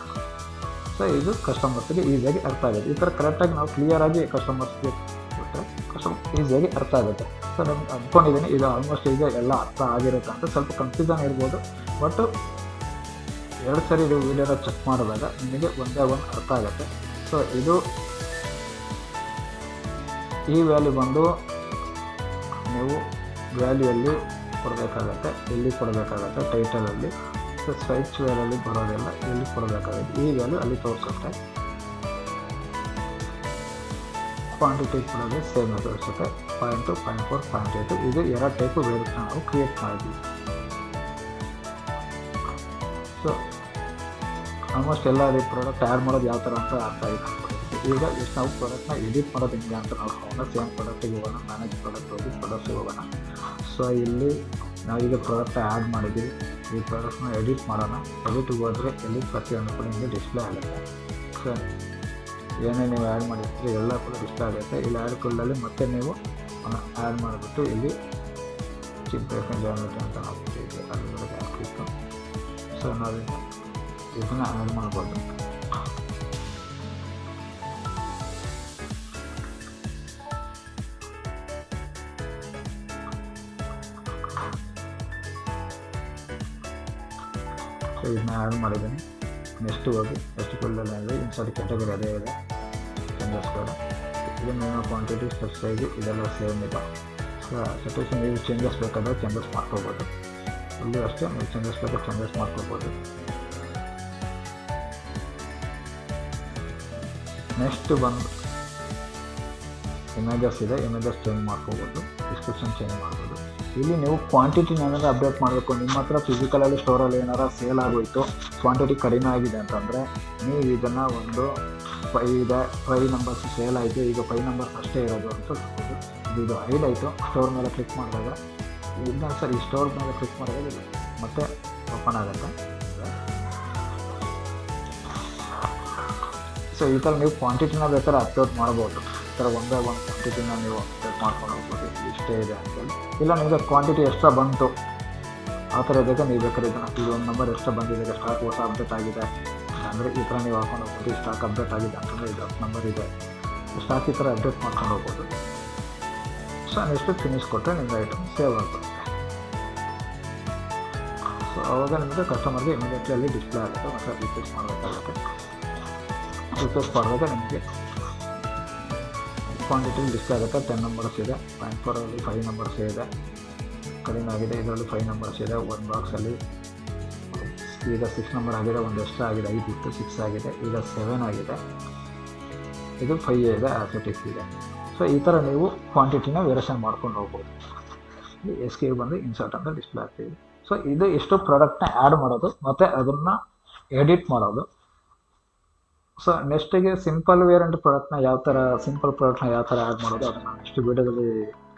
ಸೊ ಇದು ಕಸ್ಟಮರ್ಸ್ಗೆ ಈಸಿಯಾಗಿ ಅರ್ಥ ಆಗುತ್ತೆ. ಈ ಥರ ಕರೆಕ್ಟಾಗಿ ನಾವು ಕ್ಲಿಯರಾಗಿ ಕಸ್ಟಮರ್ಸ್ಗೆ ಕೊಟ್ಟರೆ ಈಸಿಯಾಗಿ ಅರ್ಥ ಆಗುತ್ತೆ. ಸೊ ನಾನು ಅಂದ್ಕೊಂಡಿದ್ದೀನಿ ಇದು ಆಲ್ಮೋಸ್ಟ್ ಈಗ ಎಲ್ಲ ಅರ್ಥ ಆಗಿರುತ್ತೆ ಅಂತ. ಸ್ವಲ್ಪ ಕನ್ಫ್ಯೂಷನ್ ಇರ್ಬೋದು, ಬಟ್ 2 ಸರಿ ಇದು ವೀಡಿಯೋನ ಚೆಕ್ ಮಾಡಿದಾಗ ನಿಮಗೆ ಒಂದೇ ಒಂದು ಅರ್ಥ ಆಗುತ್ತೆ. ಸೊ ಇದು ಈ ವ್ಯಾಲ್ಯೂ ಬಂದು ನೀವು ವ್ಯಾಲ್ಯೂಯಲ್ಲಿ ಕೊಡಬೇಕಾಗತ್ತೆ, ಎಲ್ಲಿ ಕೊಡಬೇಕಾಗತ್ತೆ ಟೈಟಲಲ್ಲಿ. ಸೊ ಸ್ಟ್ರೈಚ್ ವೇಲಲ್ಲಿ ಬರೋದಿಲ್ಲ, ಎಲ್ಲಿ ಕೊಡಬೇಕಾಗುತ್ತೆ ಈ ವ್ಯಾಲ್ಯೂ ಅಲ್ಲಿ ತೋರಿಸುತ್ತೆ. ಕ್ವಾಂಟಿಟಿ ಕೊಡೋದು ಸೇಮ್ ತೋರಿಸುತ್ತೆ, 0.2, 0.4, 0.8 ಇದು 2 ಟೈಪು ವೇರಿಯೇಷನ್ ನಾವು ಕ್ರಿಯೇಟ್ ಮಾಡಿದ್ವಿ. ಸೊ ಆಲ್ಮೋಸ್ಟ್ ಎಲ್ಲ ಈ ಪ್ರಾಡಕ್ಟ್ ಆ್ಯಡ್ ಮಾಡೋದು ಯಾವ ಥರ ಅಂತ ಅರ್ಥ ಆಗಿದೆ. ಈಗ ಎಷ್ಟು ನಾವು ಪ್ರಾಡಕ್ಟ್ನ ಎಡಿಟ್ ಮಾಡೋದು ಹೆಂಗೆ ಅಂತ ನೋಡ್ಕೊಂಡು ಸೇಮ್ ಪ್ರಾಡಕ್ಟಿಗೆ ಹೋಗೋಣ, ಮ್ಯಾನೇಜ್ ಪ್ರಾಡಕ್ಟ್ ಹೋಗಿ ಪ್ರಾಡಕ್ಟಿಗೆ ಹೋಗೋಣ. ಸೊ ಇಲ್ಲಿ ನಾವೀಗ ಪ್ರಾಡಕ್ಟ್ ಆ್ಯಡ್ ಮಾಡಿದ್ದೀವಿ, ಈ ಪ್ರಾಡಕ್ಟ್ನ ಎಡಿಟ್ ಮಾಡೋಣ. ಎಡಿಟ್ಗೆ ಹೋದರೆ ಎಲ್ಲಿ ಪ್ರತಿಯೊಂದು ಕೂಡ ನಿಮಗೆ ಡಿಸ್ಪ್ಲೇ ಆಗುತ್ತೆ. ಸೊ ಏನೇ ನೀವು ಆ್ಯಡ್ ಮಾಡಿರ್ತೀರಿ ಎಲ್ಲ ಕೂಡ ಡಿಸ್ಪ್ಲೇ ಆಗುತ್ತೆ. ಇಲ್ಲಿ ಆ್ಯಡ್ ಫೀಲ್ಡಲ್ಲಿ ಮತ್ತೆ ನೀವು ಆ್ಯಡ್ ಮಾಡಿಬಿಟ್ಟು ಇಲ್ಲಿ ಚಿಪ್ ಬ್ರೇಕಿಂಗ್ ಜಾಮೆಟ್ರಿ ಅಂತ ನಾವು ಕೊಟ್ಟಿದ್ದೀವಿ, ಅದರೊಳಗೆ ಹಾಕಿತ್ತು. ಸೊ ನಾವೀಗ ಇದನ್ನು ಆ್ಯಡ್ ಮಾಡ್ಬೋದು. ಸೊ ಇದನ್ನ ಆ್ಯಡ್ ಮಾಡಿದ್ದೀನಿ. ನೆಕ್ಸ್ಟ್ ಹೋಗಿ ನೆಕ್ಸ್ಟ್ ಫೀಲ್ಡಲ್ಲಿ ಅಂದರೆ ಇನ್ಸರ್ಟ್ ಕ್ಯಾಟಗರಿ ಅದೇ ಇದೆ, ಚೇಂಜಸ್ ಕೂಡ ಇದು ನಿಮ್ಮ ಕ್ವಾಂಟಿಟಿ ಸ್ಟೆಪ್ ಸೈಜ್ ಇದೆಲ್ಲ ಸೇಮ್ ಇದೆ. ಸೊ ಸೆಟೇಷನ್ ನೀವು ಚೇಂಜಸ್ ಬೇಕಾದರೆ ಚೇಂಜಸ್ ಮಾಡ್ಕೋಬೋದು, ಇಲ್ಲಿ ಅಷ್ಟೇ ನೀವು ಚೇಂಜಸ್ ಬೇಕಾದ್ರೆ ಚೇಂಜಸ್ ಮಾಡ್ಕೋಬೋದು. ನೆಕ್ಸ್ಟ್ ಬಂದು ಇಮೇಜಸ್ ಇದೆ, ಇಮೇಜಸ್ ಚೇಂಜ್ ಮಾಡ್ಕೋಬೋದು, ಡಿಸ್ಕ್ರಿಪ್ಷನ್ ಚೇಂಜ್ ಮಾಡ್ಬೋದು. ಇಲ್ಲಿ ನೀವು ಕ್ವಾಂಟಿಟಿನ ಏನಾದರೂ ಅಪ್ಡೇಟ್ ಮಾಡಬೇಕು, ನಿಮ್ಮ ಹತ್ರ ಫಿಸಿಕಲಲ್ಲಿ ಸ್ಟೋರಲ್ಲಿ ಏನಾರು ಸೇಲ್ ಆಗೋಯಿತು, ಕ್ವಾಂಟಿಟಿ ಕಡಿಮೆ ಆಗಿದೆ ಅಂತಂದರೆ ನೀವು ಇದನ್ನು ಒಂದು 5 ನಂಬರ್ಸ್ ಸೇಲ್ ಆಯಿತು, ಈಗ 5 ನಂಬರ್ಸ್ ಅಷ್ಟೇ ಇರೋದು ಅಂತ ಹೇಳ್ಬೋದು. ಇದು ಹೈಡ್ ಆಯಿತು, ಸ್ಟೋರ್ ಮೇಲೆ ಕ್ಲಿಕ್ ಮಾಡಿದಾಗ ಇದನ್ನ ಸರ್ ಈ ಸ್ಟೋರ್ ಮೇಲೆ ಕ್ಲಿಕ್ ಮಾಡಿದಾಗ ಇದು ಮತ್ತೆ ಓಪನ್ ಆಗುತ್ತೆ. ಸೊ ಈ ಥರ ನೀವು ಕ್ವಾಂಟಿಟಿನ ಬೇಕಾದ್ರೆ ಅಪ್ಲೋಡ್ ಮಾಡ್ಬೋದು. ಈ ಥರ ಒಂದೇ ಒಂದು ಕ್ವಾಂಟಿಟಿನ ನೀವು ಅಪ್ಡೇಟ್ ಮಾಡ್ಕೊಂಡು ಹೋಗ್ಬೋದು, ಇಷ್ಟೇ ಇದೆ ಅಂತೇಳಿ. ಇಲ್ಲ ನಿಮಗೆ ಕ್ವಾಂಟಿಟಿ ಎಕ್ಸ್ಟ್ರಾ ಬಂತು ಆ ಥರ ಬೇಕಾದ್ರೆ ನೀವು ಬೇಕಾದ್ರೆ ಇದು ಒಂದು ನಂಬರ್ ಎಕ್ಸ್ಟ್ರಾ ಬಂದಿದೆ, ಸ್ಟಾಕ್ ಹೊಸ ಅಪ್ಡೇಟ್ ಆಗಿದೆ ಅಂದರೆ ಈ ಥರ ನೀವು ಹಾಕೊಂಡು ಹೋಗ್ಬೋದು. ಸ್ಟಾಕ್ ಅಪ್ಡೇಟ್ ಆಗಿದೆ ಅಂತಂದರೆ ಇದು 10 ನಂಬರ್ ಇದೆ, ಸ್ಟಾಕ್ ಈ ಥರ ಅಪ್ಡೇಟ್ ಮಾಡ್ಕೊಂಡು ಹೋಗ್ಬೋದು. ಸೊ ನೆಕ್ಸ್ಟ್ ಫಿನಿಶ್ ಕೊಟ್ಟರೆ ನಿಮಗೆ ಐಟಮ್ ಸೇವ್ ಆಗ್ಬೋದು. ಸೊ ಆವಾಗ ನಿಮಗೆ ಕಸ್ಟಮರ್ಗೆ ಇಮಿಡಿಯೇಟ್ಲಿ ಅಲ್ಲಿ ಡಿಸ್ಪ್ಲೇ ಆಗುತ್ತೆ. ಮತ್ತು ರಿಪ್ಲೇಸ್ ಮಾಡಬೇಕಾಗುತ್ತೆ. ರಿಪ್ಲೇಸ್ ಮಾಡುವಾಗ ನಿಮಗೆ ಕ್ವಾಂಟಿಟಿ ಡಿಸ್ಪ್ಲೇ ಆಗುತ್ತೆ. 10 ನಂಬರ್ಸ್ ಇದೆ, 0.4ಅಲ್ಲಿ 5 ನಂಬರ್ಸ್ ಇದೆ, ಕಡಿಮೆ ಆಗಿದೆ. ಇದರಲ್ಲಿ 5 ನಂಬರ್ಸ್ ಇದೆ. ಒಂದು ಬಾಕ್ಸಲ್ಲಿ ಈಗ 6 ನಂಬರ್ ಆಗಿದೆ, ಒಂದು ಎಕ್ಸ್ಟ್ರಾ ಆಗಿದೆ, 5 ಇತ್ತು 6 ಆಗಿದೆ, ಈಗ 7 ಆಗಿದೆ, ಇದು 5 ಇದೆ, ಆಸೆಟಿಕ್ಸ್ ಇದೆ. ಸೊ ಈ ಥರ ನೀವು ಕ್ವಾಂಟಿಟಿನ ವೇರಿಯೇಷನ್ ಮಾಡ್ಕೊಂಡು ಹೋಗ್ಬೋದು. ಎಸ್ಕೆ ಬಂದು ಇನ್ಸರ್ಟ್ ಅಂತ ಡಿಸ್ಪ್ಲೇ ಆಗ್ತಿದೆ. ಸೊ ಇದು ಎಷ್ಟು ಪ್ರಾಡಕ್ಟ್ನ ಆ್ಯಡ್ ಮಾಡೋದು ಮತ್ತು ಅದನ್ನು ಎಡಿಟ್ ಮಾಡೋದು. ಸೊ ನೆಕ್ಸ್ಟಿಗೆ ಸಿಂಪಲ್ ವೇರಿಯಂಟ್ ಪ್ರಾಡಕ್ಟ್ನ ಯಾವ ಥರ ಆ್ಯಡ್ ಮಾಡೋದು ಅದನ್ನು ನೆಕ್ಸ್ಟ್ ವೀಡಿಯೋದಲ್ಲಿ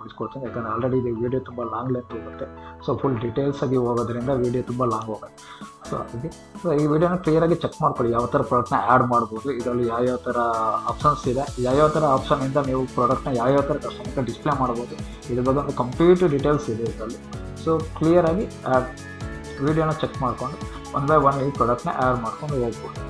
ಮುಗಿಸ್ಕೊಡ್ತೀನಿ, ಯಾಕಂದರೆ ಆಲ್ರೆಡಿ ಇದು ವೀಡಿಯೋ ತುಂಬ ಲಾಂಗ್ ಲೆಂತ್ ಹೋಗುತ್ತೆ. ಸೊ ಫುಲ್ ಡೀಟೇಲ್ಸಾಗಿ ಹೋಗೋದ್ರಿಂದ ವೀಡಿಯೋ ತುಂಬ ಲಾಂಗ್ ಹೋಗುತ್ತೆ. ಸೊ ಅದಕ್ಕೆ ಈ ವಿಡಿಯೋನ ಕ್ಲಿಯರಾಗಿ ಚೆಕ್ ಮಾಡ್ಕೊಳ್ಳಿ, ಯಾವ ಥರ ಪ್ರಾಡಕ್ಟ್ನ ಆ್ಯಡ್ ಮಾಡ್ಬೋದು, ಇದರಲ್ಲಿ ಯಾವ್ಯಾವ ಥರ ಆಪ್ಷನ್ಸ್ ಇದೆ, ಯಾವ್ಯಾವ ಥರ ಆಪ್ಷನಿಂದ ನೀವು ಪ್ರಾಡಕ್ಟ್ನ ಯಾವ್ಯಾವ ಥರ ಕಸ್ಟಮರ್ಗೆ ಡಿಸ್ಪ್ಲೇ ಮಾಡ್ಬೋದು, ಇದ್ರ ಬಗ್ಗೆ ಒಂದು ಕಂಪ್ಲೀಟ್ ಡೀಟೇಲ್ಸ್ ಇದೆ ಇದರಲ್ಲಿ. ಸೊ ಕ್ಲಿಯರಾಗಿ ವಿಡಿಯೋನ ಚೆಕ್ ಮಾಡಿಕೊಂಡು ಒನ್ ಬೈ ಒನ್ ಈ ಪ್ರಾಡಕ್ಟ್ನ ಆ್ಯಡ್ ಮಾಡ್ಕೊಂಡು ಹೋಗ್ಬೋದು.